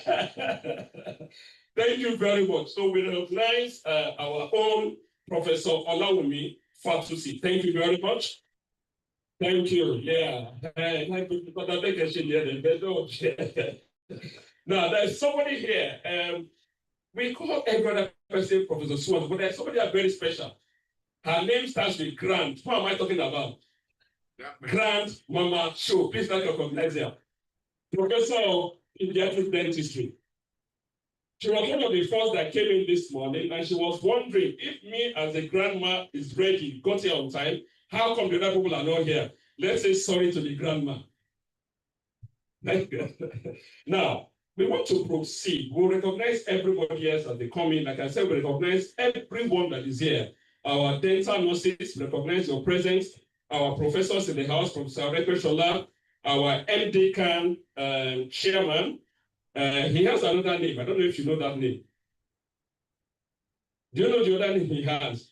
Thank you very much. So we recognize our own Professor Olawumi Fatusi. Thank you very much. Thank you. Yeah. Now, there's somebody here. We call every other person Professor Swan, but there's somebody very special. Her name starts with Grand. What am I talking about? Yeah. Grand Mama Show. Please not recognize her. Professor of Pediatric Dentistry. She was one of the first that came in this morning, and she was wondering if me as a grandma is ready, got here on time, how come the other people are not here? Let's say sorry to the grandma. Now, we want to proceed. We'll recognize everybody else as they come in. Like I said, we recognize everyone that is here. Our dental nurses recognize your presence. Our professors in the house, Professor Rekwe, our MD chairman. He has another name. I don't know if you know that name. Do you know the other name he has?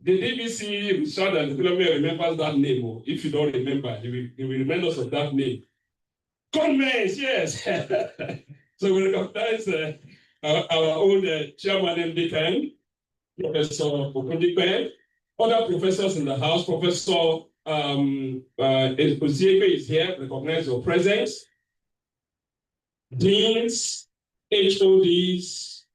The DBC Research and Development remembers that name. Or if you don't remember, he will remind us of that name. Comments, yes. So we recognize our own chairman MD Professor Okundipe, other professors in the house. Professor Oziebe is here. Recognize your presence. Deans, HODs,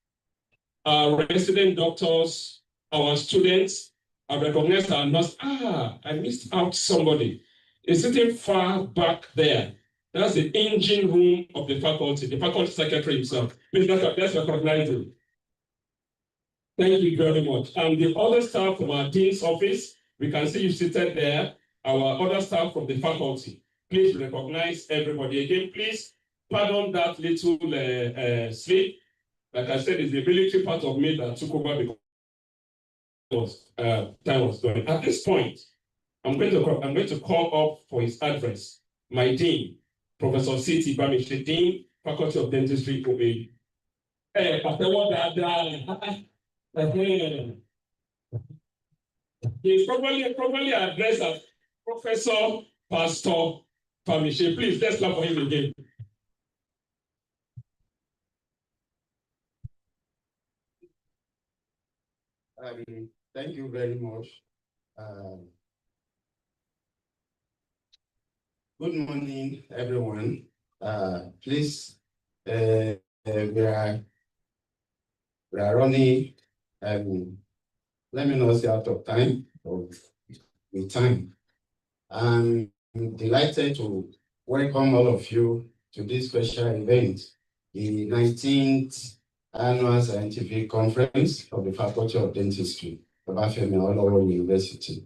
our resident doctors, our students. I recognize our nurse. I missed out somebody. Is sitting far back there. That's the engine room of the faculty secretary himself. Please let's recognize him. Thank you very much. And the other staff from our dean's office, we can see you seated there. Our other staff from the faculty. Please recognize everybody again. Please pardon that little slip. Like I said, it's the military part of me that took over because time was going. At this point, I'm going to call up for his address my dean, Professor C.T. Bamiche, Dean, Faculty of Dentistry, OAU. He's probably addressed as Professor Pastor Bamiche. Please, let's clap for him again. Thank you very much. Good morning, everyone. Please, we are running. Let me not say out of time, or with time. I'm delighted to welcome all of you to this special event, the 19th Annual Scientific Conference of the Faculty of Dentistry, Obafemi Awolowo University.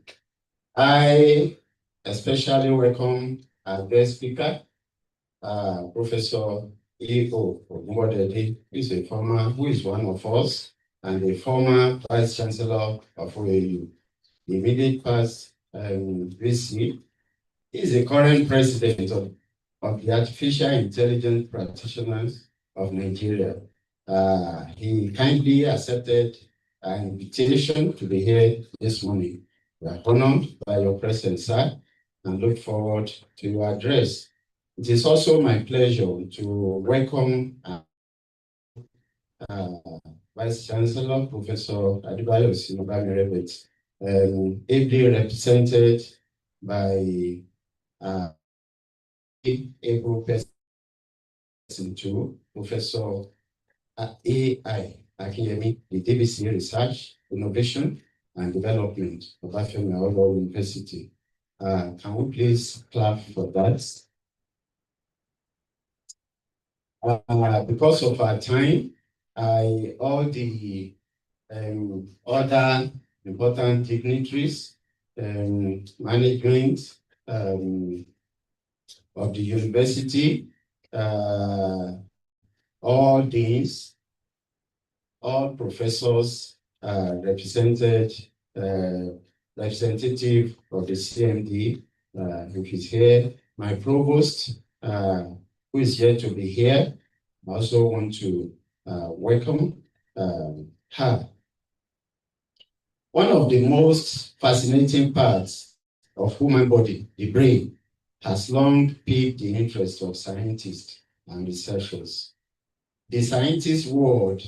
I especially welcome our guest speaker, Professor E.O. Ogunbodede, who is one of us, and the former Vice Chancellor of OAU. The immediate past VC is the current president of the Artificial Intelligence Practitioners of Nigeria. He kindly accepted an invitation to be here this morning. We are honored by your presence, sir, and look forward to your address. It is also my pleasure to welcome Vice Chancellor, Professor Adebayo Sinobamirewet, ably represented by able person to Professor A.I. Akinyemi, the DBC Research, Innovation, and Development of Obafemi Awolowo University. Can we please clap for that? Because of our time, all the other important dignitaries, management of the university, all deans, all professors, representative of the CMD, who is here, my provost, who is here to be here. I also want to welcome her. One of the most fascinating parts of human body, the brain, has long piqued the interest of scientists and researchers. The scientist world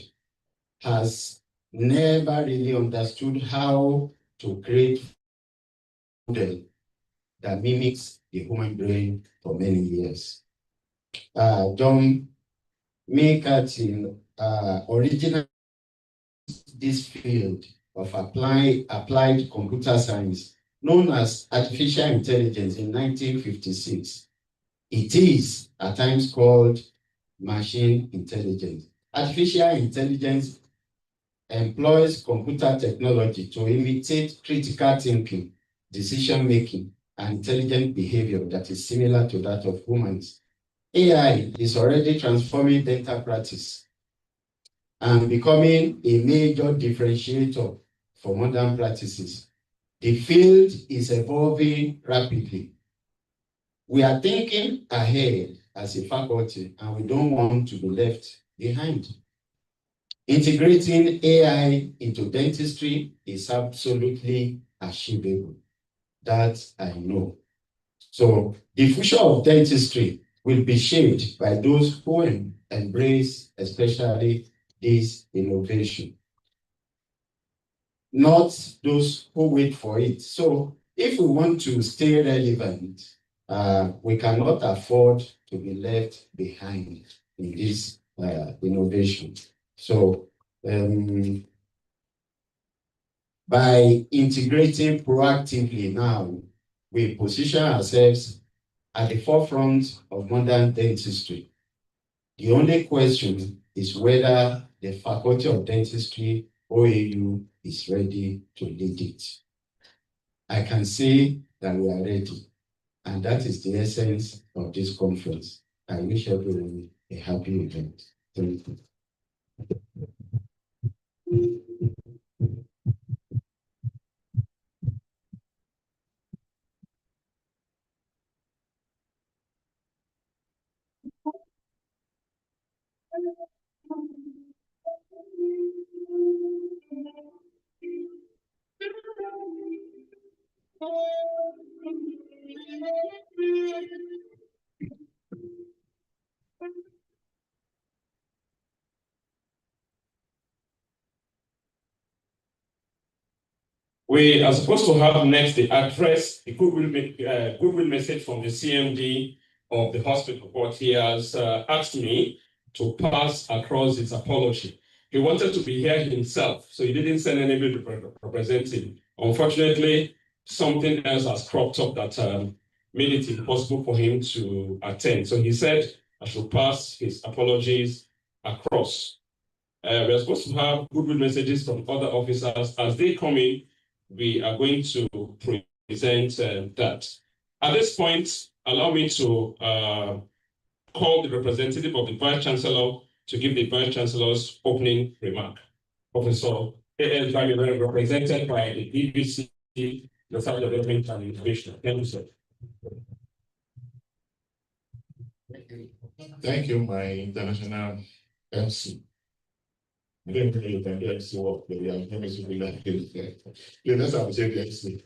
has never really understood how to create a model that mimics the human brain for many years. John McCarthy originally this field of applied computer science known as artificial intelligence in 1956. It is at times called machine intelligence. Artificial intelligence employs computer technology to imitate critical thinking, decision making, and intelligent behavior that is similar to that of humans. AI is already transforming dental practice and becoming a major differentiator for modern practices. The field is evolving rapidly. We are thinking ahead as a faculty, and we don't want to be left behind. Integrating AI into dentistry is absolutely achievable. That I know. So the future of dentistry will be shaped by those who embrace especially this innovation, not those who wait for it. So if we want to stay relevant, we cannot afford to be left behind in this innovation. So by integrating proactively now, we position ourselves at the forefront of modern dentistry. The only question is whether the Faculty of Dentistry, OAU, is ready to lead it. I can say that we are ready, and that is the essence of this conference. I wish everyone a happy event. Thank you. We are supposed to have next the address, the goodwill message from the CMD of the hospital, but he has asked me to pass across his apology. He wanted to be here himself, so he didn't send anybody to represent him. Unfortunately, something else has cropped up that made it impossible for him to attend. So he said I should pass his apologies across. We are supposed to have goodwill messages from other officers. As they come in, we are going to present that. At this point, allow me to call the representative of the Vice Chancellor to give the Vice Chancellor's opening remark. Professor A.L. Damian, represented by the DVC, the South Development and Innovation. Thank you, sir. Thank you, my international MC. I didn't really think the MC work, but I'm going to be like it. That's how I say the MC.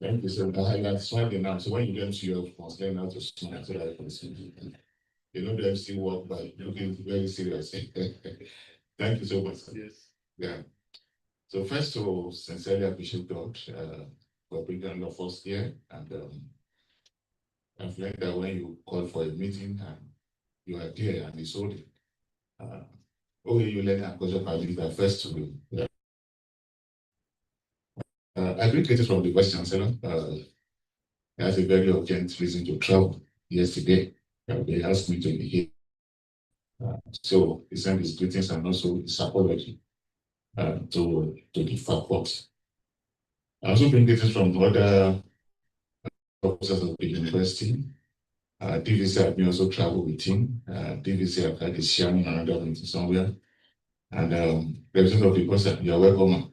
Thank you, sir. I have smiling now. So when you get to your phone, then I'll just smile so that I can see you. You know the MC work by looking very serious. Thank you so much, sir. Yes. Yeah. So first of all, sincerely appreciate God for bringing all of us here. And I've learned that when you call for a meeting and you are there and it's holding, you learn and culture parties are first to do. I greet greetings from the Vice Chancellor. He has a very urgent reason to travel yesterday. They asked me to be here. So he sent his greetings and also his apology to the faculty. I also bring greetings from other officers of the university. DVC had me also travel with him. DVC have had a sharing another meeting somewhere. And representative of the course, you're welcome.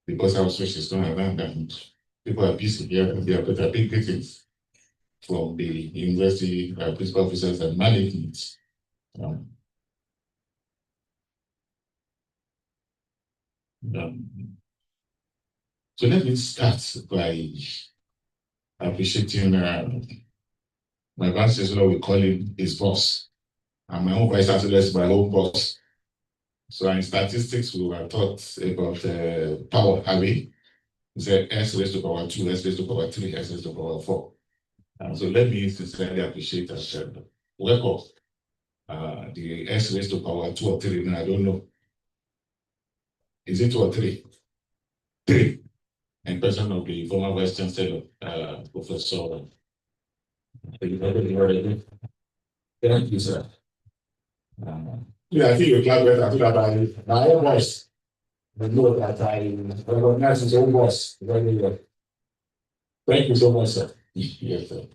Because our switch is going around and people are busy here, and they are better big greetings from the university principal officers and management. So let me start by appreciating My vice chancellor, we call him his boss. And my own vice chancellor is my own boss. So in statistics, we were taught about power having. We said S raised to power 2, S raised to power 3, S raised to power 4. So let me sincerely appreciate that. Welcome. The S raised to power 2 or 3, I don't know. Is it 2 or 3? 3. In person of the former Vice Chancellor, Professor. Thank you, sir. Yeah, I think you clap better so that my own voice, I know that I recognize his own voice very well. Thank you so much, sir. Yes, sir.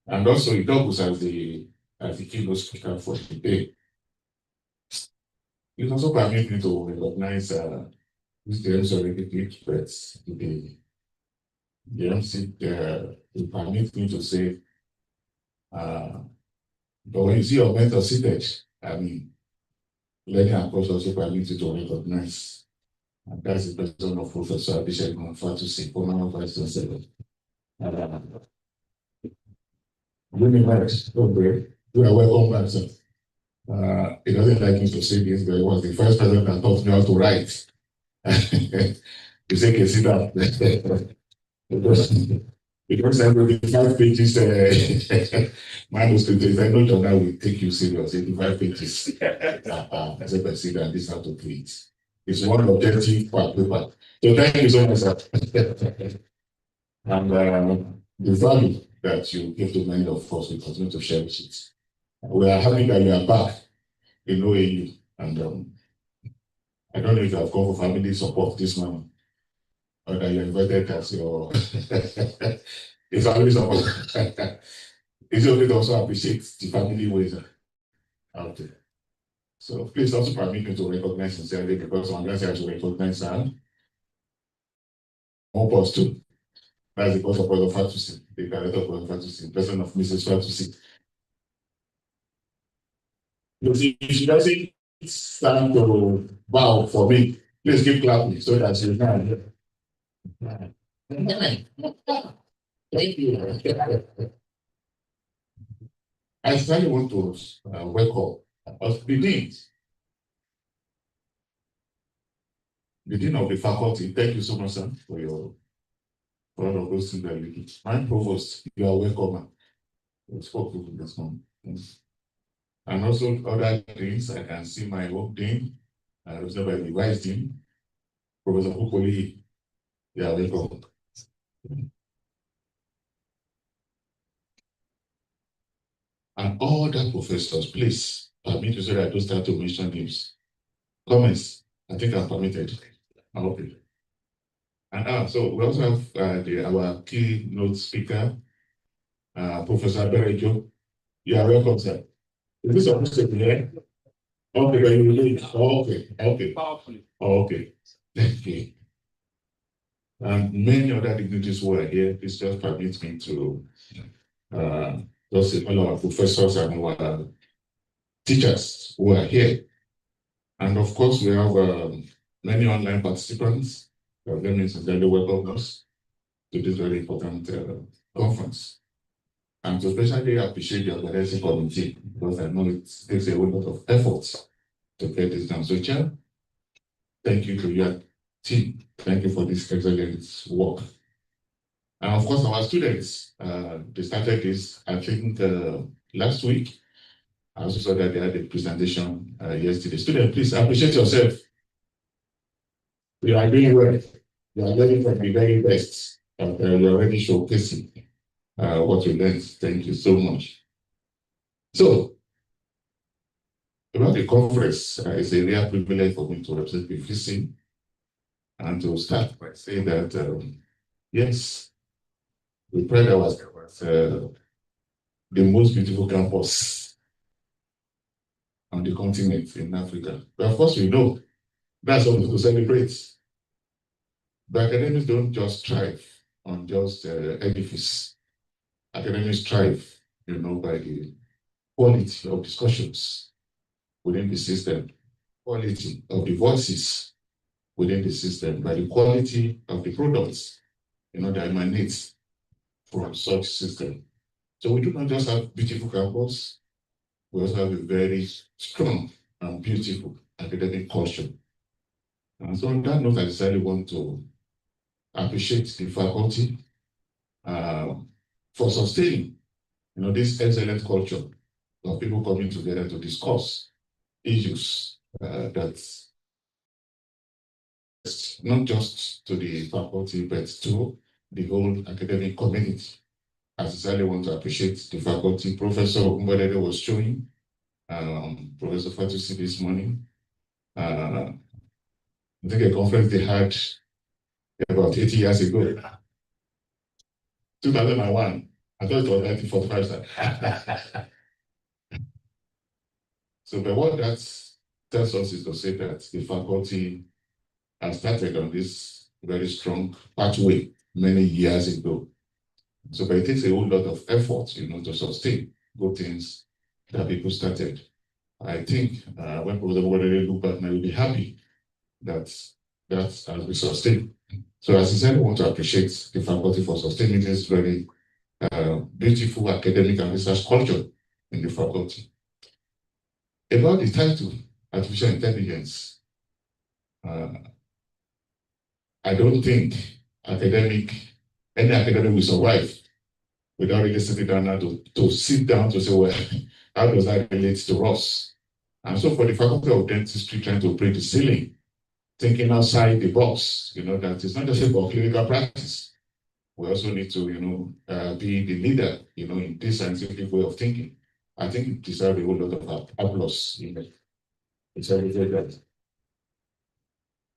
And also, it doubles as the keynote speaker for the day. It also permits me to recognize this the MC already did, but the MC it permits me to say, but when you see your mentor seated, I mean, learning approach also permits you to recognize. And that's the person of Professor Abhishek Fatusi, former Vice Chancellor. Okay. You are welcome back, sir. It doesn't like me to say this, but it was the first person that taught me how to write. You say, okay, sit down. Because every 5 pages, manuscript, I know that will take you serious. 85 pages. I said, but sit down, this is how to do it. It's one objective per paper. So thank you so much, sir. And the value that you give to many of us, we continue to share with it. We are happy that you are back in OAU. And I don't know if you have come for family support this morning, or that you invited as your family support. It's only to also appreciate the family ways out there. So please also permit me to recognize sincerely, because unless I have to recognize more pause too. That's the cause of Brother Fatusi, the director of Brother Fatusi, the person of Mrs. Fatusi. You see, if she doesn't stand to bow for me, please keep clapping so that she can. Thank you. I especially want to welcome the dean of the faculty. Thank you so much, sir, for all of those things that you did. My provost, you are welcome. We spoke to this one. And also other deans, I can see my own dean, also by the vice dean, Professor Hukoli. You are welcome. And all the professors, please permit me so that I don't start to mention names. Comments, I think I'm permitted. Okay. And so we also have our keynote speaker, Professor Berejo. You are welcome, sir. Is this supposed to be here? Okay, but you will okay. Powerfully. Okay. Thank you. And many other dignitaries who are here, please just permit me to just say all our professors and our teachers who are here. And of course, we have many online participants. Let me sincerely welcome us to this very important conference. And to especially appreciate the organizing committee, because I know it takes a whole lot of effort to get this done. So, Chair, thank you to your team. Thank you for this excellent work. And of course, our students, they started this, I think, last week. I also saw that they had a presentation yesterday. Students, please appreciate yourself. You are doing well. You are learning from the very best. And you're already showcasing what you learned. Thank you so much. So, about the conference, it's a real privilege for me to represent the VC and to start by saying that, yes, we pride ourselves the most beautiful campus on the continent in Africa. But of course, we know that's something to celebrate. The academics don't just thrive on just edifice. Academics thrive, by the quality of discussions within the system, quality of the voices within the system, by the quality of the products, that emanate from such system. So we do not just have beautiful campus, we also have a very strong and beautiful academic culture. And so on that note, I decided want to appreciate the faculty for sustaining, this excellent culture of people coming together to discuss issues that not just to the faculty, but to the whole academic community. I sincerely want to appreciate the faculty. Professor Mbadede was showing, Professor Fatusi this morning. I think a conference they had about 80 years ago, 2001. I thought it was 1945. So, but what that tells us is to say that the faculty has started on this very strong pathway many years ago. So, but it takes a whole lot of effort, to sustain good things that people started. I think when Professor Mbadede look back now, you'll be happy that has been sustained. So, as I said, I want to appreciate the faculty for sustaining this very beautiful academic and research culture in the faculty. About the title, artificial intelligence, I don't think any academic will survive without really sitting down now to sit down to say, well, how does that relate to us? And so for the Faculty of Dentistry trying to break the ceiling, thinking outside the box, that it's not just about clinical practice. We also need to, be the leader, in this scientific way of thinking. I think it deserves a whole lot of applause. It's everything that.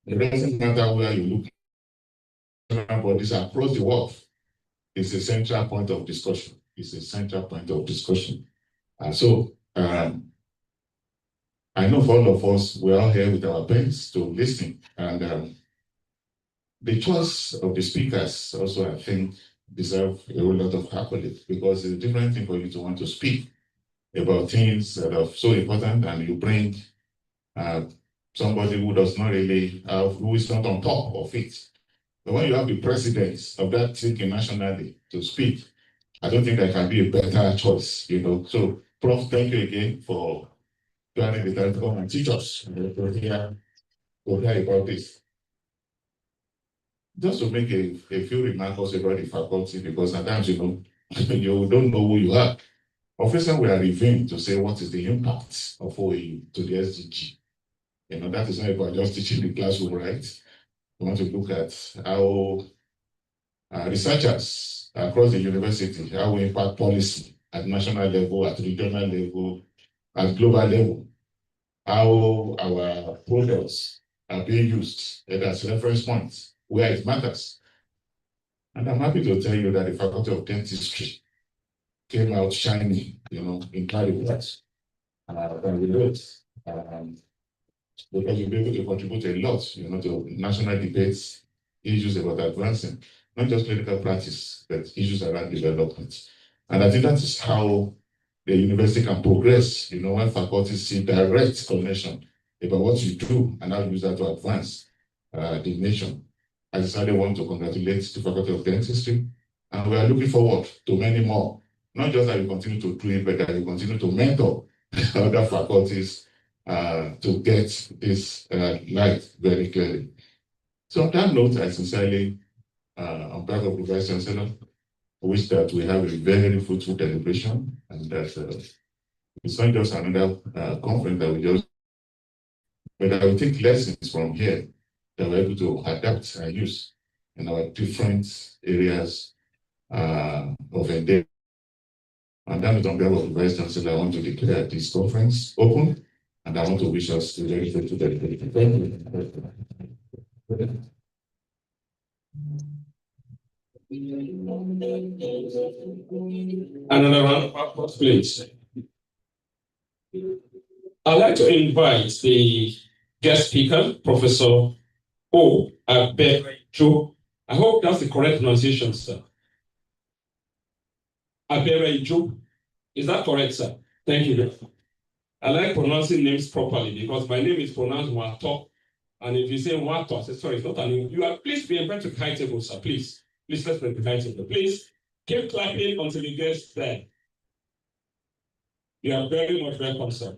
It doesn't matter where you look, bodies across the world. It's a central point of discussion. It's a central point of discussion. And so, I know for all of us, we're all here with our pens to listen. And the choice of the speakers also, I think, deserve a whole lot of accolades, because it's a different thing for you to want to speak about things that are so important, and you bring somebody who does not really who is not on top of it. But when you have the president of that thing nationally to speak, I don't think there can be a better choice, So, Prof, thank you again for planning the time to come and teach us to hear about this. Just to make a few remarks about the faculty, because sometimes, you don't know who you are. Often we are reviewing to say what is the impact of OAU to the SDG. That is not about just teaching the classroom, right? We want to look at how researchers across the university, how we impact policy at national level, at regional level, at global level, how our products are being used as reference points where it matters. And I'm happy to tell you that the Faculty of Dentistry came out shining, in California. And we do it. Because you'll be able to contribute a lot, to national debates, issues about advancing, not just clinical practice, but issues around development. And I think that is how the university can progress, when faculties see direct connection about what you do and how you use that to advance the nation. I decided want to congratulate the Faculty of Dentistry, and we are looking forward to many more. Not just that you continue to do it, but that you continue to mentor other faculties to get this light very clearly. So on that note, I sincerely, on behalf of the Vice Chancellor, wish that we have a very fruitful deliberation, and that it's not just another conference that we just, but that we take lessons from here that we're able to adapt and use in our different areas of endeavor. And that is on behalf of the Vice Chancellor, I want to declare this conference open, and I want to wish us a very fruitful deliberation. Thank you. Another round of applause, please. I'd like to invite the guest speaker, Professor O. Aberejo. I hope that's the correct pronunciation, sir. Aberejo. Is that correct, sir? Thank you. I like pronouncing names properly because my name is pronounced Wato. And if you say Wato, I say, sorry, it's not an name. You are, please be invited to the high table, sir. Please, let's be the high table. Please keep clapping until you get there. You are very much welcome, sir.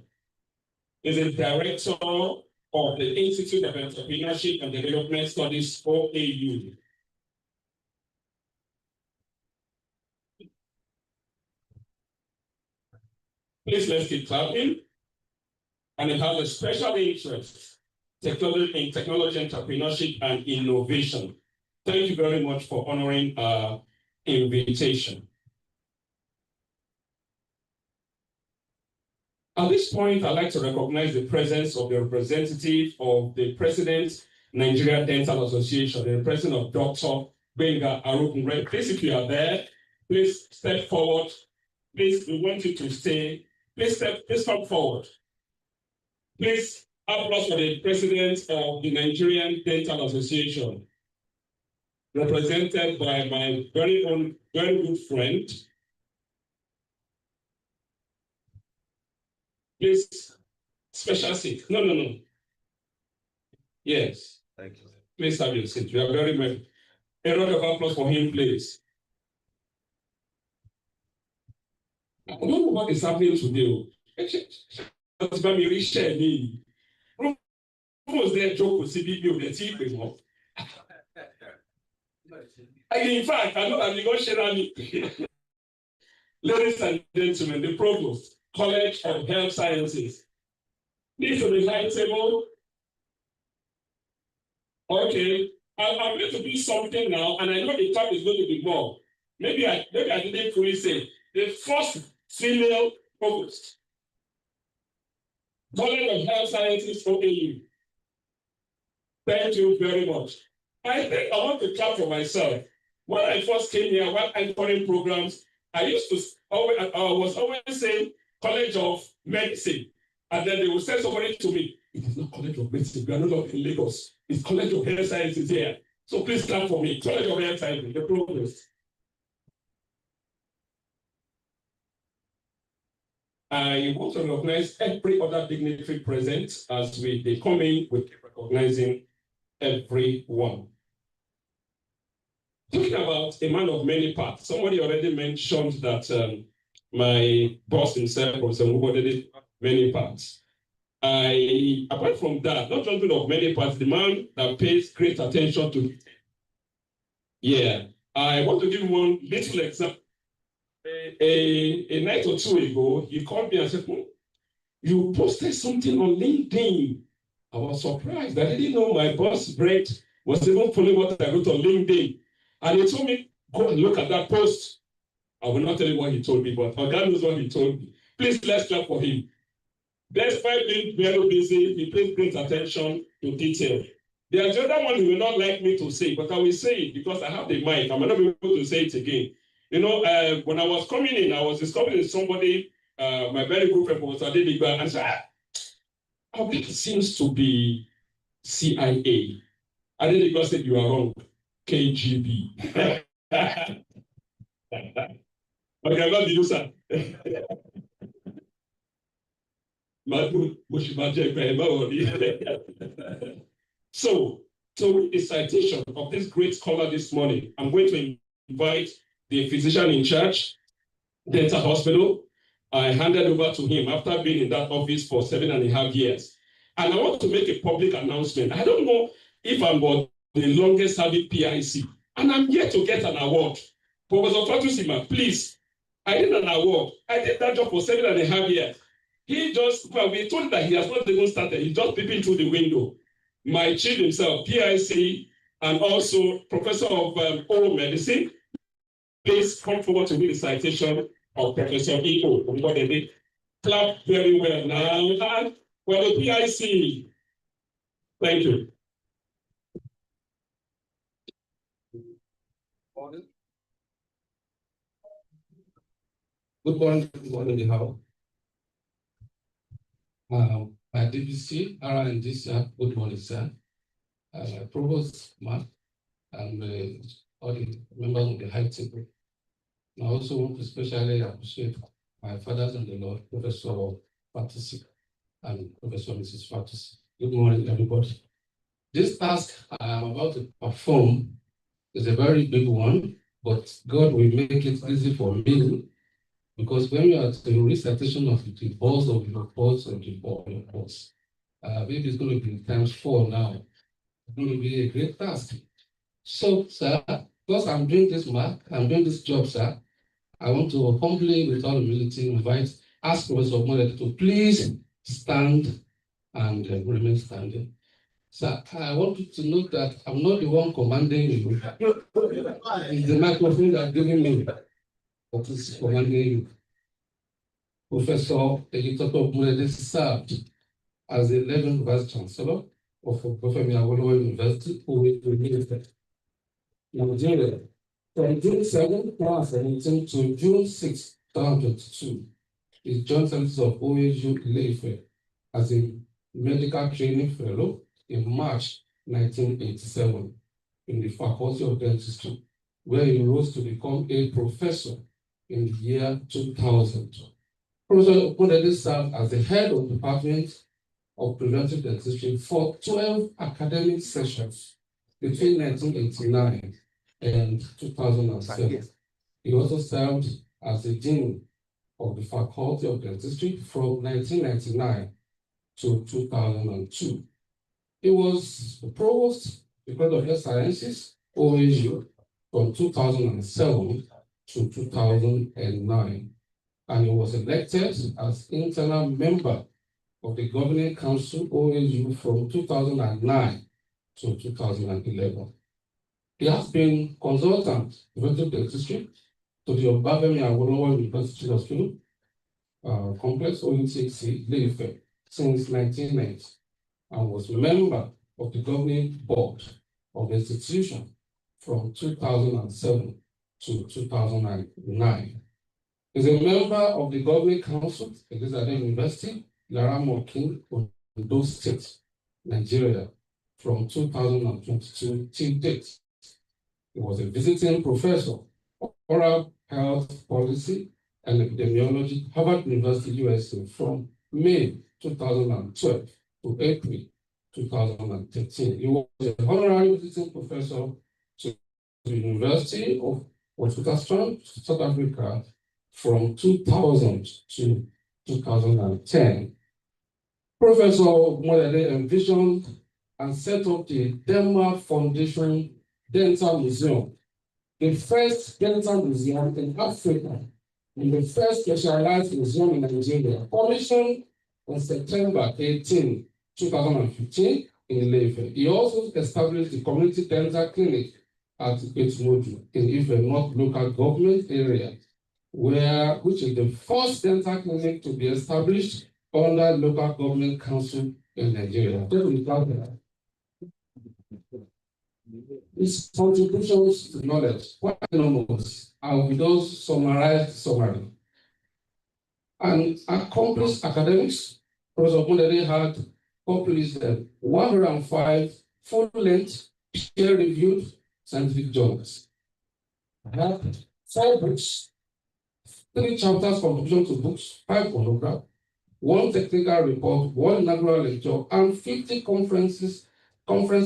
Is a director of the Institute of Entrepreneurship and Development Studies, OAU. Please let's keep clapping. And it has a special interest in technology, entrepreneurship, and innovation. Thank you very much for honoring our invitation. At this point, I'd like to recognize the presence of the representative of the President, Nigeria Dental Association, the president of Dr. Benga Arukunre. Please, if you are there, please step forward. Please, we want you to stay. Please come forward. Please, applause for the president of the Nigerian Dental Association, represented by my very good friend. Please, special seat. No. Yes. Thank you. Please have your seat. You are very much. A round of applause for him, please. I don't know what is happening today. Who was there? Joke with CBB of the team. In fact, I know I'm negotiating. Ladies and gentlemen, the Provost, College of Health Sciences. This is the high table. Okay, I'm going to do something now, and I know the time is going to be more. Maybe I didn't fully say the first female Provost, College of Health Sciences, OAU. Thank you very much. I think I want to clap for myself. When I first came here, while anchoring programs, I was always saying College of Medicine. And then they will send somebody to me. It is not College of Medicine. We are no longer in Lagos. It's College of Health Sciences here. So please clap for me. College of Health Sciences, the progress. I want to recognize every other dignitary present as they come in with recognizing everyone. Talking about a man of many parts, somebody already mentioned that my boss himself was many parts. Apart from that, not just of many parts, the man that pays great attention to. Yeah, I want to give one little example. A night or two ago, he called me and said, you posted something on LinkedIn. I was surprised. I didn't know my boss, Brent, was even following what I wrote on LinkedIn. And he told me, go and look at that post. I will not tell you what he told me, but God knows what he told me. Please, let's clap for him. Despite being very busy, he pays great attention to detail. There's the other one he will not like me to say, but I will say it because I have the mic. I might not be able to say it again. You know, when I was coming in, I was discovering somebody, my very good friend was Adediba, and said, it seems to be CIA. Adediba said, you are wrong. KGB. Okay, I'm not the user. So, to read the citation of this great scholar this morning, I'm going to invite the physician in charge, Dental Hospital. I handed over to him after being in that office for 7.5 years. And I want to make a public announcement. I don't know if I'm the longest serving PIC, and I'm yet to get an award. Professor Fatusima, please, I did an award. I did that job for 7.5 years. We told that he has not even started. He's just peeping through the window. My chief himself, PIC, and also professor of oral medicine, please come forward to read the citation of Professor Ito. Clap very well now. For the PIC. Thank you. Good morning, how? My DBC, R&D, sir. Good morning, sir. Provost, Mark, and all the members of the high table. I also want to especially appreciate my fathers in the Lord, Professor Fatisi and Professor Mrs. Fatisi. Good morning, everybody. This task I am about to perform is a very big one, but God will make it easy for me Because when you are doing recitation of the balls of your balls of the ball, your balls, maybe it's going to be times 4 now. It's going to be a great task. So, sir, because I'm doing this mark, I'm doing this job, sir, I want to humbly, with all humility, ask Professor Model to please stand and remain standing. Sir, I want you to know that I'm not the one commanding you. It's the microphone that giving me that is commanding you. Professor Editoto Murede served as the 11th Vice Chancellor of Obafemi Awolowo University, Nigeria, from June 7, 2017 to June 6, 2022. He joined services of OAU Ile-Ife as a medical training fellow in March 1987 in the Faculty of Dentistry, where he rose to become a professor in the year 2000. Professor Okunede served as the head of the Department of Preventive Dentistry for 12 academic sessions between 1989 and 2007. He also served as the dean of the Faculty of Dentistry from 1999 to 2002. He was the provost of the College of Health Sciences, OAU, from 2007 to 2009. And he was elected as internal member of the Governing Council, OAU, from 2009 to 2011. He has been consultant preventive dentistry to the Obafemi Awolowo University Hospital Complex OUTC Ile-Ife since 1990 and was a member of the governing board of the institution from 2007 to 2009. He's a member of the governing council at Elizabeth University, Laramokin, Ondo State, Nigeria, from 2022 till date. He was a visiting professor of oral health policy and epidemiology, Harvard University, USA, from May 2012 to April 2013. He was an honorary visiting professor to the University of Witwatersrand, South Africa, from 2000 to 2010. Professor Modele envisioned and set up the Denmark Foundation Dental Museum, the first dental museum in Africa, and the first specialized museum in Nigeria, commissioned on September 18, 2015 in Ile-Ife. He also established the community dental clinic at Etmodu in Ife North local government area, which is the first dental clinic to be established under local government council in Nigeria. His contributions to knowledge, quite enormous, and we just summarize summary. And accomplished academics, Professor Okunede had published 105 full-length, peer-reviewed scientific journals. Had 4 books, 3 chapters contribution to books, 5 monographs, 1 technical report, 1 inaugural lecture, and 50 conference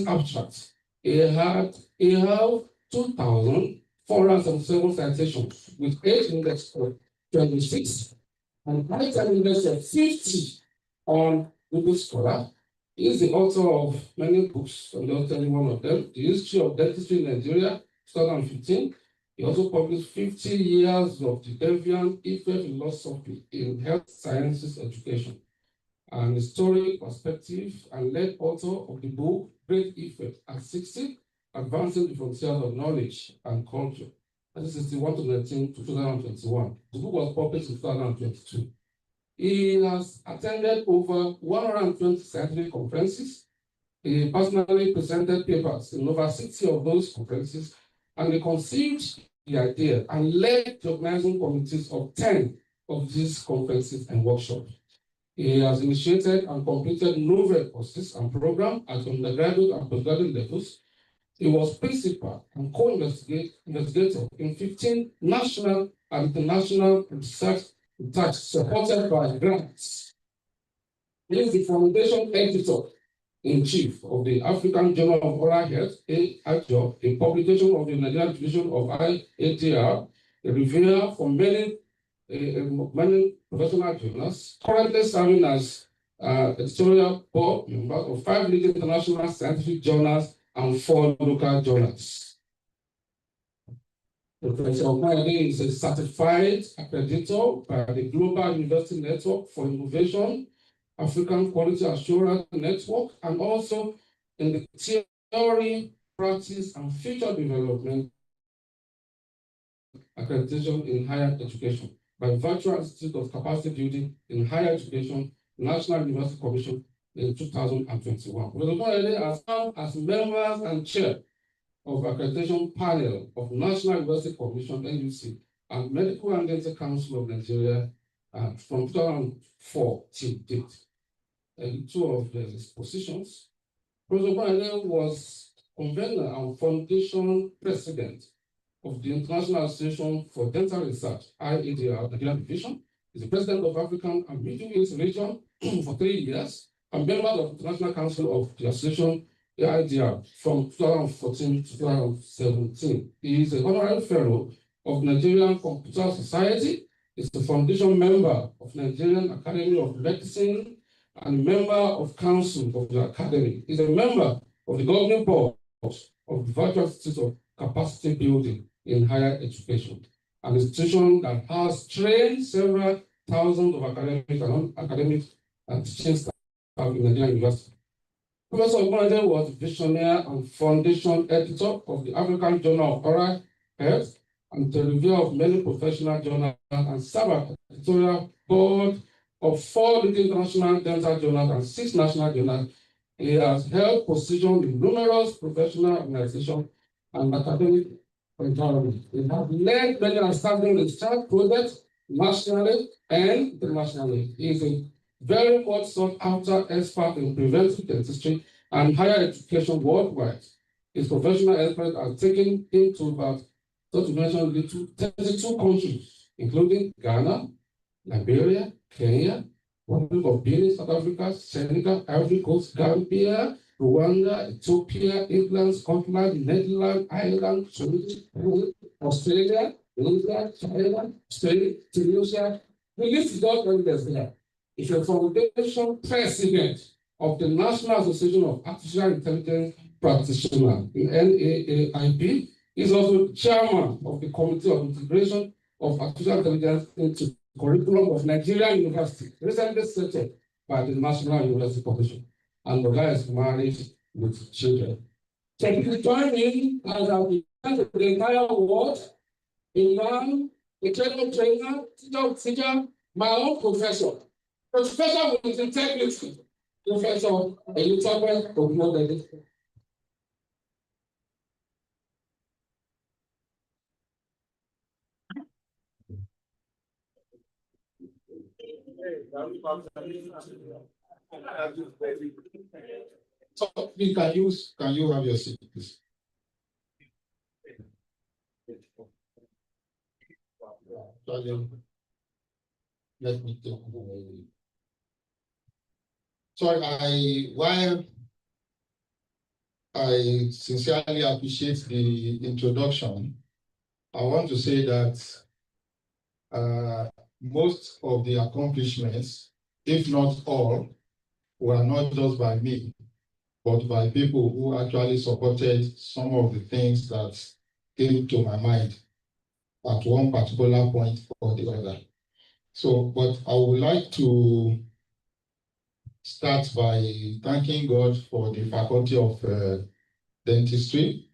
abstracts. He had 2,477 citations with 8 index of 26 and high-time index of 50 on Google Scholar. He is the author of many books, and I'll tell you one of them, The History of Dentistry in Nigeria, 2015. He also published 50 years of the deviant effect philosophy in health sciences education, an historic perspective, and led author of the book Great Effect at 60, Advancing the Frontiers of Knowledge and Culture, 1961 to 2021. The book was published in 2022. He has attended over 120 scientific conferences. He personally presented papers in over 60 of those conferences, and he conceived the idea and led the organizing committees of 10 of these conferences and workshops. He has initiated and completed novel courses and programs at undergraduate and postgraduate levels. He was principal and co-investigator in 15 national and international research supported by grants. He is the foundation editor-in-chief of the African Journal of Oral Health, AJOP, a publication of the Nigerian division of IATR, a reviewer for many many professional journals, currently serving as editorial board member of 5 leading international scientific journals and 4 local journals. Professor Omayede is a certified accreditor by the Global University Network for Innovation, African Quality Assurance Network, and also in the theory, practice, and future development accreditation in higher education by Virtual Institute of Capacity Building in Higher Education, National University Commission in 2021. Professor Omayede has served as members and chair of Accreditation Panel of National University Commission, NUC, and Medical and Dental Council of Nigeria from 2004 till date. And 2 of his positions. Professor Omayede was convener and foundation president of the International Association for Dental Research, IADR, Nigeria Division. He's the president of African and Middle East region for 3 years, and member of the International Council of the Association, AIDR, from 2014 to 2017. He is an honorary fellow of Nigerian Computer Society. He's the foundation member of Nigerian Academy of Medicine and member of council of the academy. He's a member of the governing board of the Virtual Institute of Capacity Building in Higher Education, an institution that has trained several thousands of academic and non-academic and teaching staff in Nigerian university. Professor Omayede was visionary and foundation editor of the African Journal of Oral Health and the review of many professional journals and served as editorial board of 4 leading international dental journals and 6 national journals. He has held positions in numerous professional organizations and academic environments. He has led many outstanding research projects nationally and internationally. He is a very much sought after expert in preventive dentistry and higher education worldwide. His professional expert has taken him to about, not to mention, 32 countries, including Ghana, Liberia, Kenya, Republic of Benin, South Africa, Senegal, Ivory Coast, Gambia, Rwanda, Ethiopia, England, Scotland, Netherlands, Ireland, Sweden, Australia, India, China, Spain, Tunisia. The list is not endless there. Is a foundation president of the National Association of Artificial Intelligence Practitioners, the NAAIP. Is also chairman of the Committee of Integration of Artificial Intelligence into the curriculum of Nigerian University, recently set up by the National University Commission. And the guy is married with children. So please join me as I present the entire world, a man, a trainer, teacher, my own professor. Professor with integrity. Professor Elizabeth Ogunodede. So please, can you have your seat, please? Let me take so while I sincerely appreciate the introduction, I want to say that most of the accomplishments, if not all, were not just by me, but by people who actually supported some of the things that came to my mind at one particular point or the other. So, but I would like to start by thanking God for the Faculty of Dentistry,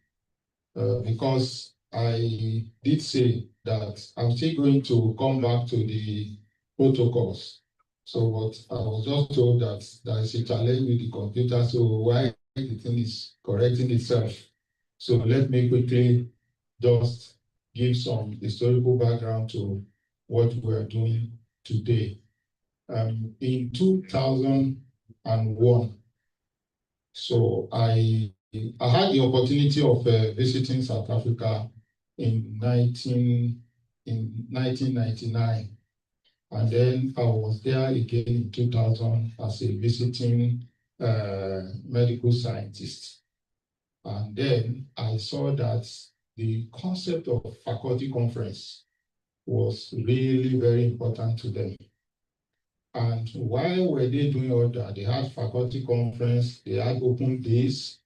because I did say that I'm still going to come back to the protocols. So, but I was just told that there is a challenge with the computer, so why the thing is correcting itself. So let me quickly just give some historical background to what we're doing today. In 2001, so I had the opportunity of visiting South Africa in 1999, and then I was there again in 2000 as a visiting medical scientist. And then I saw that the concept of faculty conference was really very important to them. And why were they doing all that? They had faculty conference, they had open days,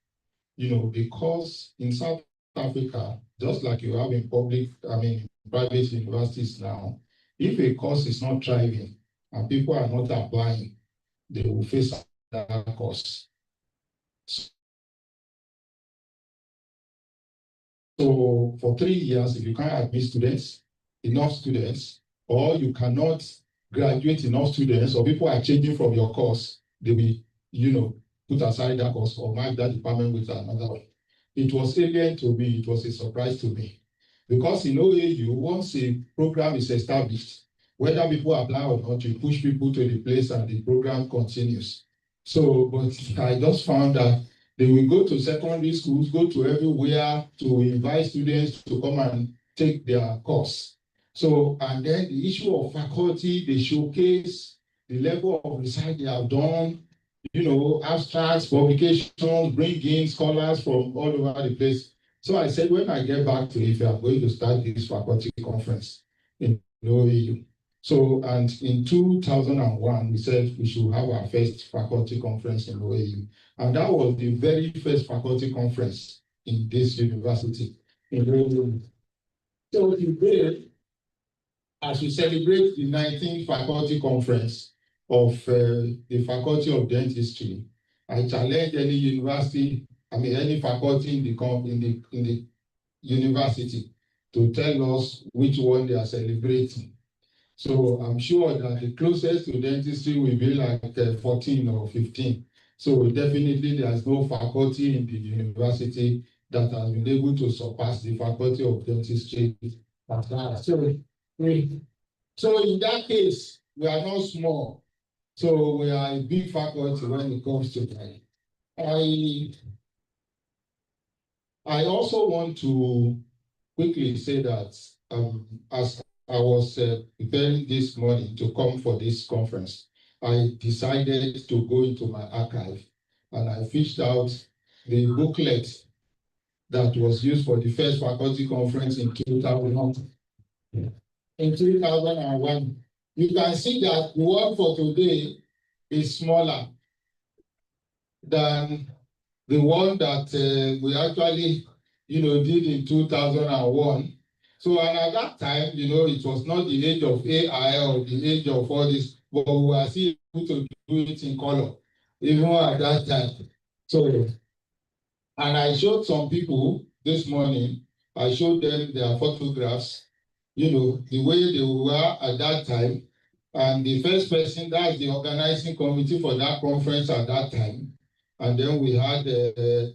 because in South Africa, just like you have in private universities now, if a course is not thriving and people are not applying, they will face that course. So for 3 years, if you can't admit enough students, or you cannot graduate enough students, or people are changing from your course, they will, put aside that course or mark that department with another one. It was alien to me, it was a surprise to me. Because in OAU, once a program is established, whether people apply or not, you push people to the place and the program continues. So, but I just found that they will go to secondary schools, go to everywhere to invite students to come and take their course. So, and then the issue of faculty, they showcase the level of research they have done, abstracts, publications, bring in scholars from all over the place. So I said, when I get back to Ife, I'm going to start this faculty conference in OAU. So, and in 2001, we said we should have our first faculty conference in OAU. And that was the very first faculty conference in this university in OAU. So today, as we celebrate the 19th faculty conference of the Faculty of Dentistry, I challenge any university, any faculty in the university to tell us which one they are celebrating. So I'm sure that the closest to dentistry will be like 14 or 15. So definitely there's no faculty in the university that has been able to surpass the Faculty of Dentistry. So in that case, we are not small. So we are a big faculty when it comes to that. I also want to quickly say that as I was preparing this morning to come for this conference, I decided to go into my archive and I fished out the booklet that was used for the first faculty conference in 2001. In 2001, you can see that the one for today is smaller than the one that we actually, did in 2001. So, and at that time, it was not the age of AI or the age of all this, but we were still able to do it in color, even at that time. So, and I showed some people this morning, I showed them their photographs, the way they were at that time. And the first person, that's the organizing committee for that conference at that time. And then we had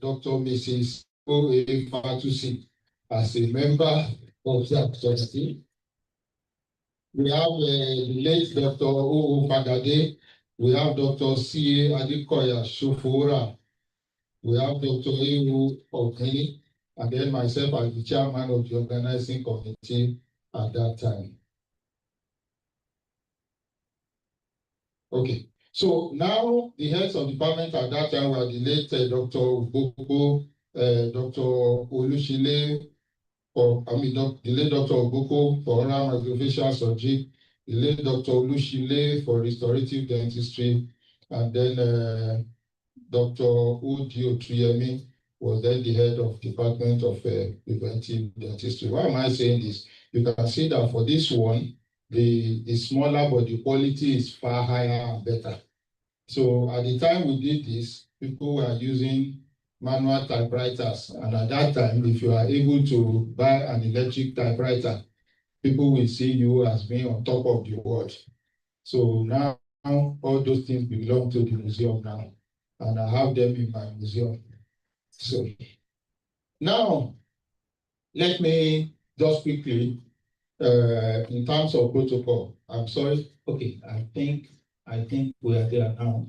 Dr. Mrs. O.A. Fatusi as a member of that committee. We have the late Dr. O. Fagade. We have Dr. C.A. Adikoya Shofora. We have Dr. Ewu Ogini. And then myself as the chairman of the organizing committee at that time. Okay. So now the heads of department at that time were the late Dr. Boko, Dr. Olushile, the late Dr. Boko for oral maxillofacial surgery, the late Dr. Olushile for restorative dentistry, and then Dr. Udio Tuyemi was then the head of Department of Preventive Dentistry. Why am I saying this? You can see that for this one, the smaller, but the quality is far higher and better. So at the time we did this, people were using manual typewriters. And at that time, if you are able to buy an electric typewriter, people will see you as being on top of the world. So now all those things belong to the museum now. And I have them in my museum. So now, let me just quickly, in terms of protocol, I'm sorry. Okay, I think we are there now.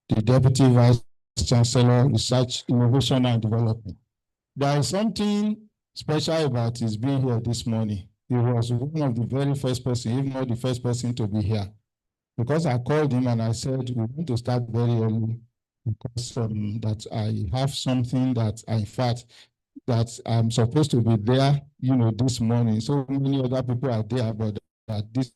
the Deputy Vice Chancellor, Research, Innovation and Development. There is something special about his being here this morning. He was one of the very first person, if not the first person to be here. Because I called him and I said, we want to start very early because that I have something that in fact, that I'm supposed to be there, this morning. So many other people are there, but that this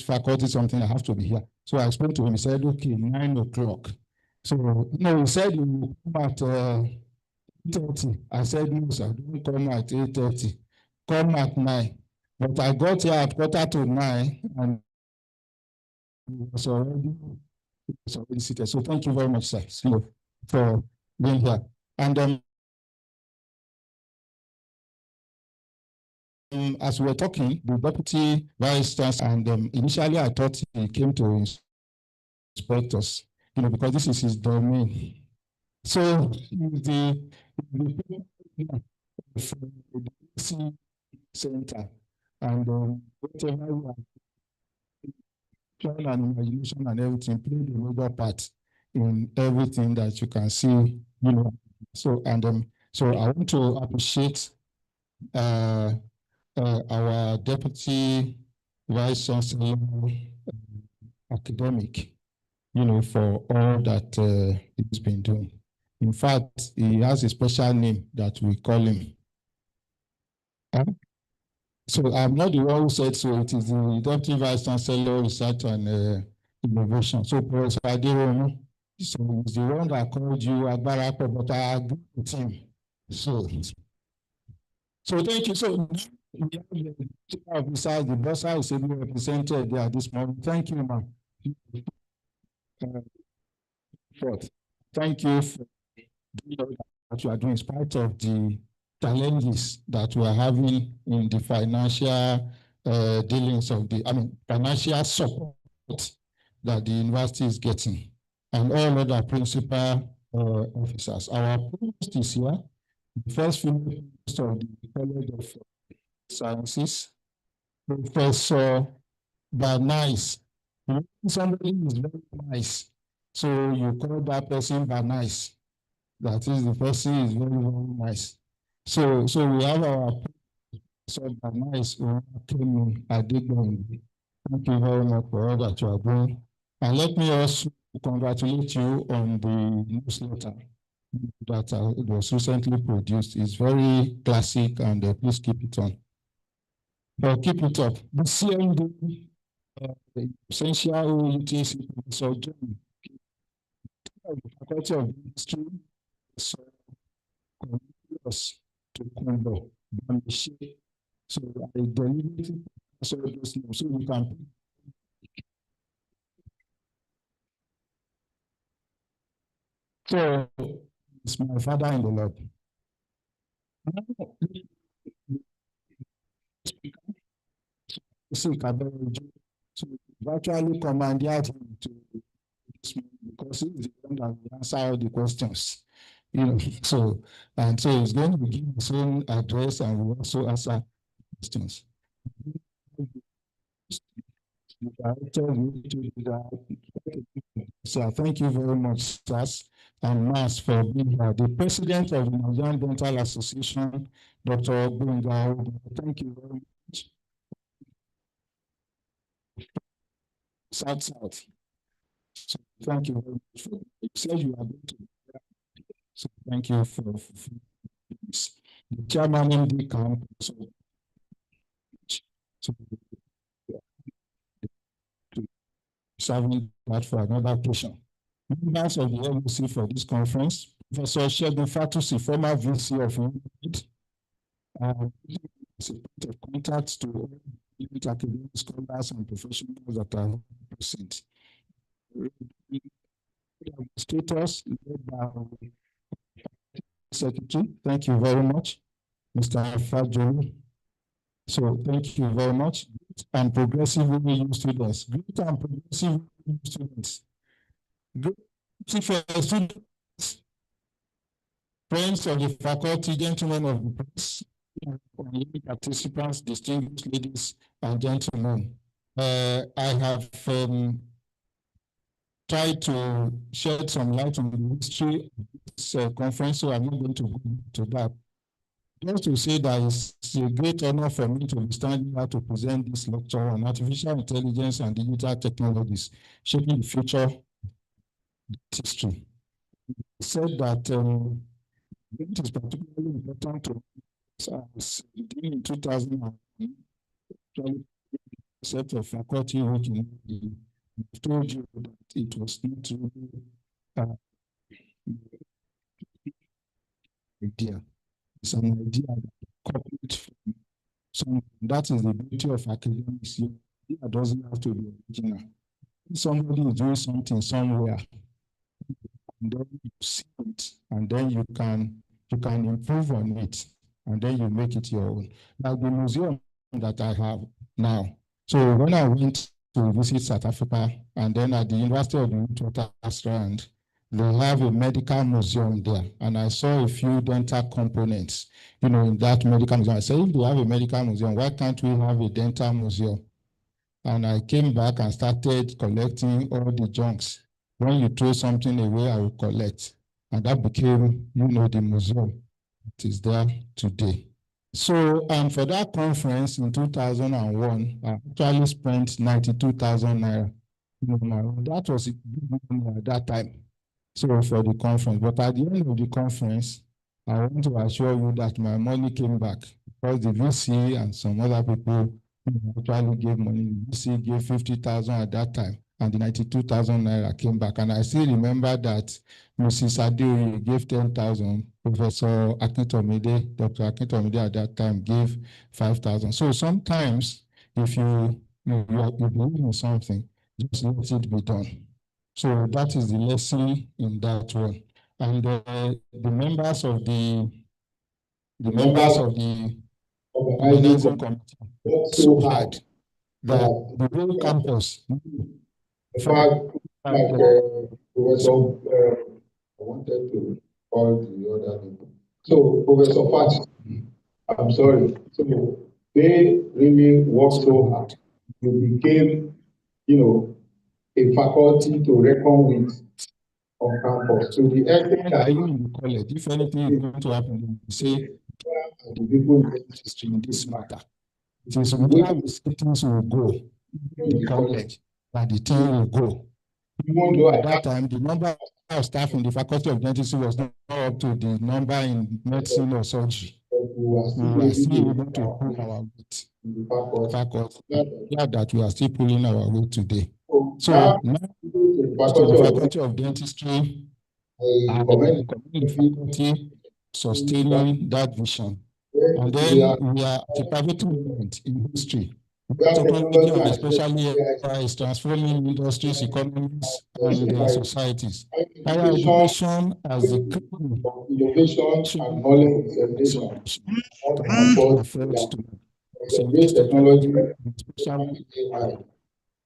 faculty something I have to be here. So I spoke to him. He said, okay, 9 o'clock. So he said he will come at 8:30. I said, no, sir, don't come at 8:30. Come at 9. But I got here at 8:45 and he was already seated. So thank you very much, sir, for being here. And as we were talking, the Deputy Vice Chancellor, and initially I thought he came to inspect us, because this is his domain. So the center, and whatever you are and imagination and everything played a major part in everything that you can see, So so I want to appreciate our Deputy Vice Chancellor academic, for all that he's been doing. In fact, he has a special name that we call him. So I'm not the one who said so. It is the Deputy Vice Chancellor, Research and Innovation. So Professor Aderomu, so he's the one that called you Agbarapo, but I agree with him. So thank you. So we have the officers, the bossa is able represented there this morning. Thank you, ma'am. Thank you for what you are doing in spite of the challenges that we are having in the financial dealings of financial support that the university is getting, and all other principal officers. Our provost is here, the first female provost of the College of Sciences, Professor Bernice. Somebody is very nice, so you call that person Bernice. That is, the person is very, very nice. So we have our Professor Bernice Adegbon. Thank you very much for all that you are doing. And let me also congratulate you on the newsletter that was recently produced. It's very classic, and please keep it on. Keep it up. The CMD, the essential UTC Professor John, the Faculty of Dentistry, so to Kumbo, so I deliberately so those names so we can. So it's my father in the Lord. So virtually commanded him to this because he's the one that will answer all the questions. So he's going to give his own address and will also answer questions. So thank you very much, sirs and Mas, for being here. The president of the Nigerian Dental Association, Dr. Bunga, thank you very much. South. So thank you very much. You said you are going to. So thank you for this. The chairman MD camp. So serving that for another occasion. Members of the LUC for this conference, Professor Shegun Fatusi, former VC of UNIT, is a point of contact to all academic scholars and professionals that are present. Administrators led by Secretary, thank you very much, Mr. Fajoli. So thank you very much. Great and progressive students. Great and progressive students. Great students. Friends of the faculty, gentlemen of the press, participants, distinguished ladies and gentlemen. I have to tried to shed some light on the history of this conference, so I'm not going to go to that. Just to say that it's a great honor for me to be standing here to present this lecture on artificial intelligence and digital technologies shaping the future of dentistry. It said that it is particularly important to us in 2000 concept of faculty working. I told you that it was not really idea. It's an idea that copied from something. That is the beauty of academics. The idea doesn't have to be original. If somebody is doing something somewhere, and then you see it, and then you can improve on it, and then you make it your own. Like the museum that I have now. So when I went to visit South Africa, and then at the University of the Witwatersrand, they have a medical museum there, and I saw a few dental components, in that medical museum. I said, if they have a medical museum, why can't we have a dental museum? And I came back and started collecting all the junks. When you throw something away, I will collect. And that became, the museum that is there today. So, and for that conference in 2001, I actually spent 92,000 naira. That was a big money at that time. So for the conference, but at the end of the conference, I want to assure you that my money came back because the VC and some other people actually gave money. The VC gave 50,000 at that time, and the 92,000 naira came back. And I still remember that Mrs. Adeoye gave 10,000. Professor Akintomide, Dr. Akintomide at that time gave 5,000. So sometimes, if you believe in something, just let it be done. So that is the lesson in that one. And the members of the organizing committee so hard that the whole campus, In fact, Professor, I wanted to call the other people. So, Professor Fat, I'm sorry. So, they really worked so hard. You became, a faculty to reckon with on campus. To the extent that even in the college, if anything is going to happen, you say the people in this matter. It is where things will go in the college that the team will go. even though At that time, the number of staff in the Faculty of Dentistry was not up to the number in medicine or surgery. We were still able to pull our weight. Faculty, yeah, that we are still pulling our weight today. So now, to the Faculty of Dentistry, I commend the faculty sustaining that vision. And then we are at a pivotal moment in history. Technology, and especially is transforming industries, economies, and societies. Higher education as a innovation and knowledge dissemination. This technology, especially AI,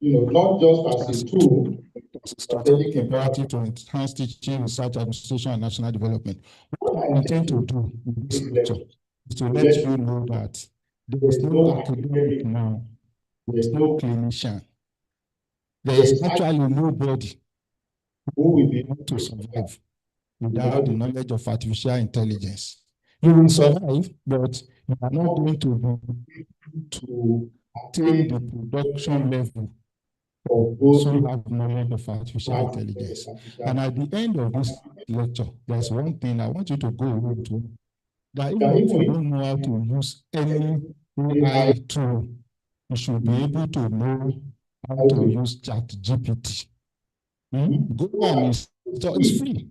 not just as a tool, strategic imperative to enhance teaching, research, administration, and national development. What I intend to do in this lecture is to let you know that there is no academic now, there is no clinician, there is actually nobody who will be able to survive without the knowledge of artificial intelligence. You will survive, but you are not going to be to attain the production level of those who have knowledge of artificial intelligence. And at the end of this lecture, there's one thing I want you to go away to, that even if you don't know how to use any AI tool, you should be able to know how to use ChatGPT. Go and install, it's free.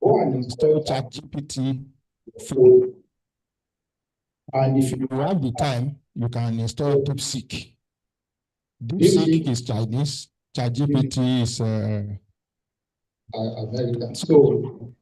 Go and install ChatGPT free. And if you have the time, you can install DeepSeek. DeepSeek is Chinese, ChatGPT is American. So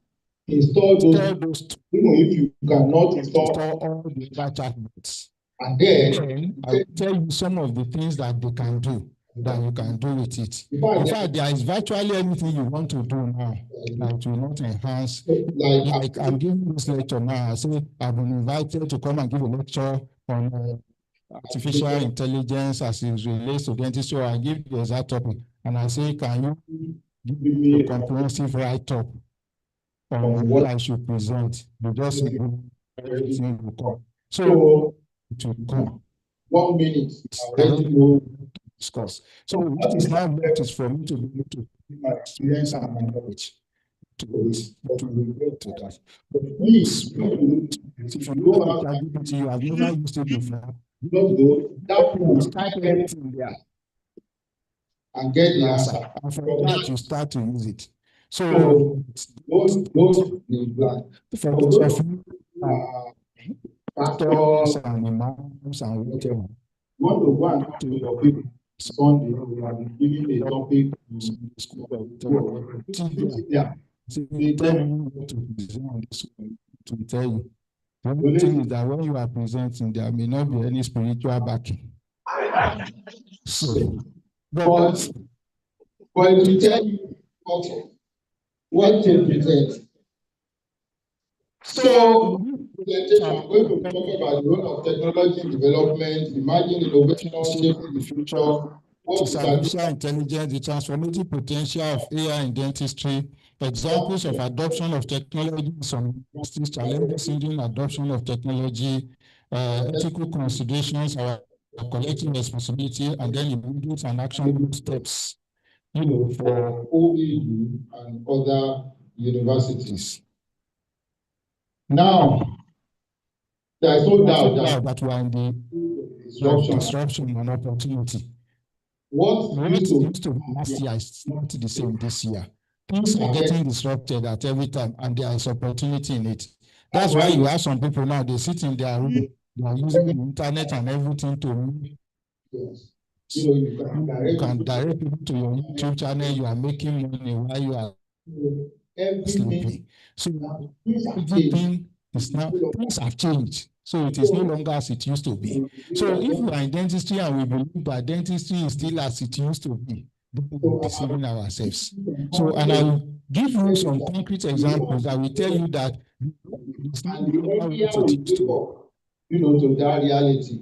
install those two. If you cannot install all the other chatbots. And then I will tell you some of the things that they can do, that you can do with it. In fact, there is virtually anything you want to do now that will not enhance. Like I'm giving this lecture now. I say I've been invited to come and give a lecture on artificial intelligence as it relates to dentistry. I give the exact topic, and I say, can you give me a comprehensive write-up on what I should present. You just everything will come. So it will come. 1 minute, I already know what to discuss. So what is now left is for me to be able to my experience and my knowledge to that. Please, If you don't have ChatGPT, you have never used it before. just go that You type everything there and get the answer. answer. And from that, you start to use it. So Those the black. for those of you pastors and imams and whatever, You want to go and talk to your people Sunday, we have been giving a topic they tell you what to present on this one, to tell you. The only thing is that when you are presenting, there may not be any spiritual backing. So, but to tell you what to present. So, I'm going to talk about the role of technology development, emerging innovation, shaping the future. What is artificial intelligence, the transformative potential of AI in dentistry, examples of adoption of technology, some challenges in adoption of technology, ethical considerations, our collective responsibility, and then immediate and actionable steps, for OEU and other universities. Now, there is no doubt that we are in the disruption and opportunity. What used to be last year is not the same this year. Things are getting disrupted at every time, and there is opportunity in it. That's why you have some people now, they sit in their room, they are using the internet and everything to you can direct people to your YouTube channel, you are making money while you are sleeping. So everything is now, things have changed. So it is no longer as it used to be. So if we are in dentistry and we believe that dentistry is still as it used to be, we are deceiving ourselves. So, and I will give you some concrete examples that will tell you that it's not how it used to be. To that reality,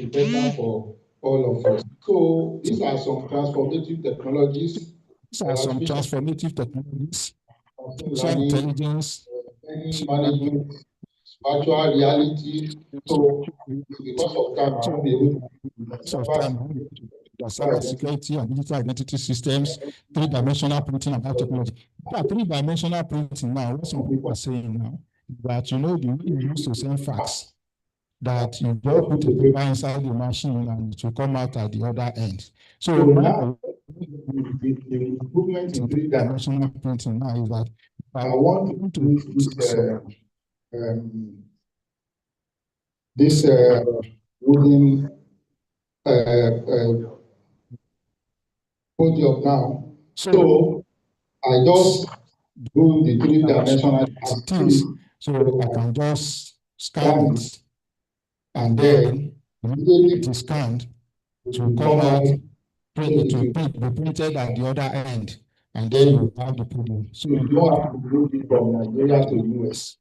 better for all of us. So these are some transformative technologies. These are some transformative technologies. Artificial intelligence, management, virtual reality. So because of time, I won't be able to cyber security and digital identity systems, three-dimensional printing and biotechnology. Three-dimensional printing now, what some people are saying now, that the way you used to send fax, that you just put a paper inside the machine and it will come out at the other end. So now, the improvement in three-dimensional printing now is that I want to use this wooden podium now. So I just do the three-dimensional things. So I can just scan it, and then it is scanned, it will come out, it will be printed at the other end, and then you have the podium. So you don't have to move it from Nigeria to the US.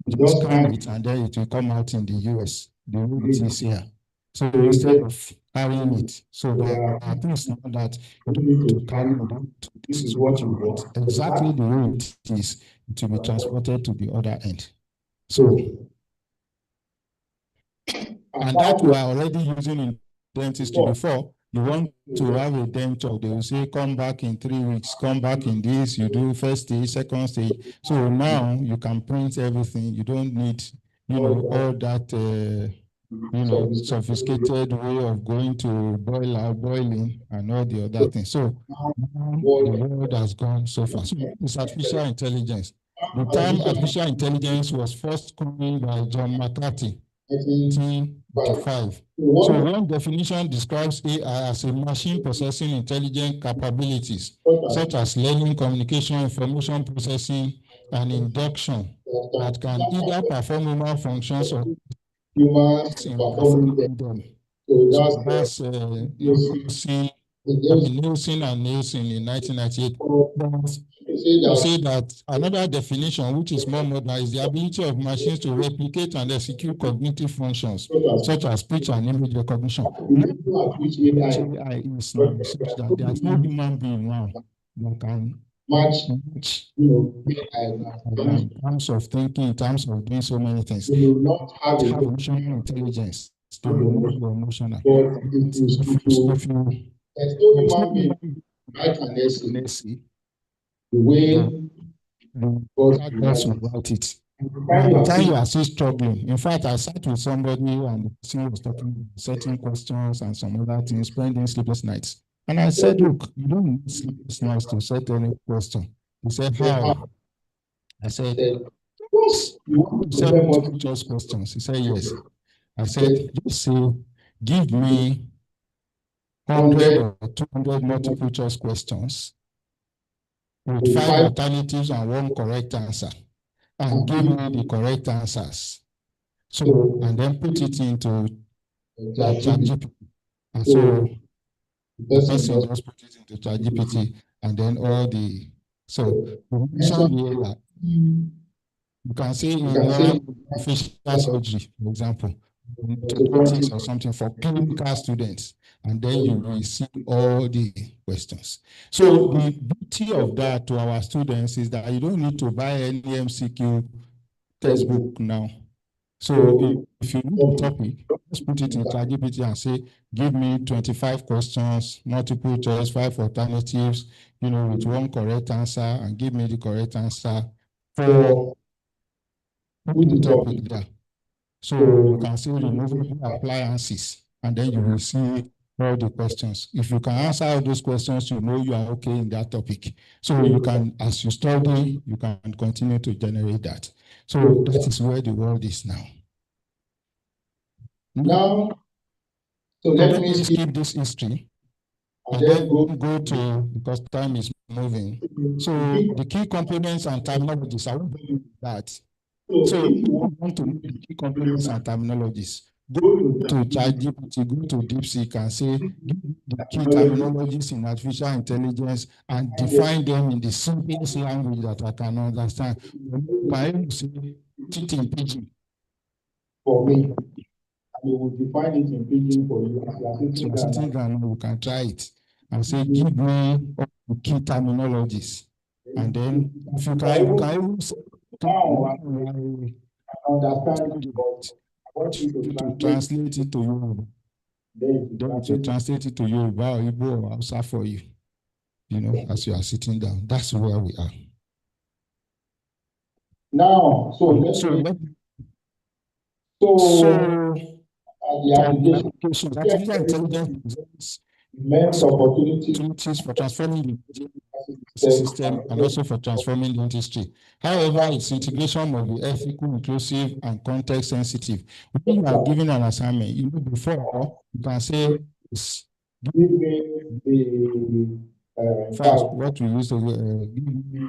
You just scan it, and then it will come out in the US, the way it is here. So instead of carrying it, so there are things now that you don't need to carry it. This is what you want. Exactly the way it is, it will be transported to the other end. So, and that we are already using in dentistry before. You want to have a denture, they will say, come back in 3 weeks, come back in this, you do first stage, second stage. So now you can print everything. You don't need, all that, sophisticated way of going to boiling and all the other things. So the world has gone so far. So it's artificial intelligence. The term artificial intelligence was first coined by John McCarthy, 1985. So one definition describes AI as a machine possessing intelligent capabilities, such as learning, communication, information processing, and induction that can either perform human functions or humans in performing them. So that's Nielsen and Nielsen in 1998. To say that another definition, which is more modern, is the ability of machines to replicate and execute cognitive functions, such as speech and image recognition. AI is now such that there is no human being now that can match, match in in terms of thinking, in terms of doing so many things. you will not have Have a emotional intelligence. They will not be emotional. but if you If you there's no human being write an essay the way God that's writes it. write it. By By the time you are still struggling, in fact, I sat with somebody and the person was talking about certain questions and some other things, spending sleepless nights. And I said, look, you don't need sleepless nights to set any question. He said, how? I said, you want to set prepare multiple choice questions. He said, yes. I said, just say, give me 100 or 200 multiple choice questions with 5 alternatives and 1 correct answer, and give me the correct answers. So, and then put it into ChatGPT. And so the person just put it into ChatGPT, and then all the, so you can say in facial surgery, for example, orthodontics or something for clinical students, and then you will see all the questions. So the beauty of that to our students is that you don't need to buy any MCQ textbook now. So if you need the topic, just put it in ChatGPT and say, give me 25 questions, multiple choice, 5 alternatives, with 1 correct answer, and give me the correct answer for the topic there. So you can say removable appliances, and then you will see all the questions. If you can answer all those questions, you are okay in that topic. So you can, as you study, you can continue to generate that. So that is where the world is now. Now, so let me skip this history and then go to, because time is moving. So the key components and terminologies, I want to that. So if you want to know the key components and terminologies, go to ChatGPT, go to DeepSeek and say, give me the key terminologies in artificial intelligence and define them in the simplest language that I can understand. You can say it in pidgin. For me, and you will define it in pidgin for you as you are sitting down. You can try it and say, give me all the key terminologies. And then if you can even say, understand to translate it to you. Then to translate it to Yoruba or Igbo or Hausa for you, as you are sitting down. That's where we are. Now, so the applications, artificial intelligence immense opportunities for transforming the system and also for transforming the industry. However, its integration must be ethical, inclusive, and context sensitive. When you are given an assignment, before you can say, give me the first, what we use to give me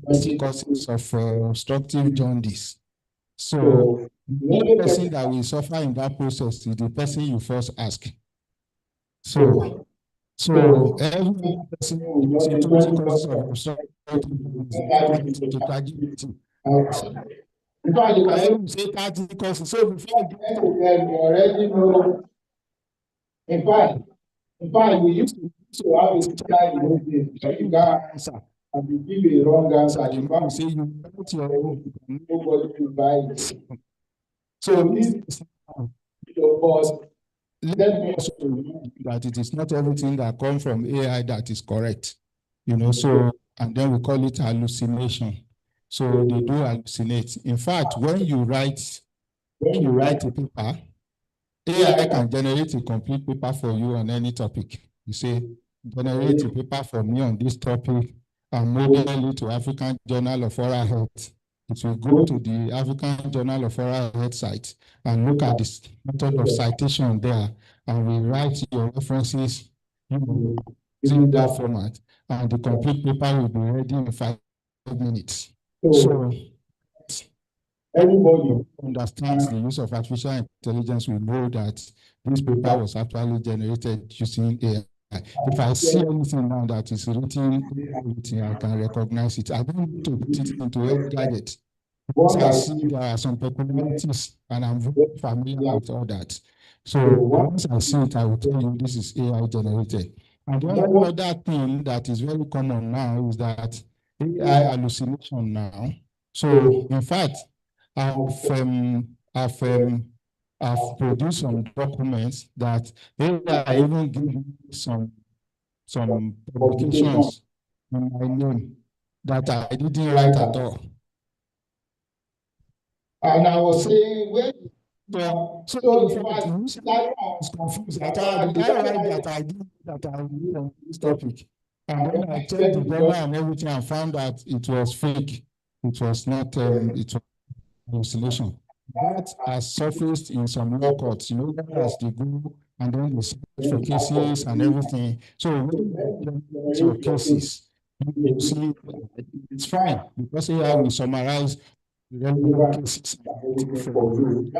20 causes of obstructive jaundice. So the only person that will suffer in that process is the person you first ask. So every person will say 20 causes of obstructive jaundice to ChatGPT. I will say 30 causes. So before you already know. In fact, we used to have a style in those days. You can't answer. And you give a wrong answer. You can't say nobody will buy it. So this that it is not everything that comes from AI that is correct. So, and then we call it hallucination. So they do hallucinate. In fact, when you write a paper, AI can generate a complete paper for you on any topic. You say, generate a paper for me on this topic and model it to African Journal of Oral Health. It will go to the African Journal of Oral Health site and look at the method of citation there, and we write your references in that format, and the complete paper will be ready in 5 minutes. So everybody who understands the use of artificial intelligence will know that this paper was actually generated using AI. If I see anything now that is written, I can recognize it. I don't need to put it into a gadget. Because I see there are some peculiarities, and I'm very familiar with all that. So once I see it, I will tell you this is AI generated. And the only other thing that is very common now is that AI hallucination now. So in fact, I've produced some documents that AI even give me some publications in my name that I didn't write at all. And I was saying, where So in fact, I was confused that did I write that I did that I did on this topic? And then I checked the journal and everything and found that it was fake. It was not, it was hallucination. That has surfaced in some law courts, you know, as they go and then they search for cases and everything. So when you get your cases, you see it's fine because AI will summarize the relevant cases for you.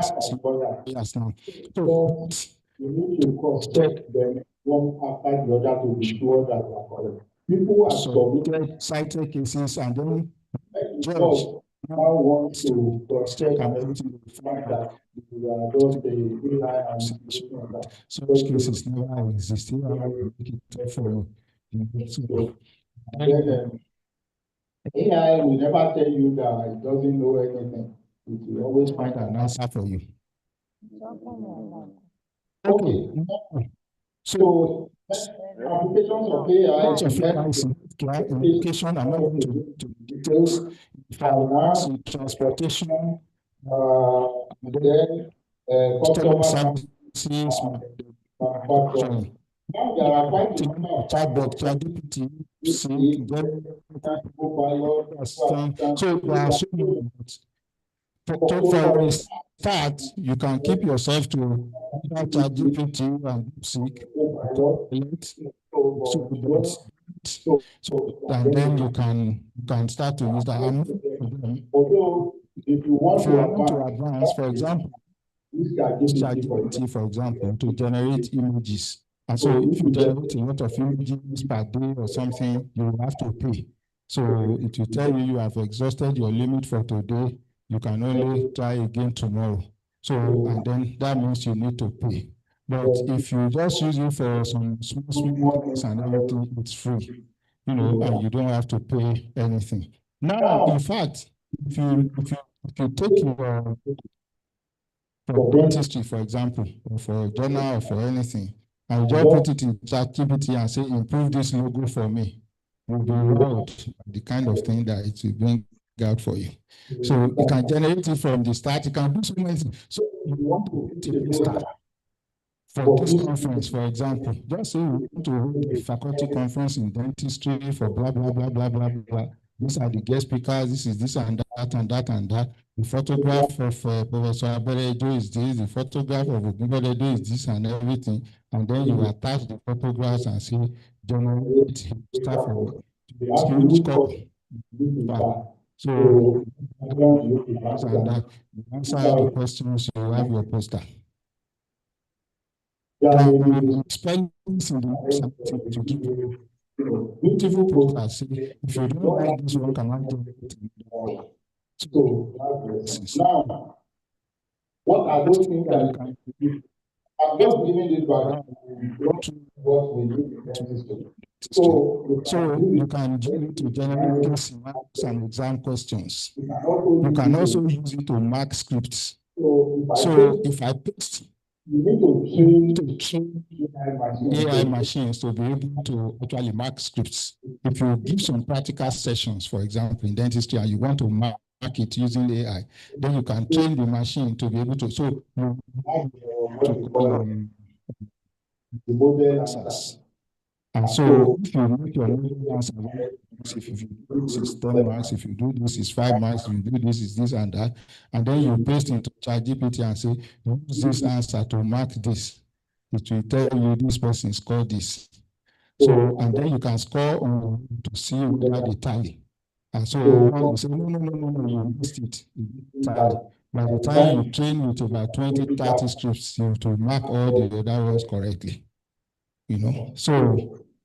Yes, now. So you need to cross-check them one after the other to be sure that they are correct. People are submitted cited cases and then judge now wants to cross-check and everything to find that we are just a AI and such cases never exist. AI will never tell you that it doesn't know anything. It will always find an answer for you. Okay. So applications of AI in education, I'm not going to details, finance, transportation, then customer services, manufacturing. Now there are quite a chatbot, ChatGPT, so there are so many. For a start, you can keep yourself to ChatGPT and DeepSeek, and then you can start to use that. Although if you want to advance, for example, ChatGPT, for example, to generate images. And so if you generate a lot of images per day or something, you will have to pay. So it will tell you have exhausted your limit for today. You can only try again tomorrow. So, and then that means you need to pay. But if you just use it for some small things and everything, it's free, you know, and you don't have to pay anything. Now, in fact, if you take your for dentistry, for example, or for a journal or for anything, and you just put it in ChatGPT and say, improve this logo for me, you'll be wowed the kind of thing that it will bring out for you. So you can generate it from the start, you can do so many things. So you want to get a poster for this conference, for example, just say we want to hold a faculty conference in dentistry for blah, blah, blah, blah, blah, blah. These are the guest speakers, this is this and that and that and that. The photograph of Professor Aberejo is this, the photograph of Ogunboledo is this and everything. And then you attach the photographs and say, generate staff of huge copy. So, and that, you answer the questions, you have your poster. There may be spellings in the something to give you beautiful posters. If you don't like this one, can I do it? So now, what are those things that you can do? I'm just giving this back what we do. So you can use it to generate case scenarios and exam questions. You can also use it to mark scripts. So if I paste, you need to train AI machines to be able to actually mark scripts. If you give some practical sessions, for example, in dentistry, and you want to mark it using AI, then you can train the machine to be able to. So you to call the model answers. And so if you make your model answer, if you do this is 10 marks, if you do this is 5 marks, if you do this is this and that, and then you paste into ChatGPT and say, use this answer to mark this. It will tell you this person scored this. So, and then you can score on to see whether they tally. And so you say, no, you missed it. Tally. By the time you train with about 20, 30 scripts, you have to mark all the other ones correctly. You know, so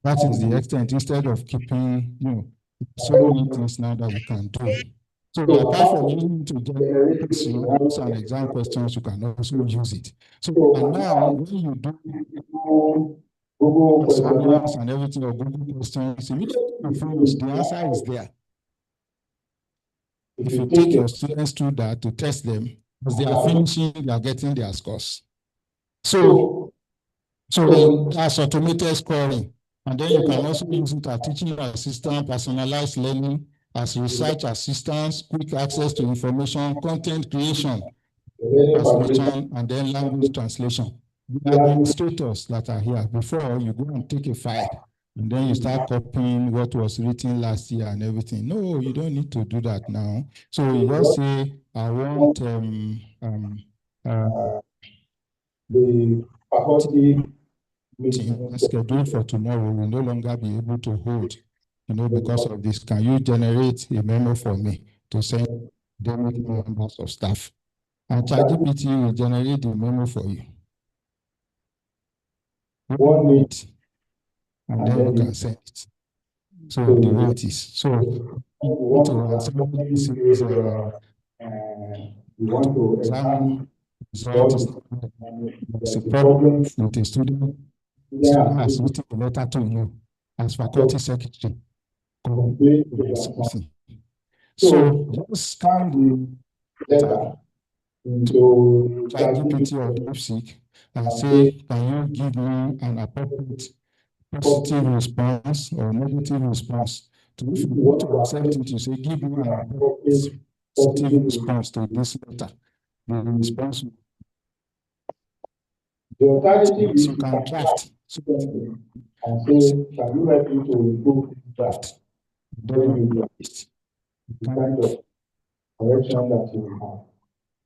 that is the extent. Instead of keeping, you know, so many things now that you can do. So apart from using it to generate scenarios and exam questions, you can also use it. So and now when you do Google assignments questionnaire. and everything or Google questions, immediately you finish, the answer is there. If you take your students through that to test them, as they are finishing, they are getting their scores. So that's automated scoring. And then you can also use it as teaching assistant, personalized learning, as research assistance, quick access to information, content creation, translation, and then language translation. The administrators that are here, before you go and take a file, and then you start copying what was written last year and everything. No, you don't need to do that now. So you just say, I want the faculty meeting scheduled for tomorrow will no longer be able to hold, because of this. Can you generate a memo for me to send academic members of staff? And ChatGPT will generate the memo for you. 1 minute, and then you can send it. So the way it is. So you want to somebody says you want to exam result is there's a problem with a student. The student has written a letter to you as faculty secretary. So just scan the letter into ChatGPT or DeepSeek and say, can you give me an appropriate positive response or negative response? To if you want to accept it, you say, give me an appropriate positive response to this letter. The response you can draft. So, and say, can you help me to improve that? Then you kind of correction that you have.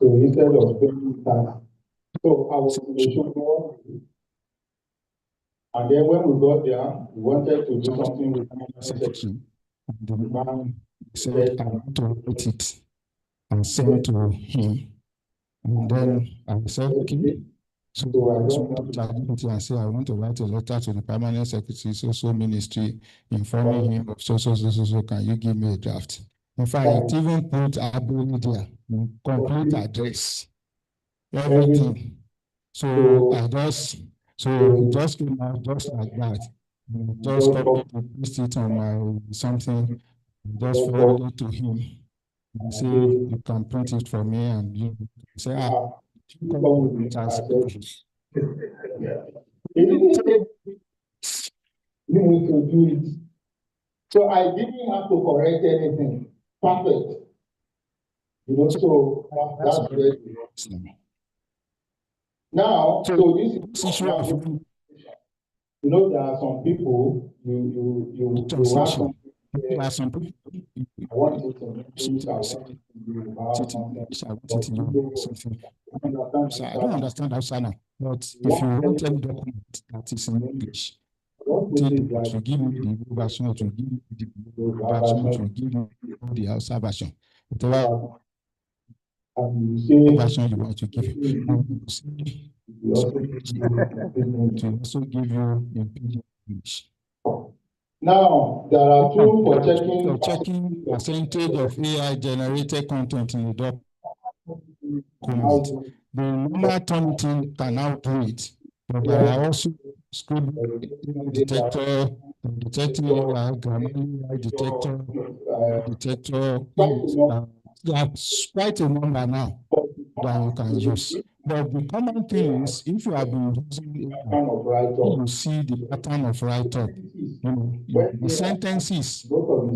So instead of doing that, so I was in the show, and then when we got there, we wanted to do something with secretary. The man said, I want to write it and send to him. And then I said, okay. So I just went to ChatGPT and say, I want to write a letter to the permanent secretary, so ministry, informing him of so, can you give me a draft? In fact, it even put Abuli there, complete address, everything. So it just came out just like that. Just copied and pasted it on my something, just forwarded it to him. And say, you can print it for me, and you say, you didn't need to do it. So I didn't have to correct anything. Perfect. So that's great. Now, so this issue of there are some people you have some. There are some people. I want you to something. So I don't understand Hausa now, but if you want any document that is in English, to give me the Igbo version, to give me the version, to give me the Hausa version, whatever version you want to give you. To also give you in English. Now, there are two for checking percentage of AI generated content in the document. The normal term can now do it, but there are also script detector, detecting AI, grammar AI detector, there's quite a number now that you can use. But the common thing is, if you have been using AI, you see the pattern of write-up. The sentences,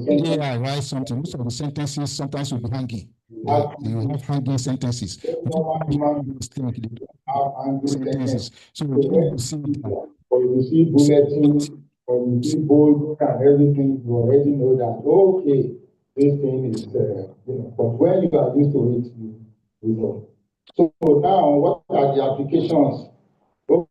AI writes something, most of the sentences sometimes will be hanging. You have hanging sentences. Sentences. So when you see that, or you see bulletin, or you see bold and everything, you already know that, okay, this thing is, but when you are used to it, you know. So now, what are the applications? The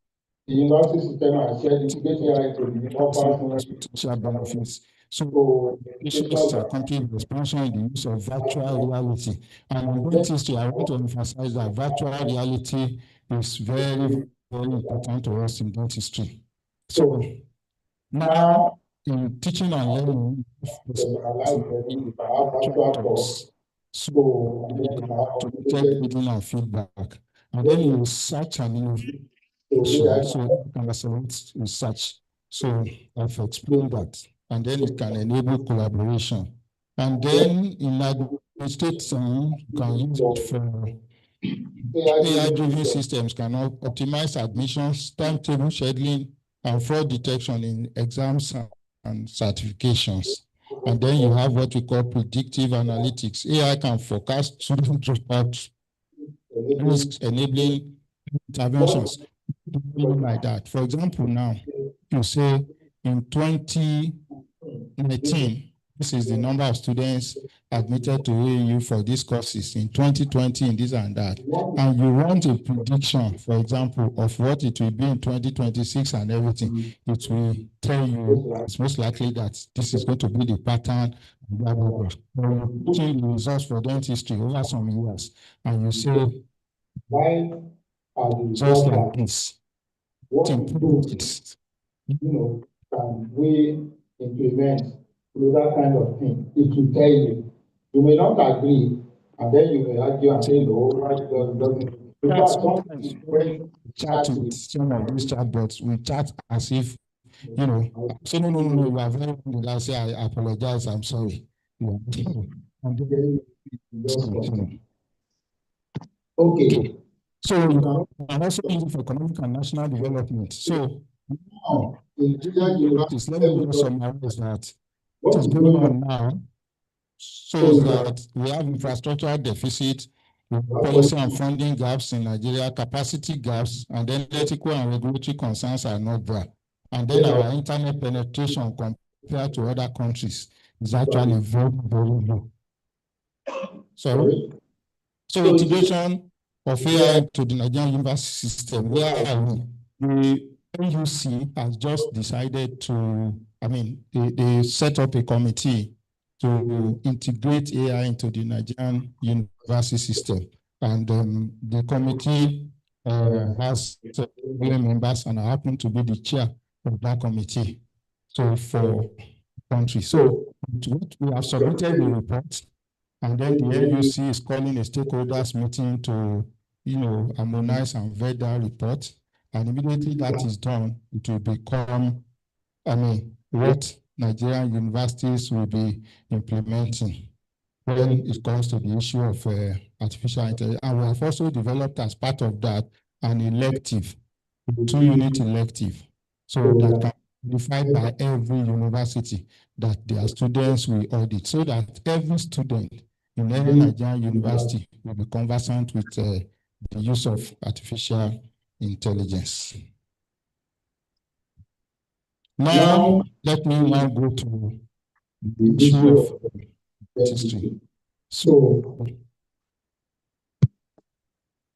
university system has said integrating AI to the offers social benefits. So applications are accompanied with expansion in the use of virtual reality. And in dentistry, I want to emphasize that virtual reality is very, very important to us in dentistry. So now, in teaching and learning, so you can automated reading and feedback. And then you search and you Sure. So it can accelerate research. So I've explained that. And then it can enable collaboration. And then in administration, you can use it for AI-driven systems can optimize admissions, timetable scheduling, and fraud detection in exams and certifications. And then you have what we call predictive analytics. AI can forecast student dropout risks, enabling interventions. Like that. For example, now, you say in 2019, this is the number of students admitted to AAU for these courses in 2020 and this and that. And you want a prediction, for example, of what it will be in 2026 and everything. It will tell you it's most likely that this is going to be the pattern. Blah, blah, blah. You put in the results for dentistry over some years, and you say, why are the results like this? What improvements, can we implement with that kind of thing? It will tell you. You may not agree, and then you may argue and say, no, why doesn't. Sometimes when we chat with some of these chatbots, we chat as if, say, no, you are very wrong. I say, I apologize, I'm sorry. And then, okay. So you can also use it for economic and national development. So now, let me just summarize that what is going on now shows that we have infrastructural deficit, policy and funding gaps in Nigeria, capacity gaps, and then ethical and regulatory concerns are not there. And then our internet penetration compared to other countries is actually very, very low. Sorry? So integration of AI to the Nigerian university system, where the NUC has just decided to, they set up a committee to integrate AI into the Nigerian university system. And the committee has several members, and I happen to be the chair of that committee. So for country. So we have submitted the report. And then the NUC is calling a stakeholders meeting to, harmonize and vet that report. And immediately that is done, it will become, what Nigerian universities will be implementing when it comes to the issue of artificial intelligence. And we have also developed as part of that an elective, 2-unit elective, so that can be defined by every university that their students will audit, so that every student in any Nigerian university will be conversant with the use of artificial intelligence. Now, let me now go to the issue of dentistry. So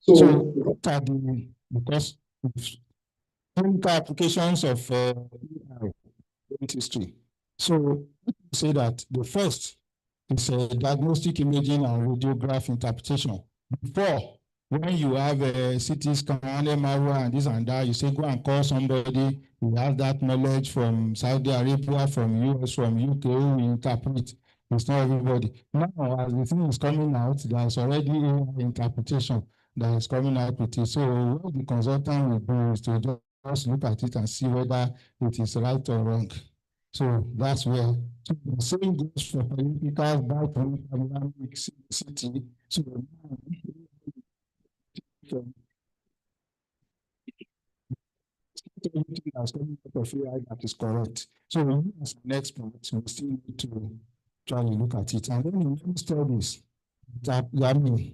what are the, because clinical applications of dentistry. So say that the first is diagnostic imaging and radiograph interpretation. Before, when you have a CT scan, MRI, and this and that, you say go and call somebody who has that knowledge from Saudi Arabia, from US, from UK, who will interpret. It's not everybody. Now, as the thing is coming out, there's already interpretation that is coming out with it. So what the consultant will do is to just look at it and see whether it is right or wrong. So that's where the same goes for political biodynamic city. So everything that's coming out of AI that is correct. So we as an expert, we still need to try to look at it. And then in many studies, many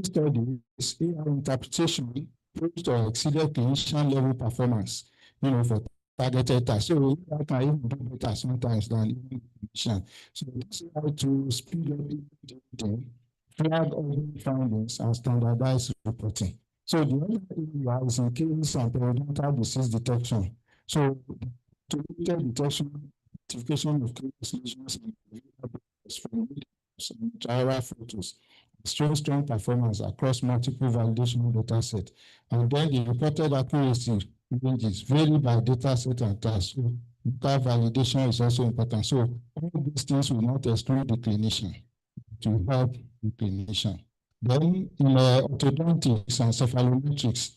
studies, AI interpretation proved or exceeded clinician level performance, for targeted tasks. So I can even do better sometimes than even clinician. So this is how to speed up editing, flag all findings, and standardize reporting. So the other area is in case and periodontal disease detection. So to detection, identification of case lesions from intraoral photos, strong performance across multiple validation data sets. And then the reported accuracy ranges vary by data set and task. So local validation is also important. So all these things will not exclude the clinician to help the clinician. Then in orthodontics and cephalometrics,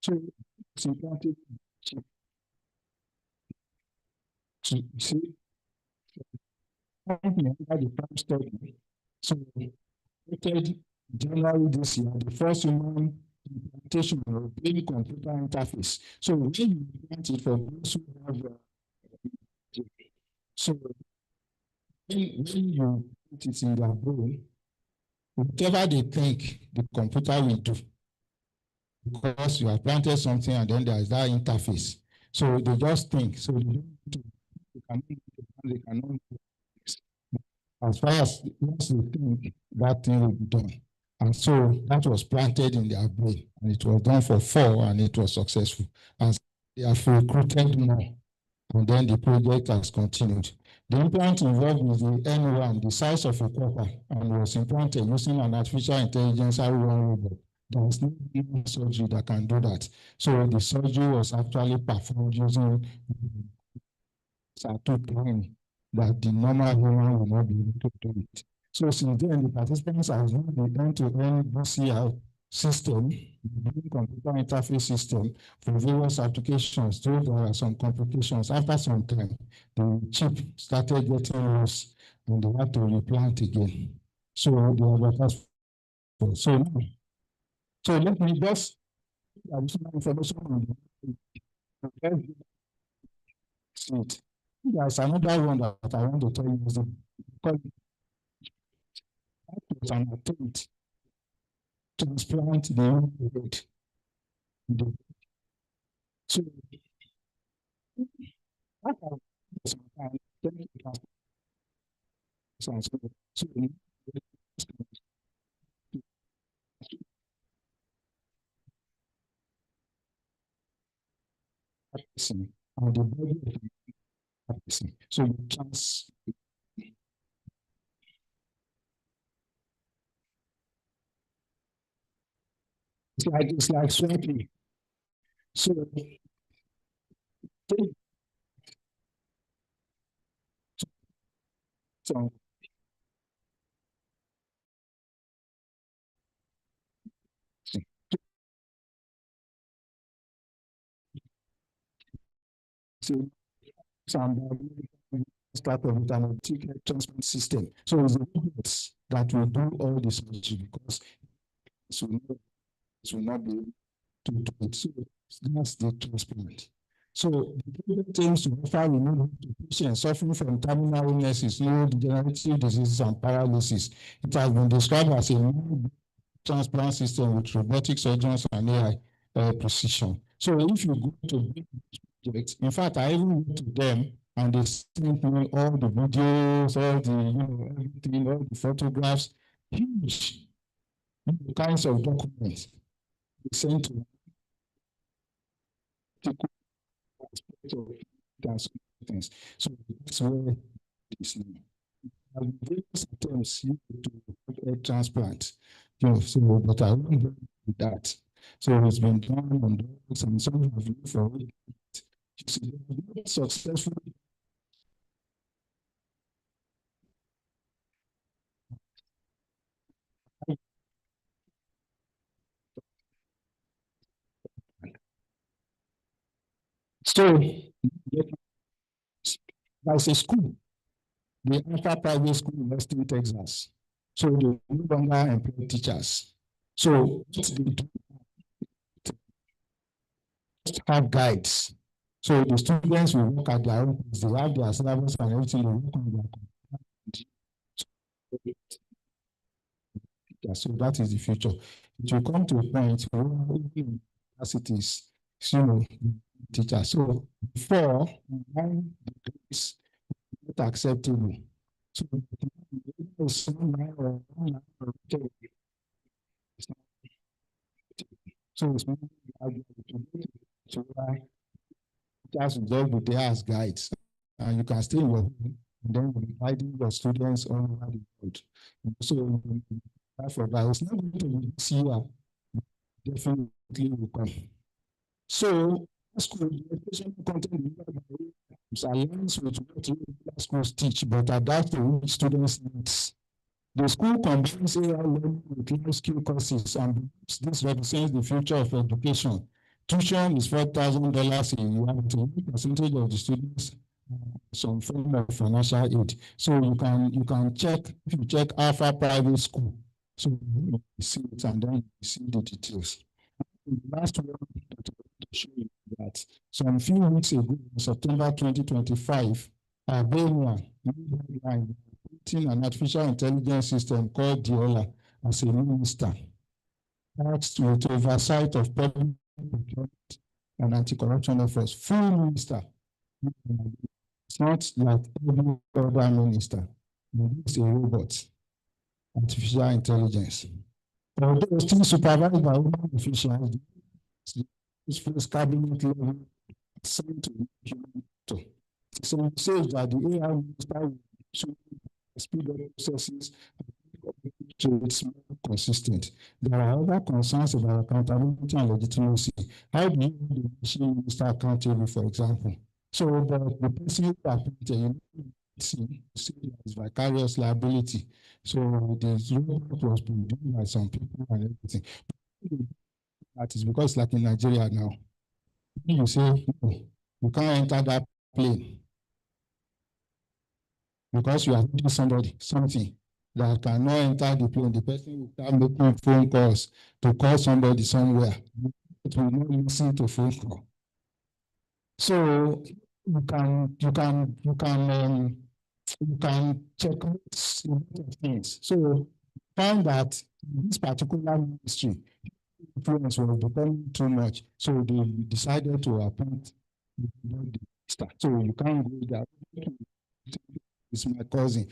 So it's important to see the prime study. So created January this year, the first human implementation of brain computer interface. So when you implement it for those who have so when you put it in their brain, whatever they think the computer will do, because you have planted something and then there is that interface. So they just think. So they cannot as far as once they think that thing will be done. And so that was planted in their brain, and it was done for 4, and it was successful. And they have recruited more, and then the project has continued. The implant involved is the N1, the size of a copper, and was implanted using an artificial intelligence R1 robot. There is no human surgery that can do that. So the surgery was actually performed using Saturn that the normal human will not be able to do it. So since then, the participants have used the end-to-end BCI system, the computer interface system for various applications. Though there are some complications, after some time, the chip started getting loose and they had to replant again. So they advertised for. So let me just additional information on the seat. There's another one that I want to tell you because that was an attempt to transplant the head. So and the body of the person. So you trans it's like swapping. So so some start of it and ticket transport system. So it's the robots that will do all this because it will not be able to do it. So that's the transplant. So the project aims to offer removal to patients suffering from terminal illnesses, neurodegenerative diseases, and paralysis. It has been described as a transplant system with robotic surgeons and AI precision. So if you go to projects, in fact, I even went to them and they sent me all the videos, all the everything, all the photographs, huge kinds of documents they sent to things. So that's where it is now. Various attempts to a transplant, so but I won't go with that. So it's been done on dogs and some have looked for it. Successful. So there's a school, the Alpha Private School in Western Texas. So they no longer employ teachers. So what they do, just have guides. So the students will work at their own place. They have their syllabus and everything. They work on their computer. So that is the future. It will come to a point where universities, teachers. So before, it's not acceptable. So it's not so just with there as guides, and you can stay in your home, and then you'll be guiding your students all over the world. So for that, it's not going to be this year, definitely will come. So school education content aligns with what schools teach, but adapt to students' needs. The school combines AI learning with life skill courses, and this represents the future of education. Tuition is $4,000 a year, with a percentage of the students some form of financial aid. So you can check, if you check Alpha Private School, so you see it and then you see the details. The last one that I want to show you that some few weeks ago, in September 2025, Albania creating an artificial intelligence system called Diola as a minister, tasked with oversight of public procurement and anti-corruption efforts. Full minister. It's not like every other minister. It's a robot, artificial intelligence. Although still supervised by human officials, this first cabinet level sent to human. So it says that the AI minister will speed up processes so it's more consistent. There are other concerns about accountability and legitimacy. How do you hold the machine minister accountable, for example? So the person who appointed, see as vicarious liability. So the robot was being done by some people and everything. That is because, like in Nigeria now, you say you can't enter that plane because you are doing something that cannot enter the plane. The person will start making phone calls to call somebody somewhere. It will not listen to phone call. So you can check out a lot of things. So find that this particular ministry influence was becoming too much. So they decided to appoint the staff. So you can't go there. It's my cousin.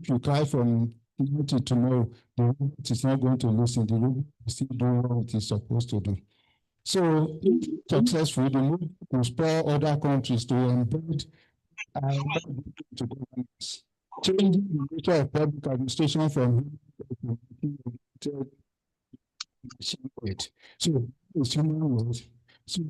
If you try from today to tomorrow, the robot is not going to listen. The robot is still doing what it is supposed to do. So if successful, the movement will spur other countries to embed to governance, changing the nature of public administration from so it's human world. So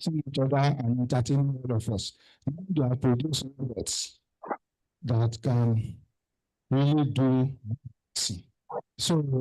to each other and entertaining all of us. They are producing robots that can really do this. So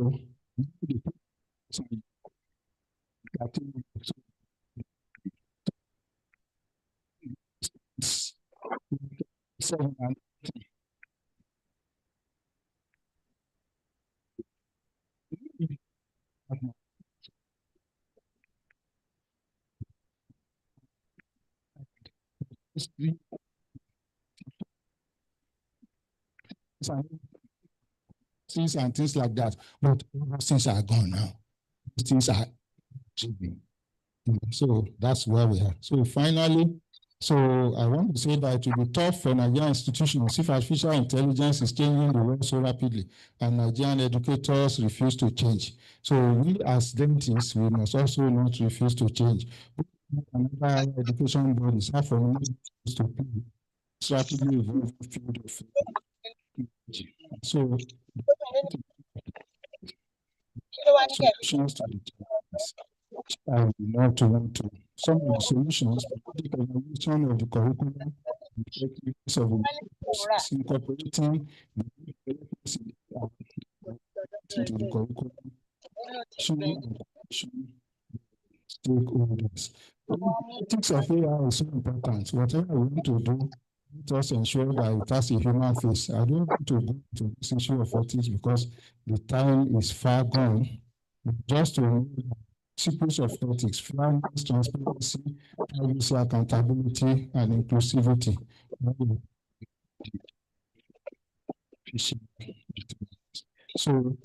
things and things like that, but those things are gone now. Those things are changing. So that's where we are. So finally, so I want to say that it will be tough for Nigerian institutions if artificial intelligence is changing the world so rapidly and Nigerian educators refuse to change. So we as dentists, we must also not refuse to change. Another education bodies have for to play this rapidly evolving field of so solutions to the challenges. I want to some of the solutions, the evaluation of the curriculum, effectiveness of incorporating into the curriculum, stakeholders. Ethics of AI is so important. Whatever we want to do, let us ensure that it has a human face. I don't want to go to this issue of ethics because the time is far gone. Just to principles of ethics, fairness, transparency, privacy, accountability, and inclusivity. So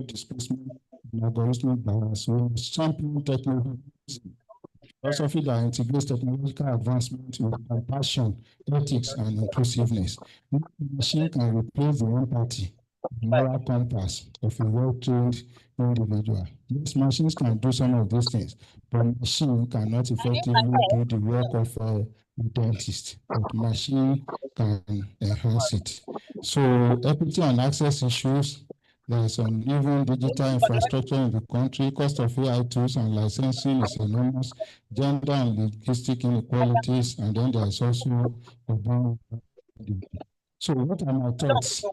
displacement and algorithmic bias. So champion technology philosophy that integrates technological advancement with compassion, ethics, and inclusiveness. No machine can replace the empathy moral compass of a well-trained individual. These machines can do some of these things, but machine cannot effectively do the work of a dentist, but machine can enhance it. So equity and access issues, there's uneven digital infrastructure in the country, cost of AI tools and licensing is enormous, gender and linguistic inequalities, and then there's also urban. So what are my thoughts?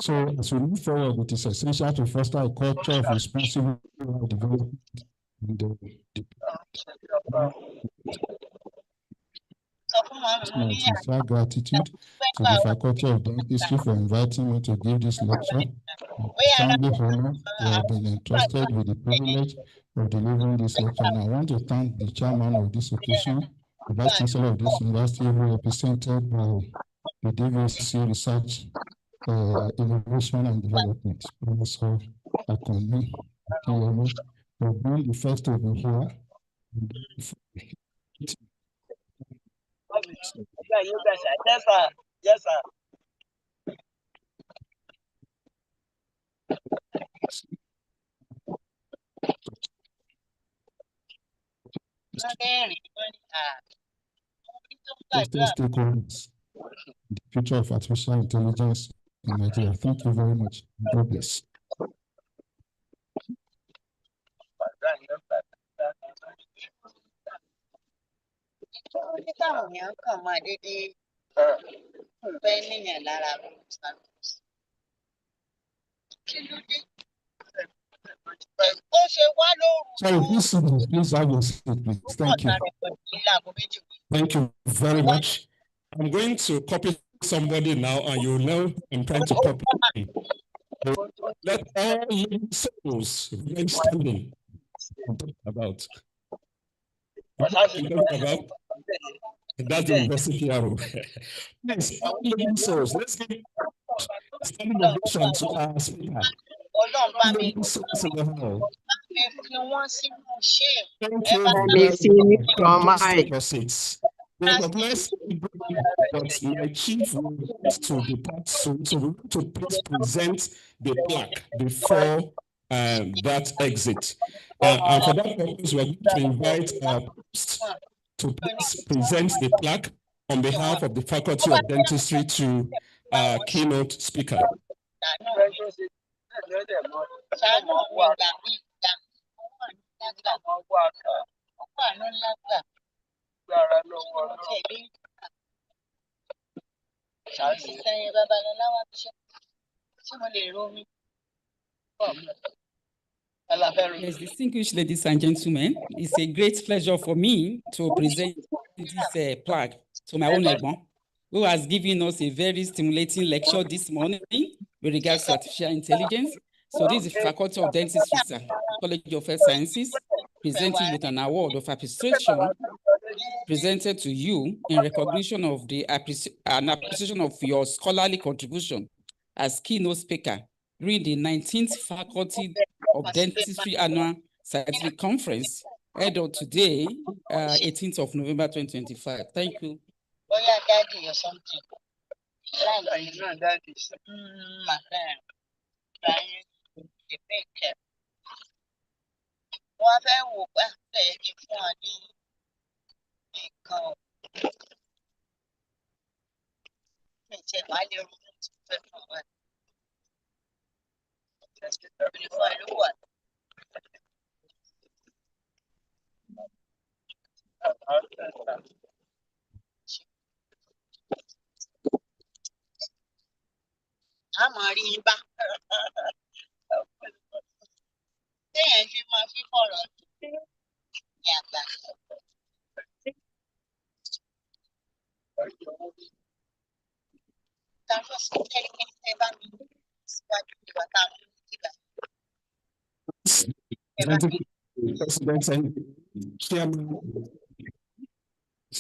So as we move forward, it is essential to foster a culture of responsible development in the my sincere gratitude to the Faculty of Dentistry for inviting me to give this lecture. I'm strongly honored to have been entrusted with the privilege of delivering this lecture. And I want to thank the chairman of this occasion, the Vice Chancellor of this university, who represented by the DVC Research, Innovation and Development, Professor Akonmi Akiyemi, for being the first to be here. Yes, sir. Yes, sir. Stakeholders, the future of artificial intelligence in Nigeria. Thank you very much. God bless. Sorry, please have your seat, please. Thank you. Thank you very much. I'm going to copy somebody now, and you know I'm trying to copy him. Let all living souls remain standing. I'm talking about. That's the university arrow. Please, all living souls, let's give standing ovation to our speaker. All living souls in the hall. Thank you very much. Take your seats. Recognize that my chief wants to depart soon, so we want to please present the plaque before that exit. And for that purpose, we're going to invite our host to please present the plaque on behalf of the Faculty of Dentistry to our keynote speaker. Yes, distinguished ladies and gentlemen, it's a great pleasure for me to present this plaque to my own Egbon, who has given us a very stimulating lecture this morning with regards to artificial intelligence. So this is the Faculty of Dentistry, College of Health Sciences, presenting with an award of appreciation presented to you in recognition of the appreciation of your scholarly contribution as keynote speaker during the 19th Faculty of Dentistry Annual Scientific Conference held on today, 18th of November 2025. Thank you. Daddy or something. My friend. I'm already back. President and Chairman,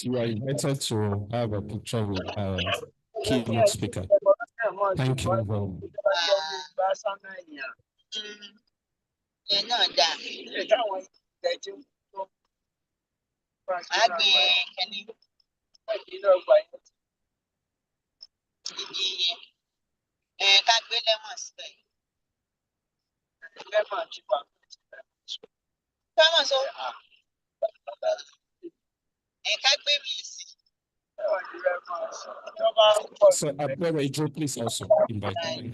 you are invited to have a picture with our keynote speaker. Thank you very much. Kámọ̀ sọ. Ẹ̀ka gbé mi sí. So Abere, please also invite me.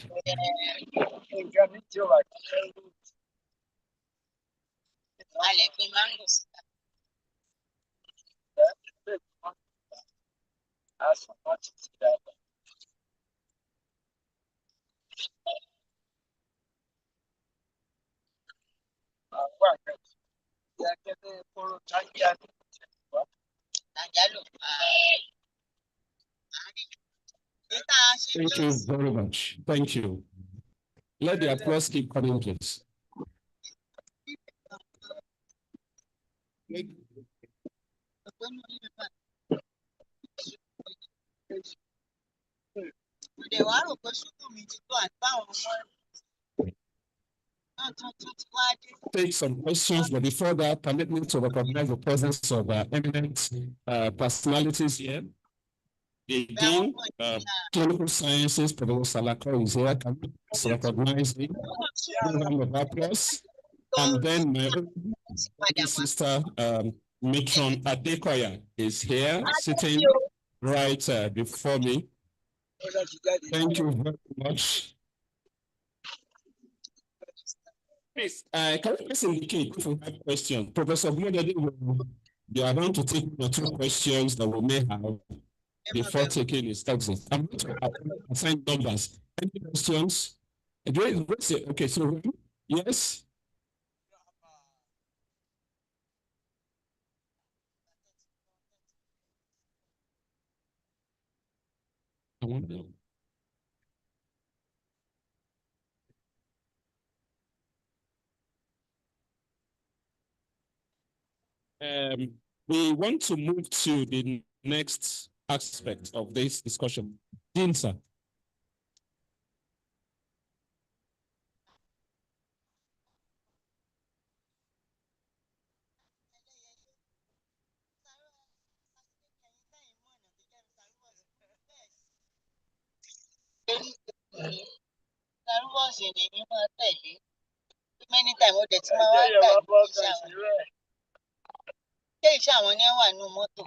A lè gbin máńgò sí. Àjálù. Thank you very much. Thank you. Let the applause keep coming, please. Òde wàá rò pé ṣúkú mi ti tó àti báwọn ọmọ náà tún ti wá dé. Take some questions, but before that, permit me to recognize the presence of eminent personalities here. The Dean of Clinical Sciences, Professor Salako, is here. Can we recognize him? Round of applause. And then my sister, Matron Adekoya, is here, sitting right before me. Thank you very much. Please, can you please indicate if you have questions? Professor Gumodede will be around to take 1 or 2 questions that we may have before taking his exit. I'm going to assign numbers. Any questions? Okay, so yes. I want to know. We want to move to the next aspect of this discussion. Dean, sir. Sarúbọ̀sì ni mi máa tẹ̀lé. Many times ó dẹ̀ tí máa wá gbàgbé iṣẹ́ àwọn. Ṣé iṣẹ́ àwọn ni wà nínú mọ́tò?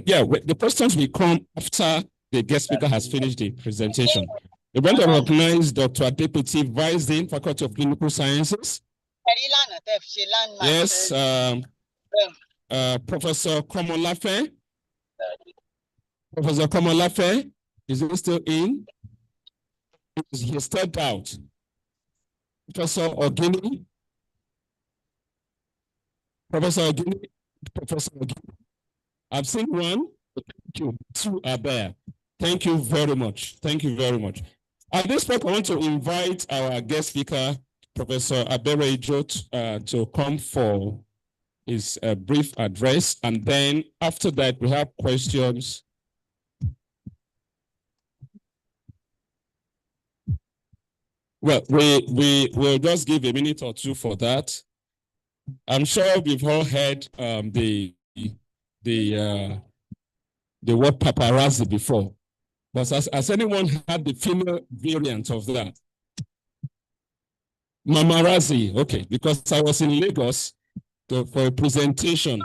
Yeah, the questions will come after the guest speaker has finished the presentation. We want to recognize Dr. Adepeti, Vice Dean, Faculty of Clinical Sciences. Yes, Professor Komolafe. Professor Komolafe, is he still in? He stepped out. Professor Ogini. Professor Ogini. Professor Ogini. I've seen one. Thank you. 2 are there. Thank you very much. Thank you very much. At this point, I want to invite our guest speaker, Professor Abere Ijo, to come for his brief address. And then after that, we have questions. Well, we will just give a minute or 2 for that. I'm sure we've all heard the word paparazzi before, but has anyone had the female variant of that? Mamarazzi, okay, because I was in Lagos for a presentation,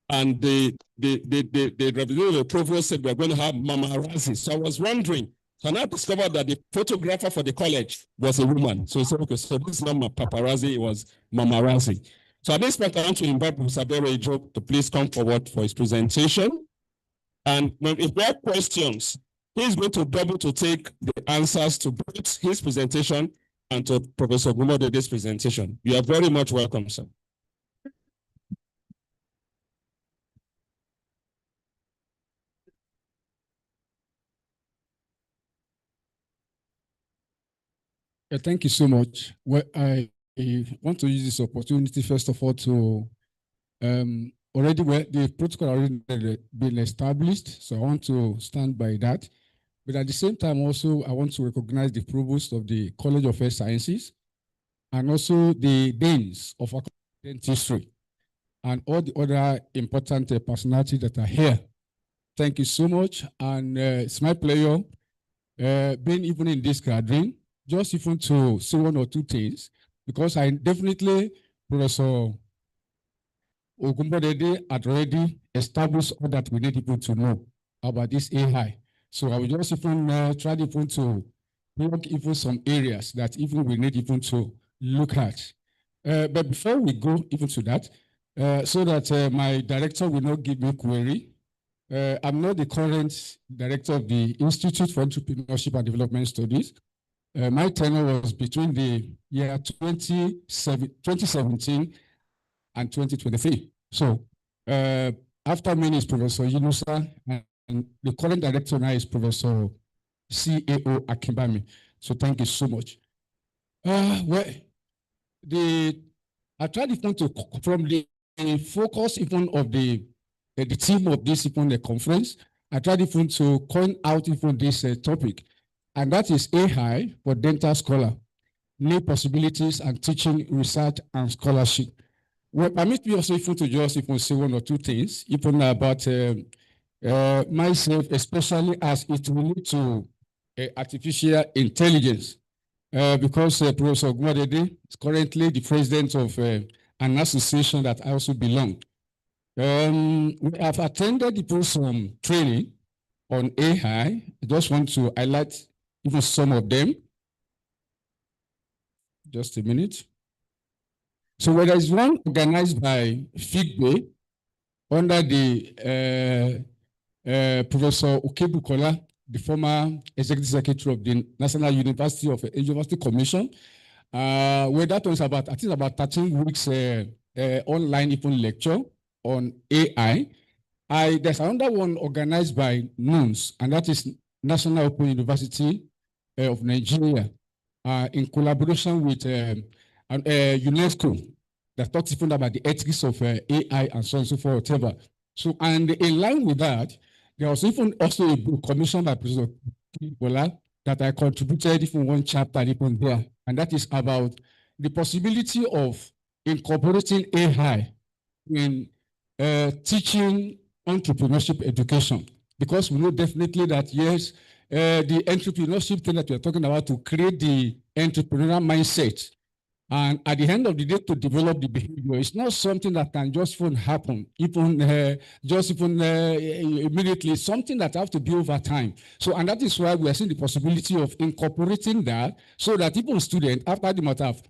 and the representative of the provost said we're going to have mamarazzi. So I was wondering, and I discovered that the photographer for the college was a woman. So I said, okay, so this is not paparazzi, it was mamarazzi. So at this point, I want to invite Professor Abere Ijo to please come forward for his presentation. And if there are questions, he's going to be able to take the answers to both his presentation and to Professor Gumodede's presentation. You are very much welcome, sir. Thank you so much. Well, I want to use this opportunity, first of all, to the protocol already been established, so I want to stand by that. But at the same time, also, I want to recognize the provost of the College of Health Sciences and also the deans of Dentistry and all the other important personalities that are here. Thank you so much. And it's my pleasure being even in this gathering, just even to say one or two things, because I definitely, Professor Ogumbodede had already established all that we need people to know about this AI. So I will just even try even to plug even some areas that even we need even to look at. But before we go even to that, so that my director will not give me query, I'm not the current director of the Institute for Entrepreneurship and Development Studies. My tenure was between the year 2017 and 2023. So after me is Professor Yunusa, and the current director now is Professor CAO Akimbami. So thank you so much. Well, I tried even to, from the focus even of the theme of this even the conference, I tried even to coin out even this topic, and that is AI for dental scholar, new possibilities and teaching, research and scholarship. Well, permit me also even to just even say one or two things, even about myself, especially as it relates to artificial intelligence. Because Professor Ogumodede is currently the president of an association that I also belong. We have attended some training on AI. I just want to highlight even some of them. Just a minute. So there is one organized by FIGBE under the Professor Okebukola, the former executive secretary of the National University Commission, where that was about, I think about 13 weeks online even lecture on AI. There's another one organized by NUNS, and that is National Open University of Nigeria, in collaboration with UNESCO, that talks even about the ethics of AI and so on and so forth, whatever. So, and in line with that, there was even also a book commissioned by Professor Bola that I contributed even one chapter even there, and that is about the possibility of incorporating AI in teaching entrepreneurship education, because we know definitely that yes, the entrepreneurship thing that we're talking about to create the entrepreneurial mindset, and at the end of the day, to develop the behavior, it's not something that can just happen, even immediately. Something that has to be over time. So, and that is why we are seeing the possibility of incorporating that, so that even students, after they might have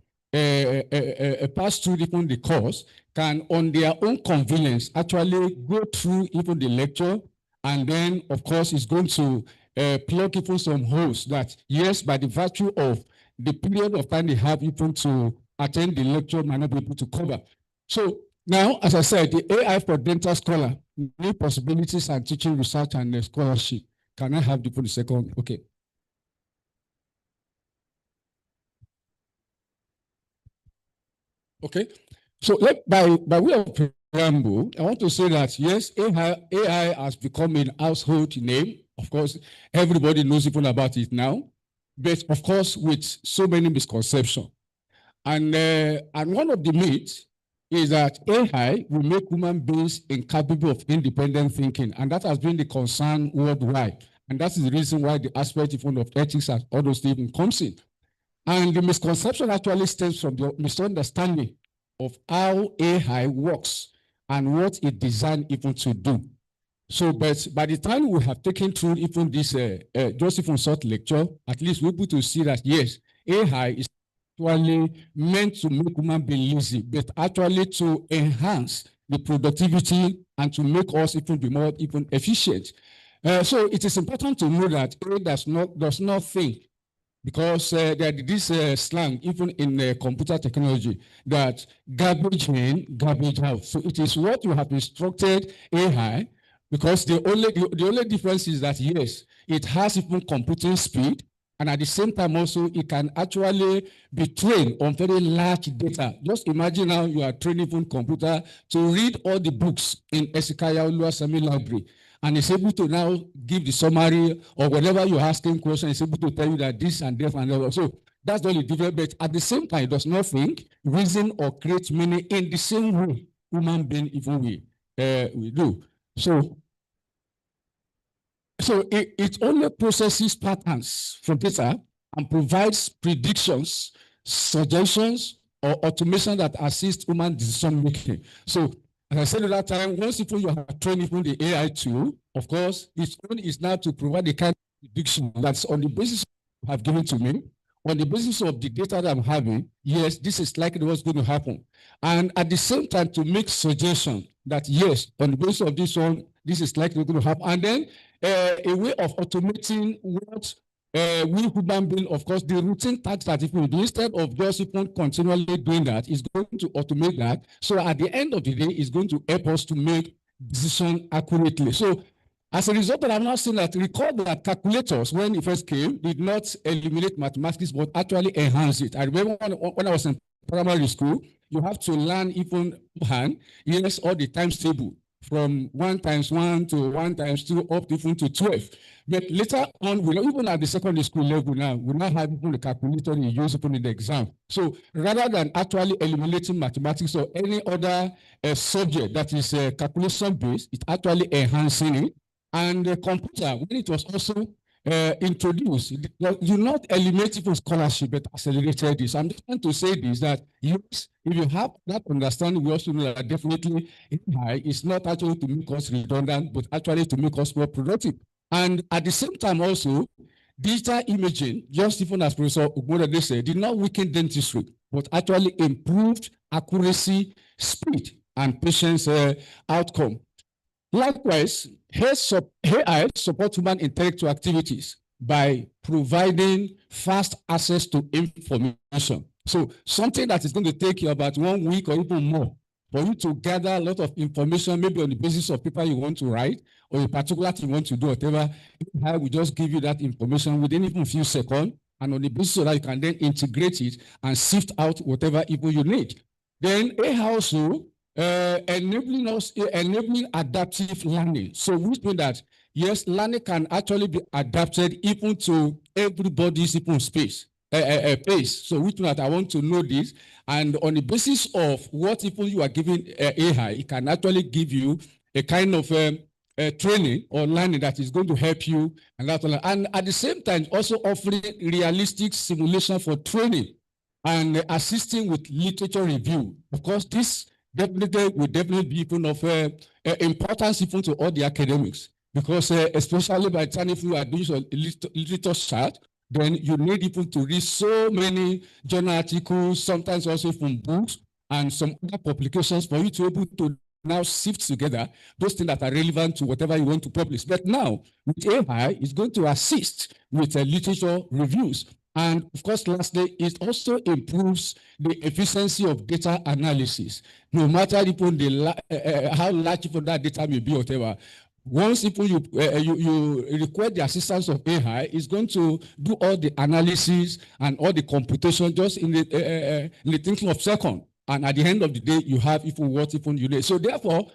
passed through even the course, can, on their own convenience, actually go through even the lecture, and then, of course, it's going to plug even some holes that, yes, by the virtue of the period of time they have even to attend the lecture might not be able to cover. So now, as I said, the AI for dental scholar, new possibilities and teaching, research and scholarship. Can I have the for a second? Okay. Okay. So by way of preamble, I want to say that yes, AI has become a household name. Of course, everybody knows even about it now, but of course, with so many misconceptions. And one of the myths is that AI will make human beings incapable of independent thinking, and that has been the concern worldwide. And that is the reason why the aspect even of ethics and all those things comes in. And the misconception actually stems from the misunderstanding of how AI works and what it designed even to do. So, but by the time we have taken through even this just even short lecture, at least we're able to see that yes, AI is actually meant to make human beings lazy, but actually to enhance the productivity and to make us even be more even efficient. So it is important to know that AI does not think, because there is this slang even in computer technology that garbage in, garbage out. So it is what you have instructed AI, because the only difference is that yes, it has even computing speed, and at the same time also it can actually be trained on very large data. Just imagine how you are training even computer to read all the books in Esikaya Oluwasemi library, and it's able to now give the summary, or whenever you're asking questions, it's able to tell you that this and that and that. So that's the only difference. But at the same time, it does not think, reason, or create meaning in the same way human being even we do. So So it only processes patterns from data and provides predictions, suggestions, or automation that assist human decision making. So as I said at that time, once you have trained even the AI tool, of course, its own is now to provide the kind of prediction that's on the basis you have given to me, on the basis of the data that I'm having, yes, this is likely what's going to happen. And at the same time, to make suggestion that, yes, on the basis of this one, this is likely going to happen. And then a way of automating what we human being, of course, the routine tasks that if we do, instead of just even continually doing that, is going to automate that. So at the end of the day, it's going to help us to make decision accurately. So as a result, I'm now saying that recall that calculators, when it first came, did not eliminate mathematics, but actually enhance it. I remember when I was in primary school, you have to learn even hand, yes, all the times table from 1 times 1 to 1 times 2 up even to 12. But later on, we even at the secondary school level now, we now have even the calculator you use even in the exam. So rather than actually eliminating mathematics or any other subject that is calculation-based, it's actually enhancing it. And the computer, when it was also introduced, you not eliminate even scholarship, but accelerated this. I'm just trying to say this, that yes, if you have that understanding, we also know that definitely AI is not actually to make us redundant, but actually to make us more productive. And at the same time also, digital imaging, just even as Professor Ogmodede said, did not weaken dentistry, but actually improved accuracy, speed, and patient's outcome. Likewise, AI supports human intellectual activities by providing fast access to information. So something that is going to take you about 1 week or even more for you to gather a lot of information, maybe on the basis of paper you want to write or a particular thing you want to do, whatever, AI will just give you that information within even a few seconds, and on the basis of that, you can then integrate it and sift out whatever info you need. Then AI also enabling adaptive learning. So which means that yes, learning can actually be adapted even to everybody's even pace. So which means that I want to know this, and on the basis of what people you are giving AI, it can actually give you a kind of training or learning that is going to help you, and at the same time also offering realistic simulation for training and assisting with literature review. Of course, this definitely will definitely be even of importance even to all the academics, because especially by the time if you are doing a literature chart, then you need even to read so many journal articles, sometimes also from books and some other publications for you to be able to now sift together those things that are relevant to whatever you want to publish. But now with AI, it's going to assist with literature reviews. And of course, lastly, it also improves the efficiency of data analysis, no matter even how large even that data may be, whatever. Once people you require the assistance of AI, it's going to do all the analysis and all the computation just in the thinking of seconds. And at the end of the day, you have even what even you need. So therefore,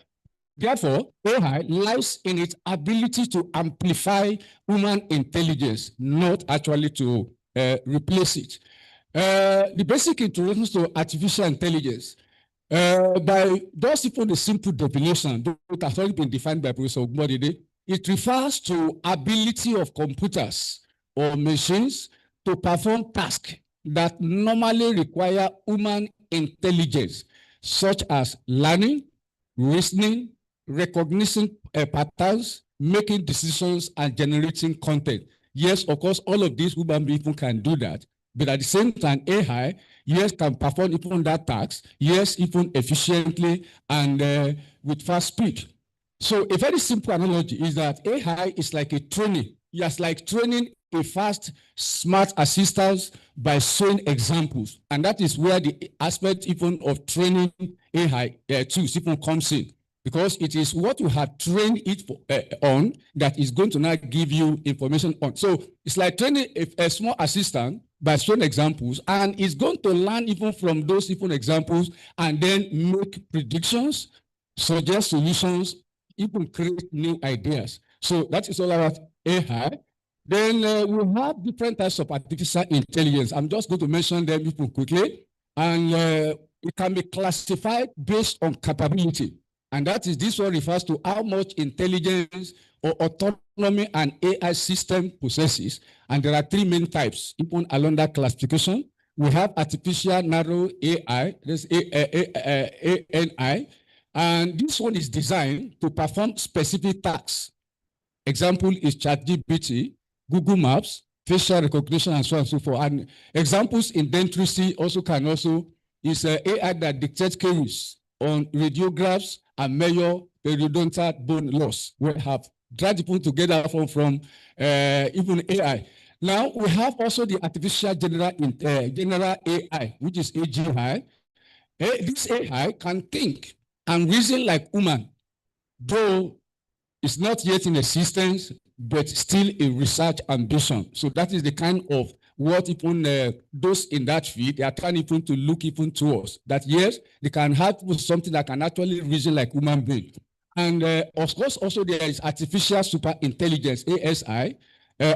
AI lies in its ability to amplify human intelligence, not actually to replace it. The basic introduction to artificial intelligence, by just even the simple definition that has already been defined by Professor Ogmodede, it refers to ability of computers or machines to perform tasks that normally require human intelligence, such as learning, reasoning, recognizing patterns, making decisions, and generating content. Yes, of course, all of these human beings can do that. But at the same time, AI, yes, can perform even that task, yes, even efficiently and with fast speed. So a very simple analogy is that AI is like a training. It's like training a fast, smart assistant by showing examples. And that is where the aspect even of training AI tools even comes in. Because it is what you have trained it on that is going to now give you information on. So it's like training a small assistant by showing examples, and it's going to learn even from those even examples and then make predictions, suggest solutions, even create new ideas. So that is all about AI. Then we have different types of artificial intelligence. I'm just going to mention them even quickly. And it can be classified based on capability. And that is, this one refers to how much intelligence or autonomy an AI system possesses. And there are three main types, even along that classification. We have artificial narrow AI, that's ANI, and this one is designed to perform specific tasks. Example is ChatGPT, Google Maps, facial recognition, and so on and so forth. And examples in dentistry also can also is AI that dictates cases on radiographs and measure periodontal bone loss. We have tried to put together from even AI. Now we have also the artificial general AI, which is AGI. This AI can think and reason like human, though it's not yet in existence, but still a research ambition. So that is the kind of what even those in that field, they are trying even to look even towards that. Yes, they can have something that can actually reason like human being. And of course, also there is artificial super intelligence, ASI.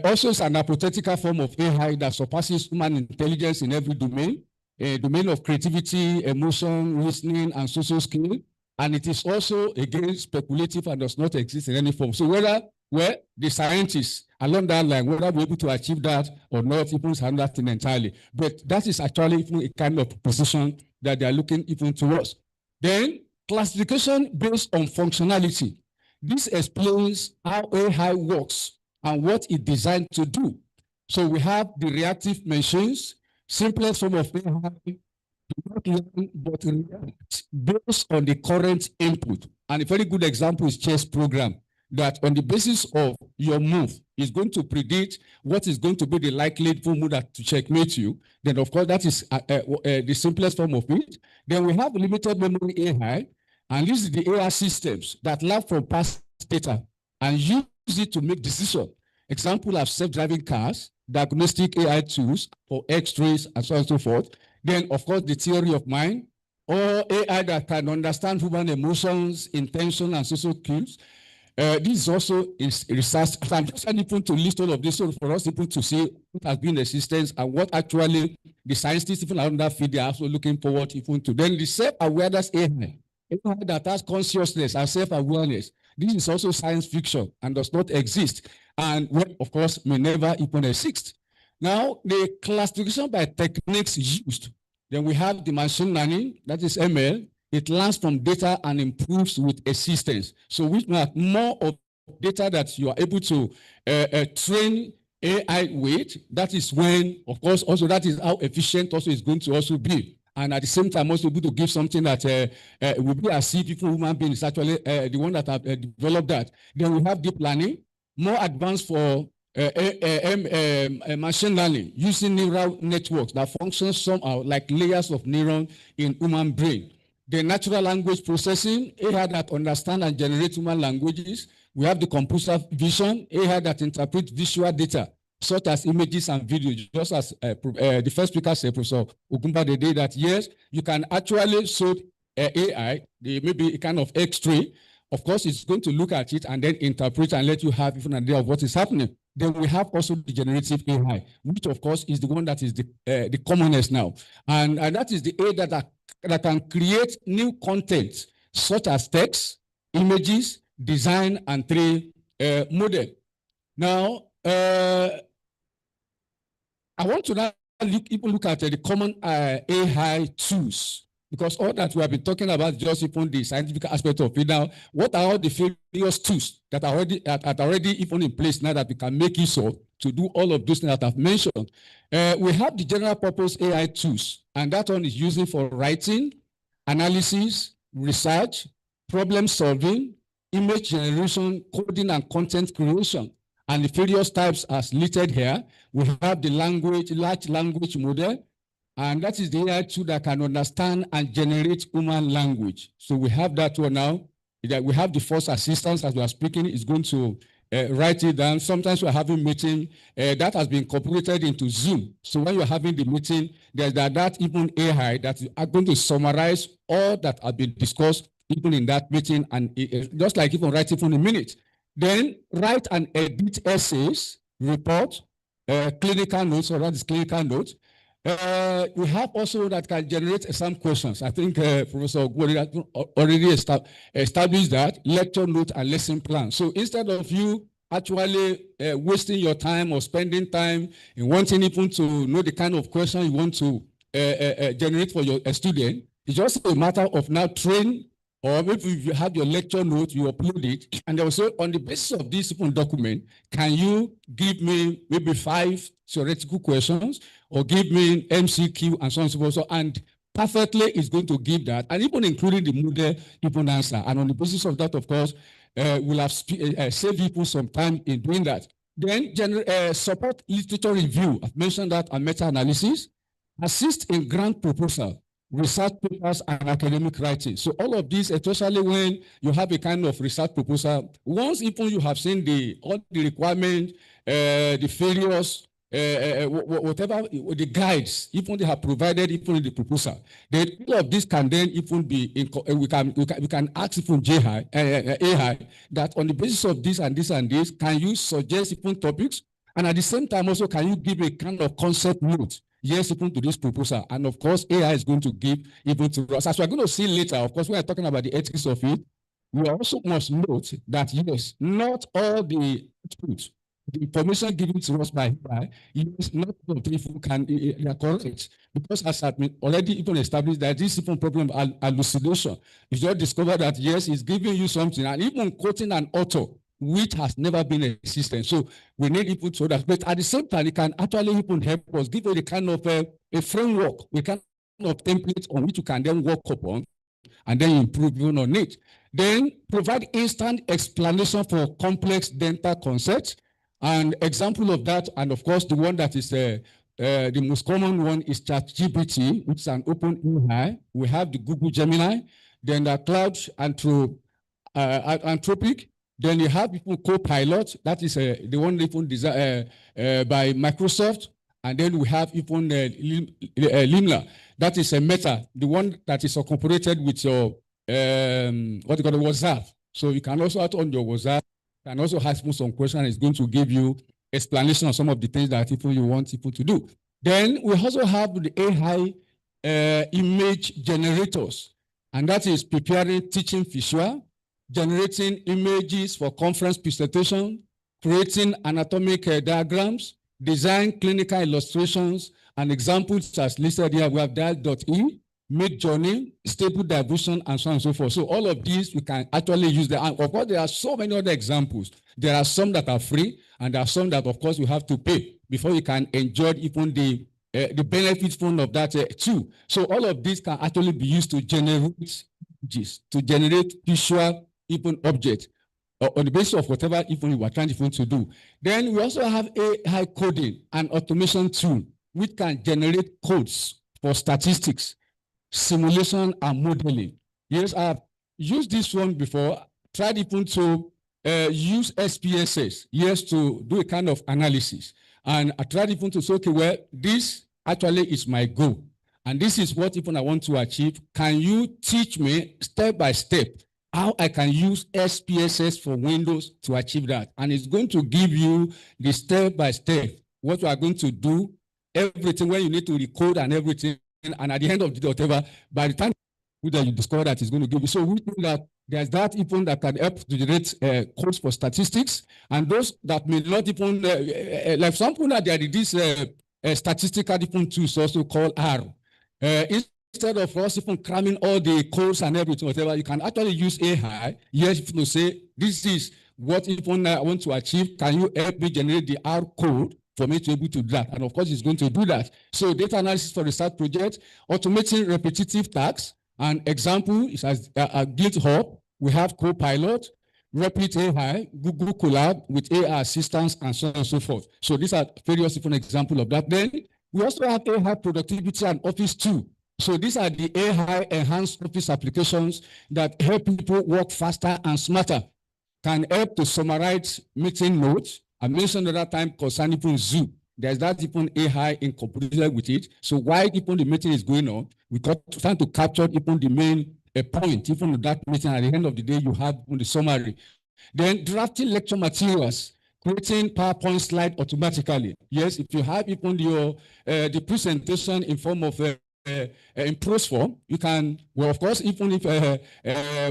Also, it's an hypothetical form of AI that surpasses human intelligence in every domain, a domain of creativity, emotion, reasoning, and social skill. And it is also, again, speculative and does not exist in any form. So whether the scientists along that line, whether we're able to achieve that or not, even handle that thing entirely. But that is actually even a kind of position that they are looking even towards. Then classification based on functionality. This explains how AI works and what it's designed to do. So we have the reactive machines, simplest form of AI, not learn but react based on the current input. And a very good example is chess program, that on the basis of your move is going to predict what is going to be the likely move that to checkmate you. Then of course that is the simplest form of it. Then we have limited memory AI, and this is the AI systems that learn from past data and use it to make decisions. Example of self-driving cars, diagnostic AI tools for X-rays, and so on and so forth. Then, of course, the theory of mind, or AI that can understand human emotions, intention, and social cues. This also is research. I'm just trying to list all of this so for us people to see what has been the existence and what actually the scientists even around that field are also looking forward even to. Then the self-awareness AI that has consciousness and self-awareness. This is also science fiction and does not exist, and of course may never even exist. Now, the classification by techniques used, then we have the machine learning, that is ML. It learns from data and improves with assistance. So we have more of data that you are able to train AI with. That is when, of course, also that is how efficient also is going to also be. And at the same time, also able to give something that will be as if people, human beings, actually the one that have developed that. Then we have deep learning, more advanced for machine learning using neural networks that function somehow like layers of neuron in human brain. The natural language processing, AI that understand and generate human languages. We have the computer vision, AI that interprets visual data, such as images and videos, just as the first speaker said, Professor Ogumba, the day that, yes, you can actually show AI, maybe a kind of X-ray. Of course, it's going to look at it and then interpret and let you have even an idea of what is happening. Then we have also the generative AI, which of course is the one that is the commonest now. And that is the AI that can create new content, such as text, images, design, and 3D model. Now, I want to now look at the common AI tools, because all that we have been talking about just even the scientific aspect of it. Now, what are all the various tools that are already even in place now that we can make use of to do all of those things that I've mentioned? We have the general purpose AI tools, and that one is using for writing, analysis, research, problem solving, image generation, coding, and content creation. And the various types as listed here. We have the large language model, and that is the AI tool that can understand and generate human language. So we have that one now. We have the first assistance as we are speaking is going to write it down. Sometimes we're having meeting that has been incorporated into Zoom. So when you're having the meeting, there's that even AI that is going to summarize all that have been discussed even in that meeting, and just like even writing for a minute. Then write and edit essays, report, clinical notes, or that is clinical notes. We have also that can generate some questions. I think Professor Gwori already established that, lecture note and lesson plan. So instead of you actually wasting your time or spending time in wanting even to know the kind of question you want to generate for your student, it's just a matter of now train, or maybe if you have your lecture note, you upload it, and also on the basis of this document, can you give me maybe 5 theoretical questions, or give me MCQ and so on and so forth. So, and perfectly is going to give that, and even including the model even answer. And on the basis of that, of course, we'll have saved people some time in doing that. Then support literature review. I've mentioned that, and meta-analysis. Assist in grant proposal, research papers, and academic writing. So all of these, especially when you have a kind of research proposal, once even you have seen all the requirements, the failures, whatever the guides, even they have provided, even in the proposal, then all of this can then even be we can ask even AI that on the basis of this and this and this, can you suggest even topics, and at the same time also can you give a kind of concept note, yes, even to this proposal. And of course, AI is going to give even to us. As we're going to see later, of course, we are talking about the ethics of it. We also must note that, yes, not all the outputs, the information given to us by AI, yes, not all of people can they are correct. Because as I've already even established that this even problem of hallucination, you just discover that, yes, it's giving you something, and even quoting an author which has never been existent. So we need people to that. But at the same time, it can actually even help us, give us a kind of a framework, a kind of template on which you can then work upon and then improve even on it. Then provide instant explanation for complex dental concepts. An example of that, and of course, the one that is the most common one is ChatGPT, which is an open AI. We have the Google Gemini, then the Cloud Anthropic. Then you have people Copilot, that is the one even designed by Microsoft. And then we have even Limla, that is a Meta, the one that is incorporated with your what you call WhatsApp. So you can also add on your WhatsApp, and also ask some questions. It's going to give you explanation of some of the things that people you want people to do. Then we also have the AI image generators, and that is preparing teaching visual, generating images for conference presentation, creating anatomic diagrams, design clinical illustrations, and examples as listed here. We have dial.e, Midjourney, Stable Diffusion, and so on and so forth. So all of these, we can actually use them. And of course, there are so many other examples. There are some that are free, and there are some that, of course, you have to pay before you can enjoy even the benefits of that too. So all of these can actually be used to generate images, to generate visual even objects on the basis of whatever even you are trying to do. Then we also have AI coding and automation tool, which can generate codes for statistics, simulation, and modeling. Yes, I've used this one before, tried even to use SPSS, yes, to do a kind of analysis. And I tried even to say, okay, well, this actually is my goal. And this is what even I want to achieve. Can you teach me step by step how I can use SPSS for Windows to achieve that? And it's going to give you the step by step, what you are going to do, everything where you need to recode and everything. And at the end of the day, whatever, by the time you discover that it's going to give you. So we think that there's that even that can help to generate codes for statistics. And those that may not even, like some people that there is this statistical different tools also called R. Instead of us even cramming all the codes and everything, whatever, you can actually use AI, yes, to say, this is what even I want to achieve. Can you help me generate the R code for me to be able to do that? And of course, it's going to do that. So data analysis for research projects, automating repetitive tasks. An example is as GitHub, we have Copilot, Rapid AI, Google Colab with AI assistants, and so on and so forth. So these are various different examples of that. Then we also have AI productivity and office too. So these are the AI enhanced office applications that help people work faster and smarter, can help to summarize meeting notes. I mentioned at that time concerning even Zoom. There's that even AI incorporated with it. So while even the meeting is going on, we got trying to capture even the main point, even that meeting. At the end of the day, you have the summary. Then drafting lecture materials, creating PowerPoint slide automatically. Yes, if you have even your the presentation in form of in prose form, you can, well, of course, even if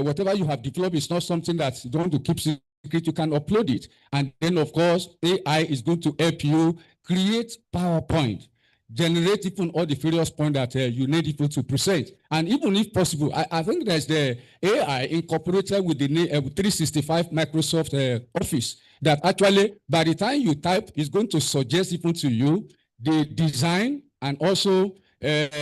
whatever you have developed is not something that you don't want to keep secret, you can upload it. And then, of course, AI is going to help you create PowerPoint, generate even all the various points that you need people to present. And even if possible, I think there's the AI incorporated with the 365 Microsoft Office that actually, by the time you type, is going to suggest even to you the design and also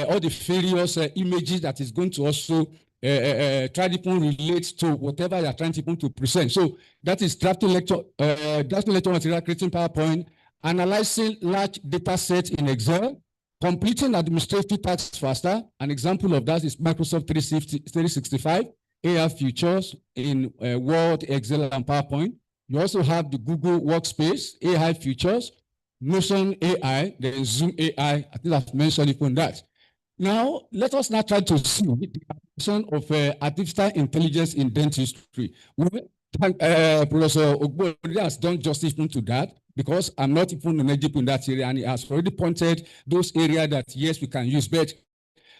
all the various images that is going to also try to relate to whatever you're trying to present. So that is drafting lecture material, creating PowerPoint, analyzing large data sets in Excel, completing administrative tasks faster. An example of that is Microsoft 365 AI features in Word, Excel, and PowerPoint. You also have the Google Workspace AI features, Notion AI, then Zoom AI. I think I've mentioned even that. Now, let us now try to see the application of artificial intelligence in dentistry. Professor Ogbori has done justice to that because I'm not even knowledgeable in that area, and he has already pointed those areas that, yes, we can use. But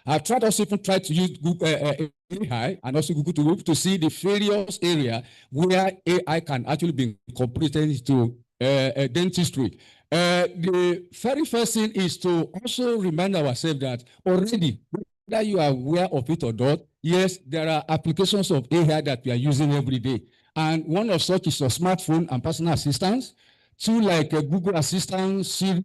I've tried also even try to use Google AI and also Google to see the various areas where AI can actually be incorporated into dentistry. The very first thing is to also remind ourselves that already, whether you are aware of it or not, yes, there are applications of AI that we are using every day. And one of such is your smartphone and personal assistants. Two like Google Assistant, Siri,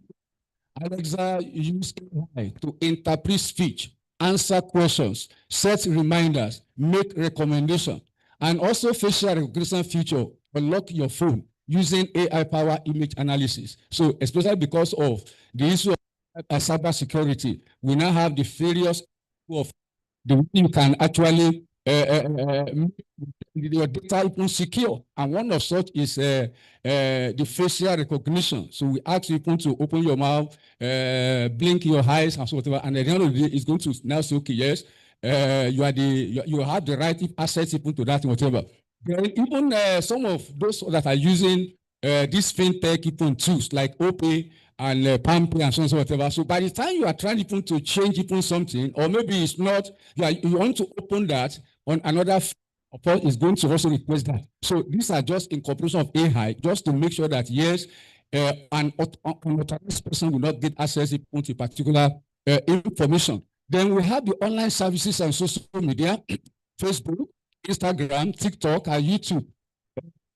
Alexa use AI to interpret speech, answer questions, set reminders, make recommendations, and also facial recognition feature unlock your phone using AI-powered image analysis. So especially because of the issue of cyber security, we now have the various of the way you can actually make your data even secure. And one of such is the facial recognition. So we ask you to open your mouth, blink your eyes, and so whatever. And at the end of the day, it's going to now say, okay, yes, you have the right access even to that and whatever. Then even some of those that are using these fintech even tools like OPay and PalmPay and so on and so whatever. So by the time you are trying even to change even something, or maybe it's not, you want to open that on another, of course, is going to also request that. So these are just incorporation of AI, just to make sure that yes, an authorized person will not get access to particular information. Then we have the online services and social media, Facebook, Instagram, TikTok, and YouTube.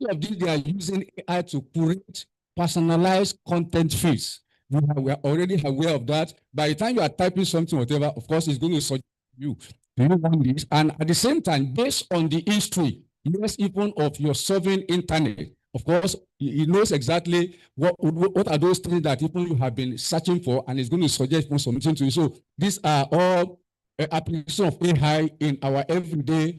All of these, they are using AI to create personalized content feeds. We are already aware of that. By the time you are typing something, whatever, of course, it's going to suggest you. Do you want this? And at the same time, based on the history, yes, even of your surfing internet, of course, it knows exactly what are those things that people you have been searching for, and it's going to suggest something to you. So these are all applications of AI in our everyday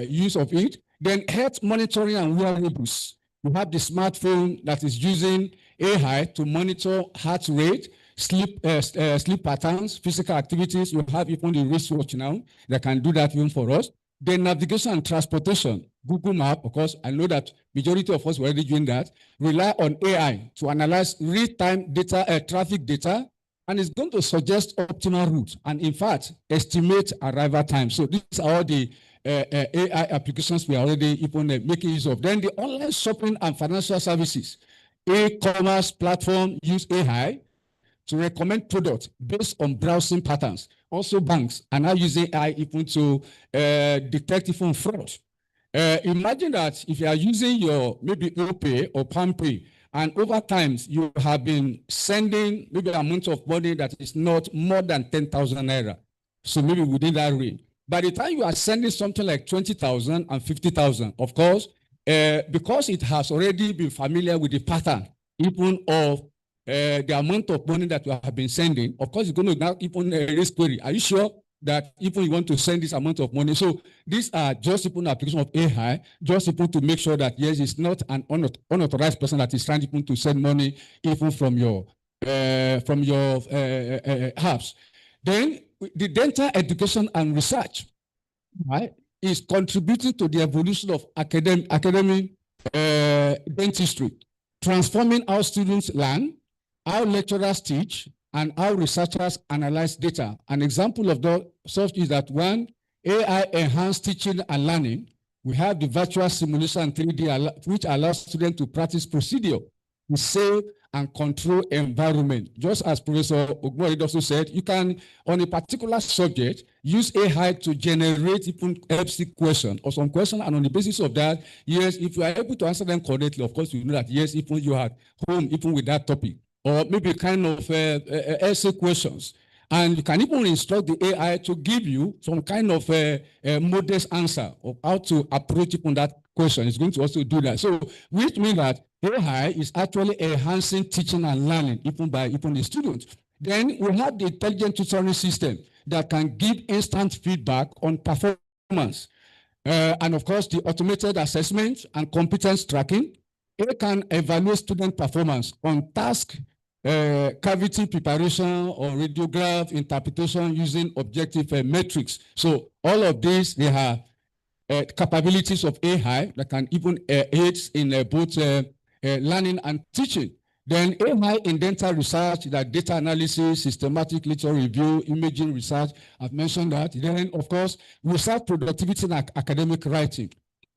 use of it. Then health monitoring and wearables. You have the smartphone that is using AI to monitor heart rate, sleep patterns, physical activities. You have even the wristwatch now that can do that even for us. Then navigation and transportation. Google Map, of course, I know that majority of us were already doing that. Rely on AI to analyze real-time data, traffic data, and it's going to suggest optimal routes and, in fact, estimate arrival time. So these are all the AI applications we are already even making use of. Then the online shopping and financial services, e-commerce platform use AI to recommend products based on browsing patterns. Also, banks are now using AI even to detect even fraud. Imagine that if you are using your maybe OPay or PalmPay, and over time you have been sending maybe an amount of money that is not more than 10,000 naira. So maybe within that range. By the time you are sending something like 20,000 and 50,000, of course, because it has already been familiar with the pattern, even of the amount of money that you have been sending, of course, it's going to now even raise query. Are you sure that even you want to send this amount of money? So these are just even application of AI, just even to make sure that yes, it's not an unauthorized person that is trying even to send money even from your apps. Then the dental education and research, right, is contributing to the evolution of academic dentistry. transforming how students learn, how lecturers teach, and how researchers analyze data. An example of such is that when AI enhanced teaching and learning, we have the virtual simulation 3D, which allows students to practice procedure in safe and control environment. Just as Professor Ogmori also said, you can, on a particular subject, use AI to generate even FC question or some question, and on the basis of that, yes, if you are able to answer them correctly, of course, you know that, yes, even you are home, even with that topic, or maybe kind of essay questions. And you can even instruct the AI to give you some kind of a modest answer of how to approach on that question. It's going to also do that. So, which means that AI is actually enhancing teaching and learning, even by the students. Then we have the intelligent tutoring system that can give instant feedback on performance. And of course, the automated assessment and competence tracking. It can evaluate student performance on task cavity preparation or radiograph interpretation using objective metrics. So all of these, they have capabilities of AI that can even aid in both learning and teaching. Then AI in dental research, that data analysis, systematic literature review, imaging research, I've mentioned that. Then, of course, research productivity and academic writing.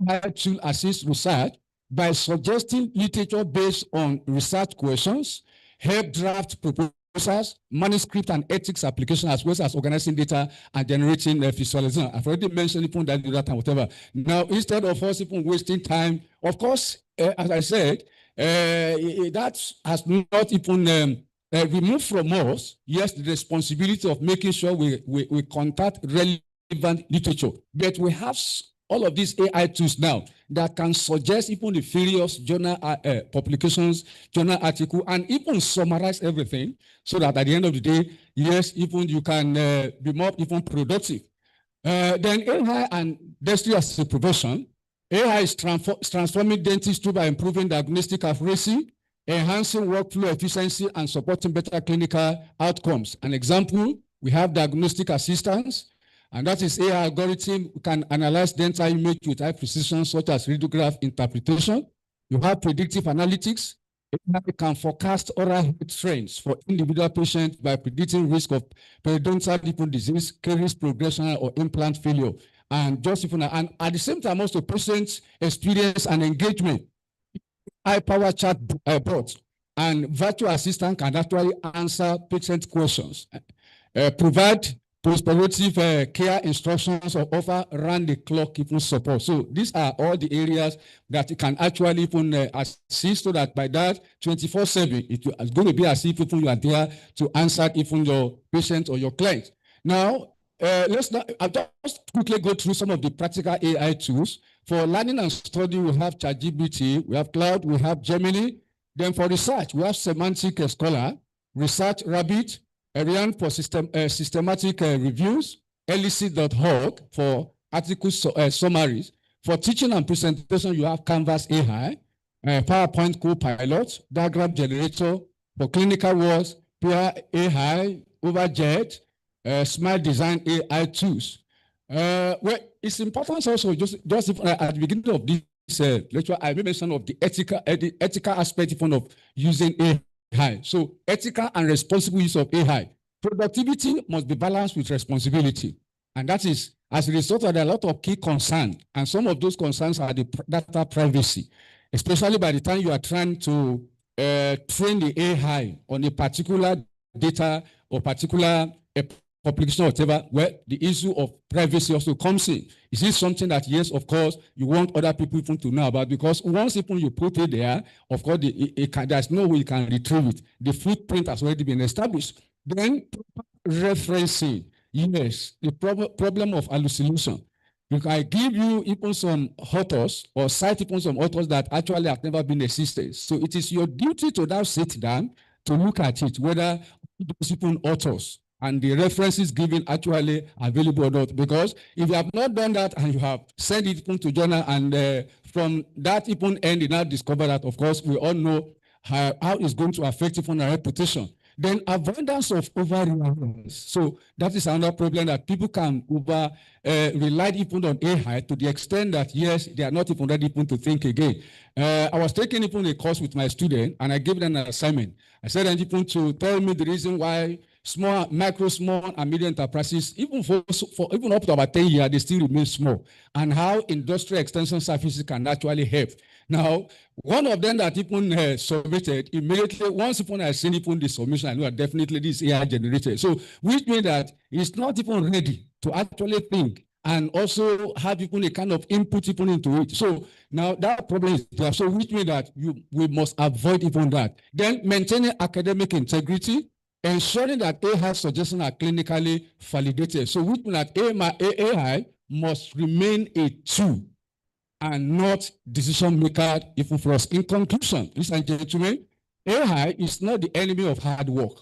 AI tool assist research by suggesting literature based on research questions, help draft proposals, manuscript and ethics application, as well as organizing data and generating visualization. I've already mentioned even that data and whatever. Now, instead of us even wasting time, of course, as I said, that has not even removed from us, yes, the responsibility of making sure we contact relevant literature. But we have all of these AI tools now that can suggest even the various journal publications, journal article, and even summarize everything so that at the end of the day, yes, even you can be more even productive. Then AI and dentistry as a profession. AI is transforming dentistry by improving diagnostic accuracy, enhancing workflow efficiency, and supporting better clinical outcomes. An example, we have diagnostic assistance, and that is AI algorithm can analyze dental image with high precision, such as radiograph interpretation. You have predictive analytics. It can forecast oral health trends for individual patients by predicting risk of periodontal disease, caries progression, or implant failure. And at the same time, also patients' experience and engagement. High-power chat bots and virtual assistant can actually answer patient questions, provide post-operative care instructions, or offer round-the-clock even support. So these are all the areas that you can actually even assist, so that by that 24/7, it's going to be as if you are there to answer even your patient or your client. Now, I'll just quickly go through some of the practical AI tools. For learning and study, we have ChatGPT, we have Cloud, we have Gemini. Then for research, we have Semantic Scholar, Research Rabbit, Ariane for systematic reviews, LEC.org for article summaries. For teaching and presentation, you have Canvas AI, PowerPoint Copilot, Diagram Generator. For clinical works, Peer AI, Overjet, Smart Design AI tools. Well, it's important also, just at the beginning of this lecture, I made mention of the ethical aspect of using AI. So ethical and responsible use of AI. Productivity must be balanced with responsibility. And that is, as a result, there are a lot of key concerns. And some of those concerns are the data privacy, especially by the time you are trying to train the AI on a particular data or particular publication or whatever, where the issue of privacy also comes in. Is this something that, yes, of course, you want other people even to know about? Because once even you put it there, of course, there's no way you can retrieve it. The footprint has already been established. Then referencing, yes, the problem of hallucination. I give you even some authors or cite even some authors that actually have never been existed. So it is your duty to now sit down to look at it, whether those even authors and the references given actually available or not. Because if you have not done that and you have sent it to journal, and from that even end, you now discover that, of course, we all know how it's going to affect even our reputation. Then avoidance of over-reliance. So that is another problem, that people can rely even on AI to the extent that, yes, they are not even ready even to think again. I was taking even a course with my student, and I gave them an assignment. I said, and people to tell me the reason why small, and medium enterprises, even for even up to about 10 years, they still remain small, and how industrial extension services can actually help. Now, one of them that even submitted immediately, once even I seen even the submission, I know that definitely this AI generated. So, which means that it's not even ready to actually think and also have even a kind of input even into it. So now that problem is there. So which means that we must avoid even that. Then maintaining academic integrity, ensuring that AI suggestions are clinically validated. So which means that AI must remain a tool and not decision maker even for us. In conclusion, ladies and gentlemen, AI is not the enemy of hard work.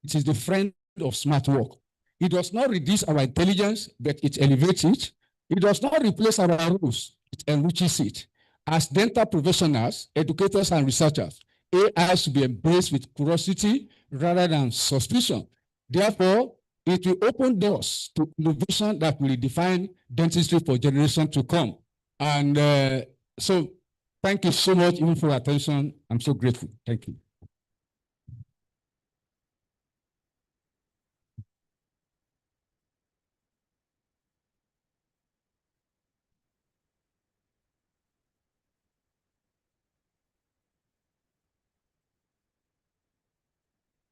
It is the friend of smart work. It does not reduce our intelligence, but it elevates it. It does not replace our rules, it enriches it. As dental professionals, educators, and researchers, AI should be embraced with curiosity rather than suspicion. Therefore, it will open doors to innovation that will define dentistry for generations to come. And so, thank you so much even for your attention. I'm so grateful. Thank you.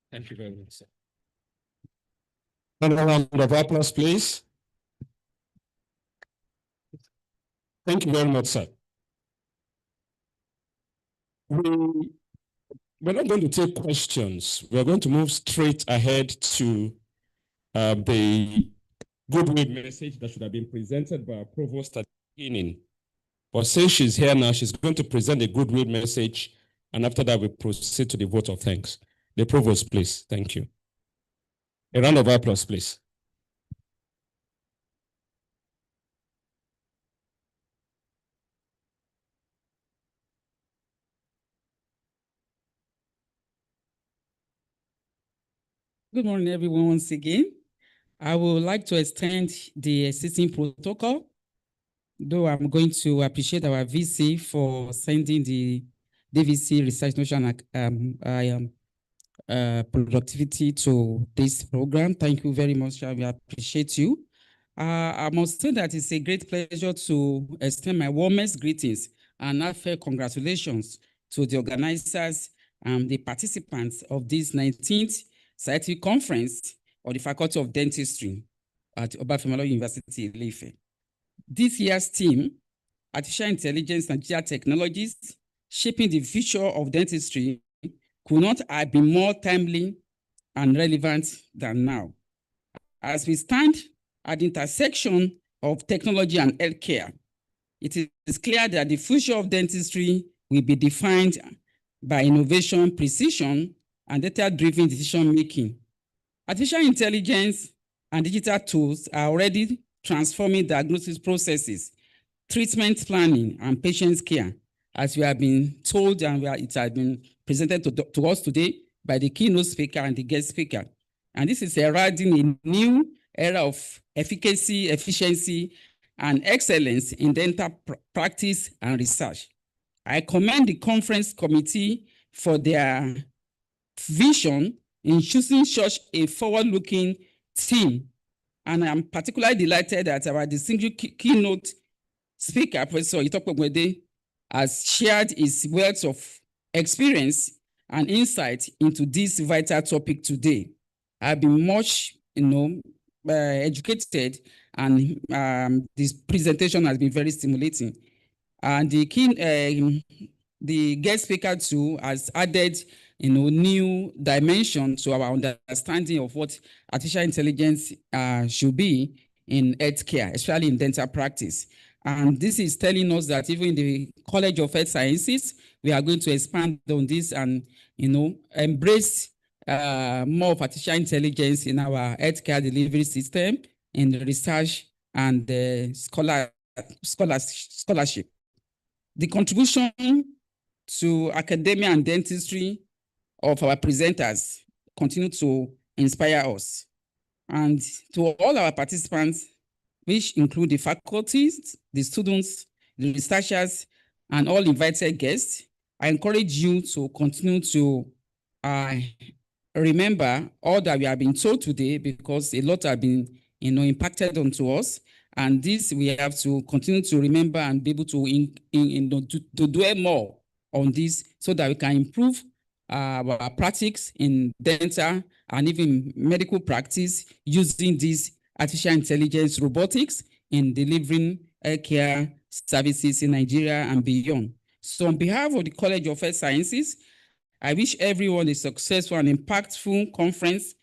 Thank you very much, sir. Another round of applause, please. Thank you very much, sir. We're not going to take questions. We're going to move straight ahead to the goodwill message that should have been presented by our provost at the beginning. But since she's here now, she's going to present the goodwill message, and after that, we proceed to the vote of thanks. The provost, please. Thank you. A round of applause, please. Good morning, everyone, once again. I would like to extend the existing protocol, though I'm going to appreciate our VC for sending the DVC Research Notion productivity to this program. Thank you very much. I appreciate you. I must say that it's a great pleasure to extend my warmest greetings and heartfelt congratulations to the organizers and the participants of this 19th Scientific Conference of the Faculty of Dentistry at Obafemi University, Ile-Ife. This year's theme, Artificial Intelligence and Digital Technologies, Shaping the Future of Dentistry, could not have been more timely and relevant than now. As we stand at the intersection of technology and healthcare, it is clear that the future of dentistry will be defined by innovation, precision, and data-driven decision-making. Artificial intelligence and digital tools are already transforming diagnosis processes, treatment planning, and patient care, as we have been told and it has been presented to us today by the keynote speaker and the guest speaker. And this is heralding a new era of efficacy, efficiency, and excellence in dental practice and research. I commend the conference committee for their vision in choosing such a forward-looking theme. And I'm particularly delighted that our distinguished keynote speaker, Professor Itokpogwede, has shared his wealth of experience and insight into this vital topic today. I've been much, educated, and this presentation has been very stimulating. And the guest speaker too has added, new dimension to our understanding of what artificial intelligence should be in healthcare, especially in dental practice. And this is telling us that even in the College of Health Sciences, we are going to expand on this and, embrace more of artificial intelligence in our healthcare delivery system, in the research and scholarship. The contribution to academia and dentistry of our presenters continue to inspire us. And to all our participants, which include the faculties, the students, the researchers, and all invited guests, I encourage you to continue to remember all that we have been told today, because a lot have been impacted onto us. And this we have to continue to remember and be able to dwell more on this so that we can improve our practice in dental and even medical practice using this artificial intelligence robotics in delivering healthcare services in Nigeria and beyond. So on behalf of the College of Health Sciences, I wish everyone a successful and impactful conference,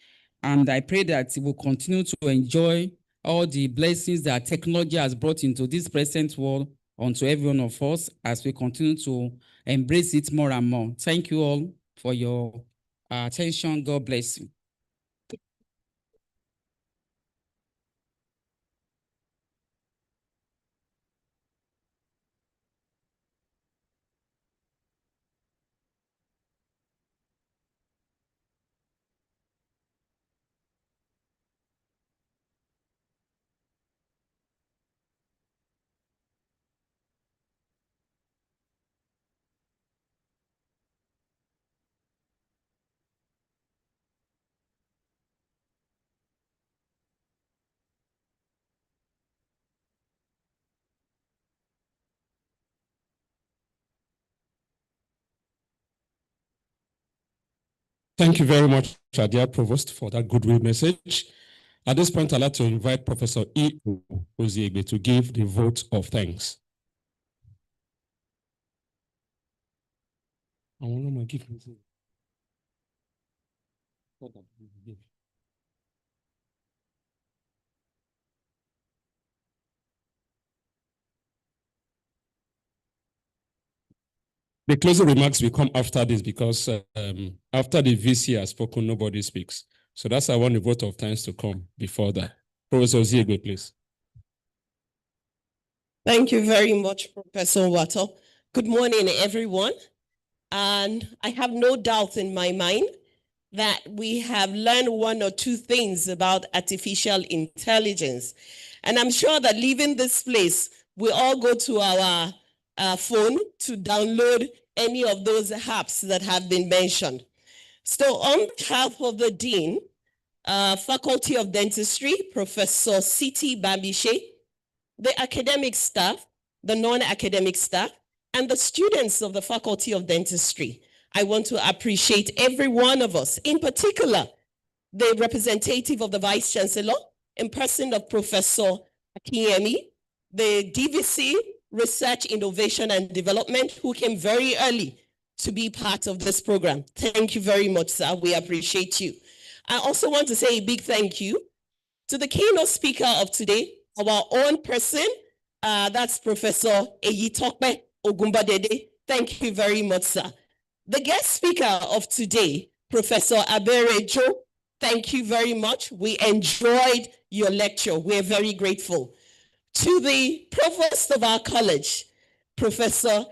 and I pray that we'll continue to enjoy all the blessings that technology has brought into this present world onto every one of us as we continue to embrace it more and more. Thank you all for your attention. God bless you. Thank you very much, dear Provost, for that goodwill message. At this point, I'd like to invite Professor E. Oziegbe to give the vote of thanks. The closing remarks will come after this because after the VC has spoken, nobody speaks. So that's why I want the vote of thanks to come before that. Professor Oziegbe, please. Thank you very much, Professor Wato. Good morning, everyone. And I have no doubt in my mind that we have learned one or two things about artificial intelligence. And I'm sure that leaving this place, we all go to our phone to download any of those apps that have been mentioned. So on behalf of the Dean, Faculty of Dentistry, Professor Siti Bambishe, the academic staff, the non-academic staff, and the students of the Faculty of Dentistry, I want to appreciate every one of us, in particular, the representative of the Vice Chancellor, in person of Professor Akinyemi, the DVC, Research, Innovation, and Development, who came very early to be part of this program. Thank you very much, sir. We appreciate you. I also want to say a big thank you to the keynote speaker of today, our own person, that's Professor Eyitope Ogunbadede. Thank you very much, sir. The guest speaker of today, Professor Aberejo, thank you very much. We enjoyed your lecture. We're very grateful. To the provost of our college, Professor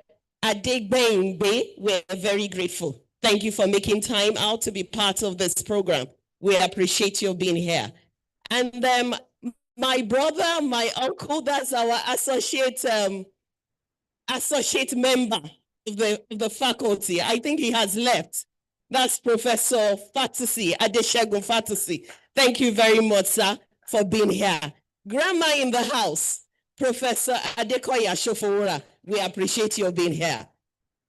Adegbenbe, we're very grateful. Thank you for making time out to be part of this program. We appreciate your being here. And my brother, my uncle, that's our associate member of the faculty. I think he has left. That's Professor Fatisi, Adeshegun Fatisi. Thank you very much, sir, for being here. Grandma in the house, Professor Adekoya Shofowora. We appreciate your being here.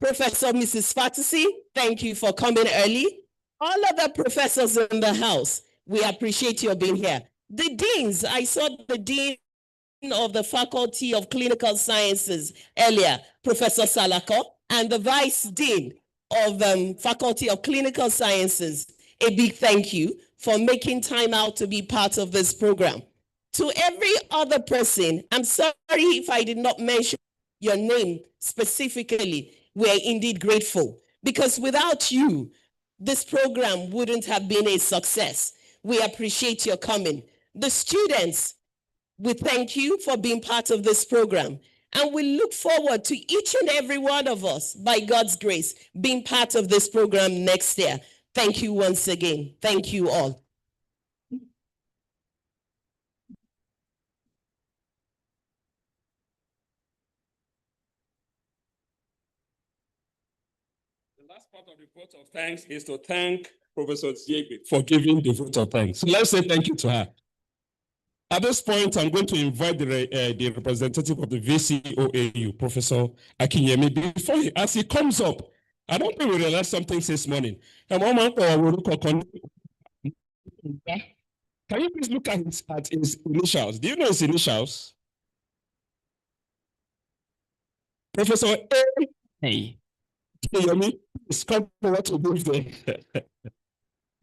Professor Mrs. Fatisi, thank you for coming early. All other professors in the house, we appreciate your being here. The deans, I saw the dean of the Faculty of Clinical Sciences earlier, Professor Salako, and the vice dean of Faculty of Clinical Sciences. A big thank you for making time out to be part of this program. To every other person, I'm sorry if I did not mention your name specifically. We're indeed grateful, because without you, this program wouldn't have been a success. We appreciate your coming. The students, we thank you for being part of this program. And we look forward to each and every one of us, by God's grace, being part of this program next year. Thank you once again. Thank you all. The last part of the vote of thanks is to thank Professor Ziegbe for giving the vote of thanks. So let's say thank you to her. At this point, I'm going to invite the representative of the VCOAU, Professor Akinyemi. As he comes up, I don't think we realized something this morning. Can you please look at his initials? Do you know his initials? Professor A. Akinyemi, please come forward to give there.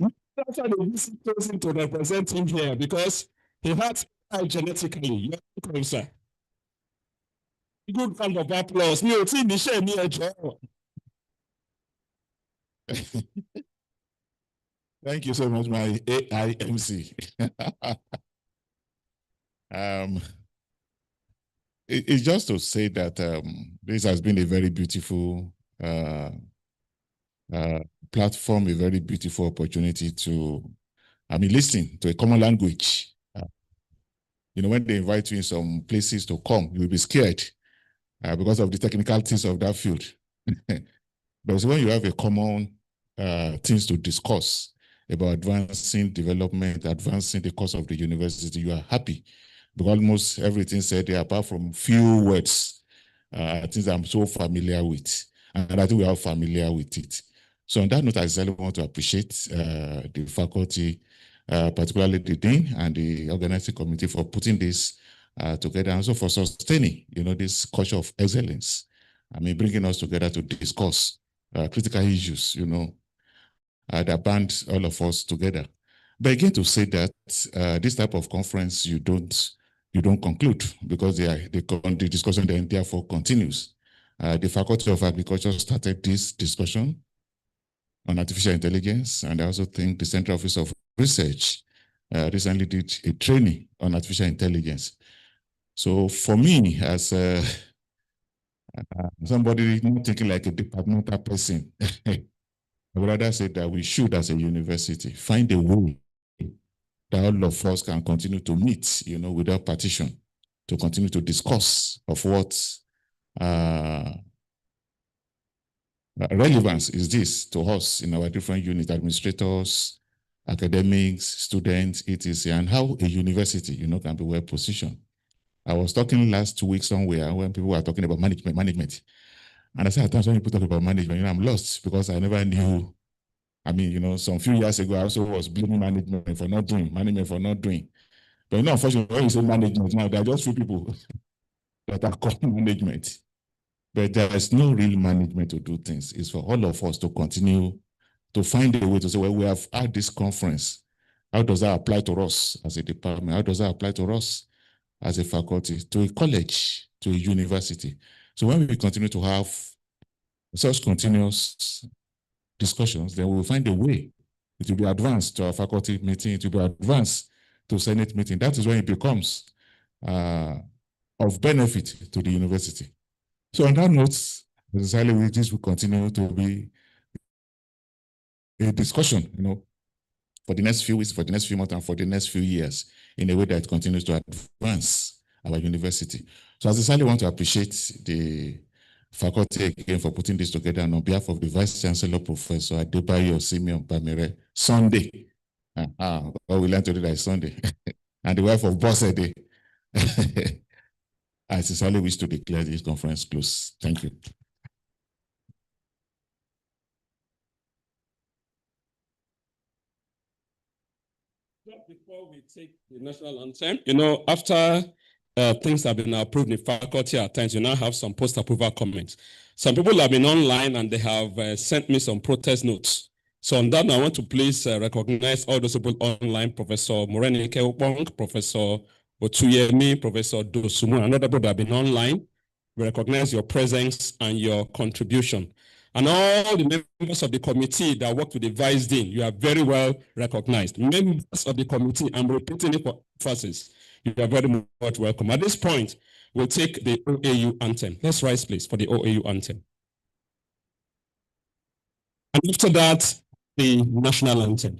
That's why the VC chose him to represent him here, because he had genetically. You're welcome, sir. Good round of applause. Thank you so much, my AIMC. It's just to say that this has been a very beautiful platform, a very beautiful opportunity to, listen to a common language. When they invite you in some places to come, you will be scared because of the technicalities of that field. But when you have a common things to discuss about advancing development, advancing the course of the university, you are happy because almost everything said there, apart from few words, things I'm so familiar with, and I think we are familiar with it. So on that note, I really want to appreciate the faculty, particularly the Dean and the organizing committee for putting this together, and also for sustaining, this culture of excellence. Bringing us together to discuss critical issues, that band all of us together. But again, to say that this type of conference, you don't conclude, because the discussion then therefore continues. The Faculty of Agriculture started this discussion on artificial intelligence, and I also think the Central Office of Research recently did a training on artificial intelligence. So for me, as somebody not thinking like a departmental person, I would rather say that we should, as a university, find a way that all of us can continue to meet, without partition, to continue to discuss of what relevance is this to us in our different unit, administrators, academics, students, etc., and how a university, can be well positioned. I was talking last week somewhere when people were talking about management. And I said, at times when people talk about management, I'm lost because I never knew. Some few years ago, I also was blaming management for not doing. But unfortunately, when you say management now, there are just few people that are called management. But there is no real management to do things. It's for all of us to continue to find a way to say, well, we have had this conference. How does that apply to us as a department? How does that apply to us as a faculty, to a college, to a university? So when we continue to have such continuous discussions, then we will find a way. It will be advanced to our faculty meeting. It will be advanced to Senate meeting. That is when it becomes of benefit to the university. So on that note, necessarily this will continue to be a discussion, for the next few weeks, for the next few months, and for the next few years, in a way that continues to advance our university. So I sincerely want to appreciate the faculty again for putting this together, and on behalf of the Vice Chancellor, Professor Adebayo Simeon Bamire, Sunday. What we learned today is Sunday. And the wife of Boss Ede. I sincerely wish to declare this conference closed. Thank you. Before we take the national anthem, after things have been approved in faculty at times, you now have some post-approval comments. Some people have been online and they have sent me some protest notes. So on that, I want to please recognize all those people online, Professor Morenike Opong, Professor Otuyemi, Professor Dosumu, and other people that have been online. We recognize your presence and your contribution. And all the members of the committee that worked with the Vice Dean, you are very well recognized. Members of the committee, I'm repeating it for emphasis, you are very much welcome. At this point, we'll take the OAU anthem. Let's rise, please, for the OAU anthem. And after that, the national anthem.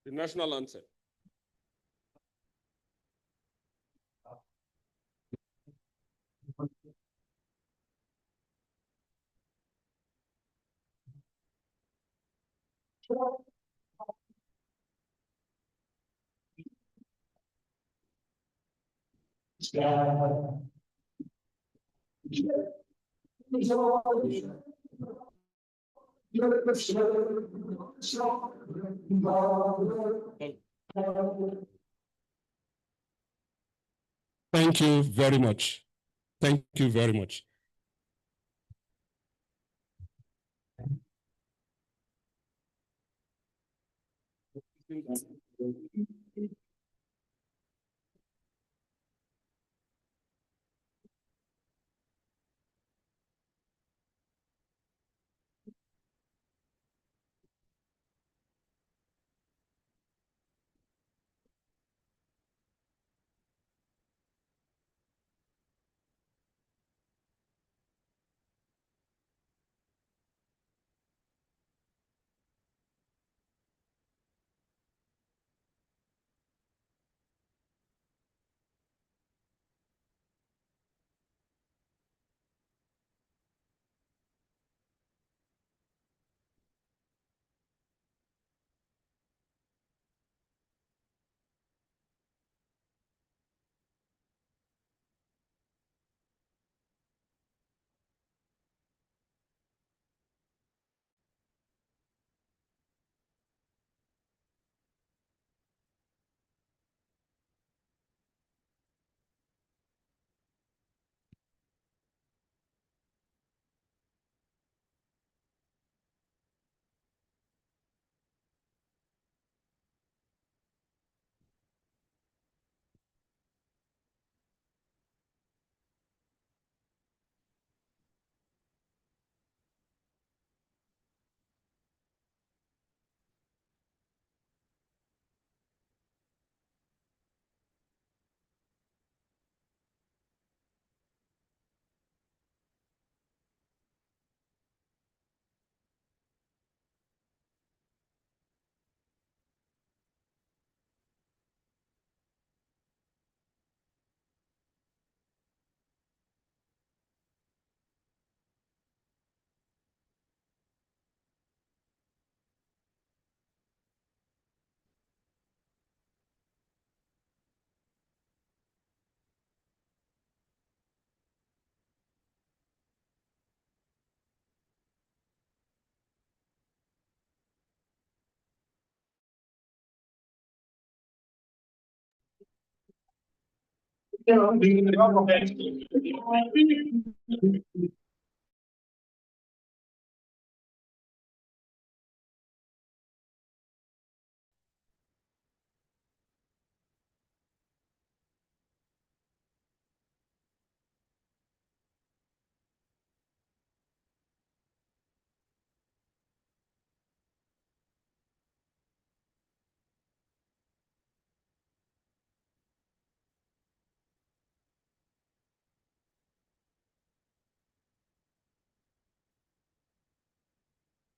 The national anthem. Thank you very much. Thank you very much.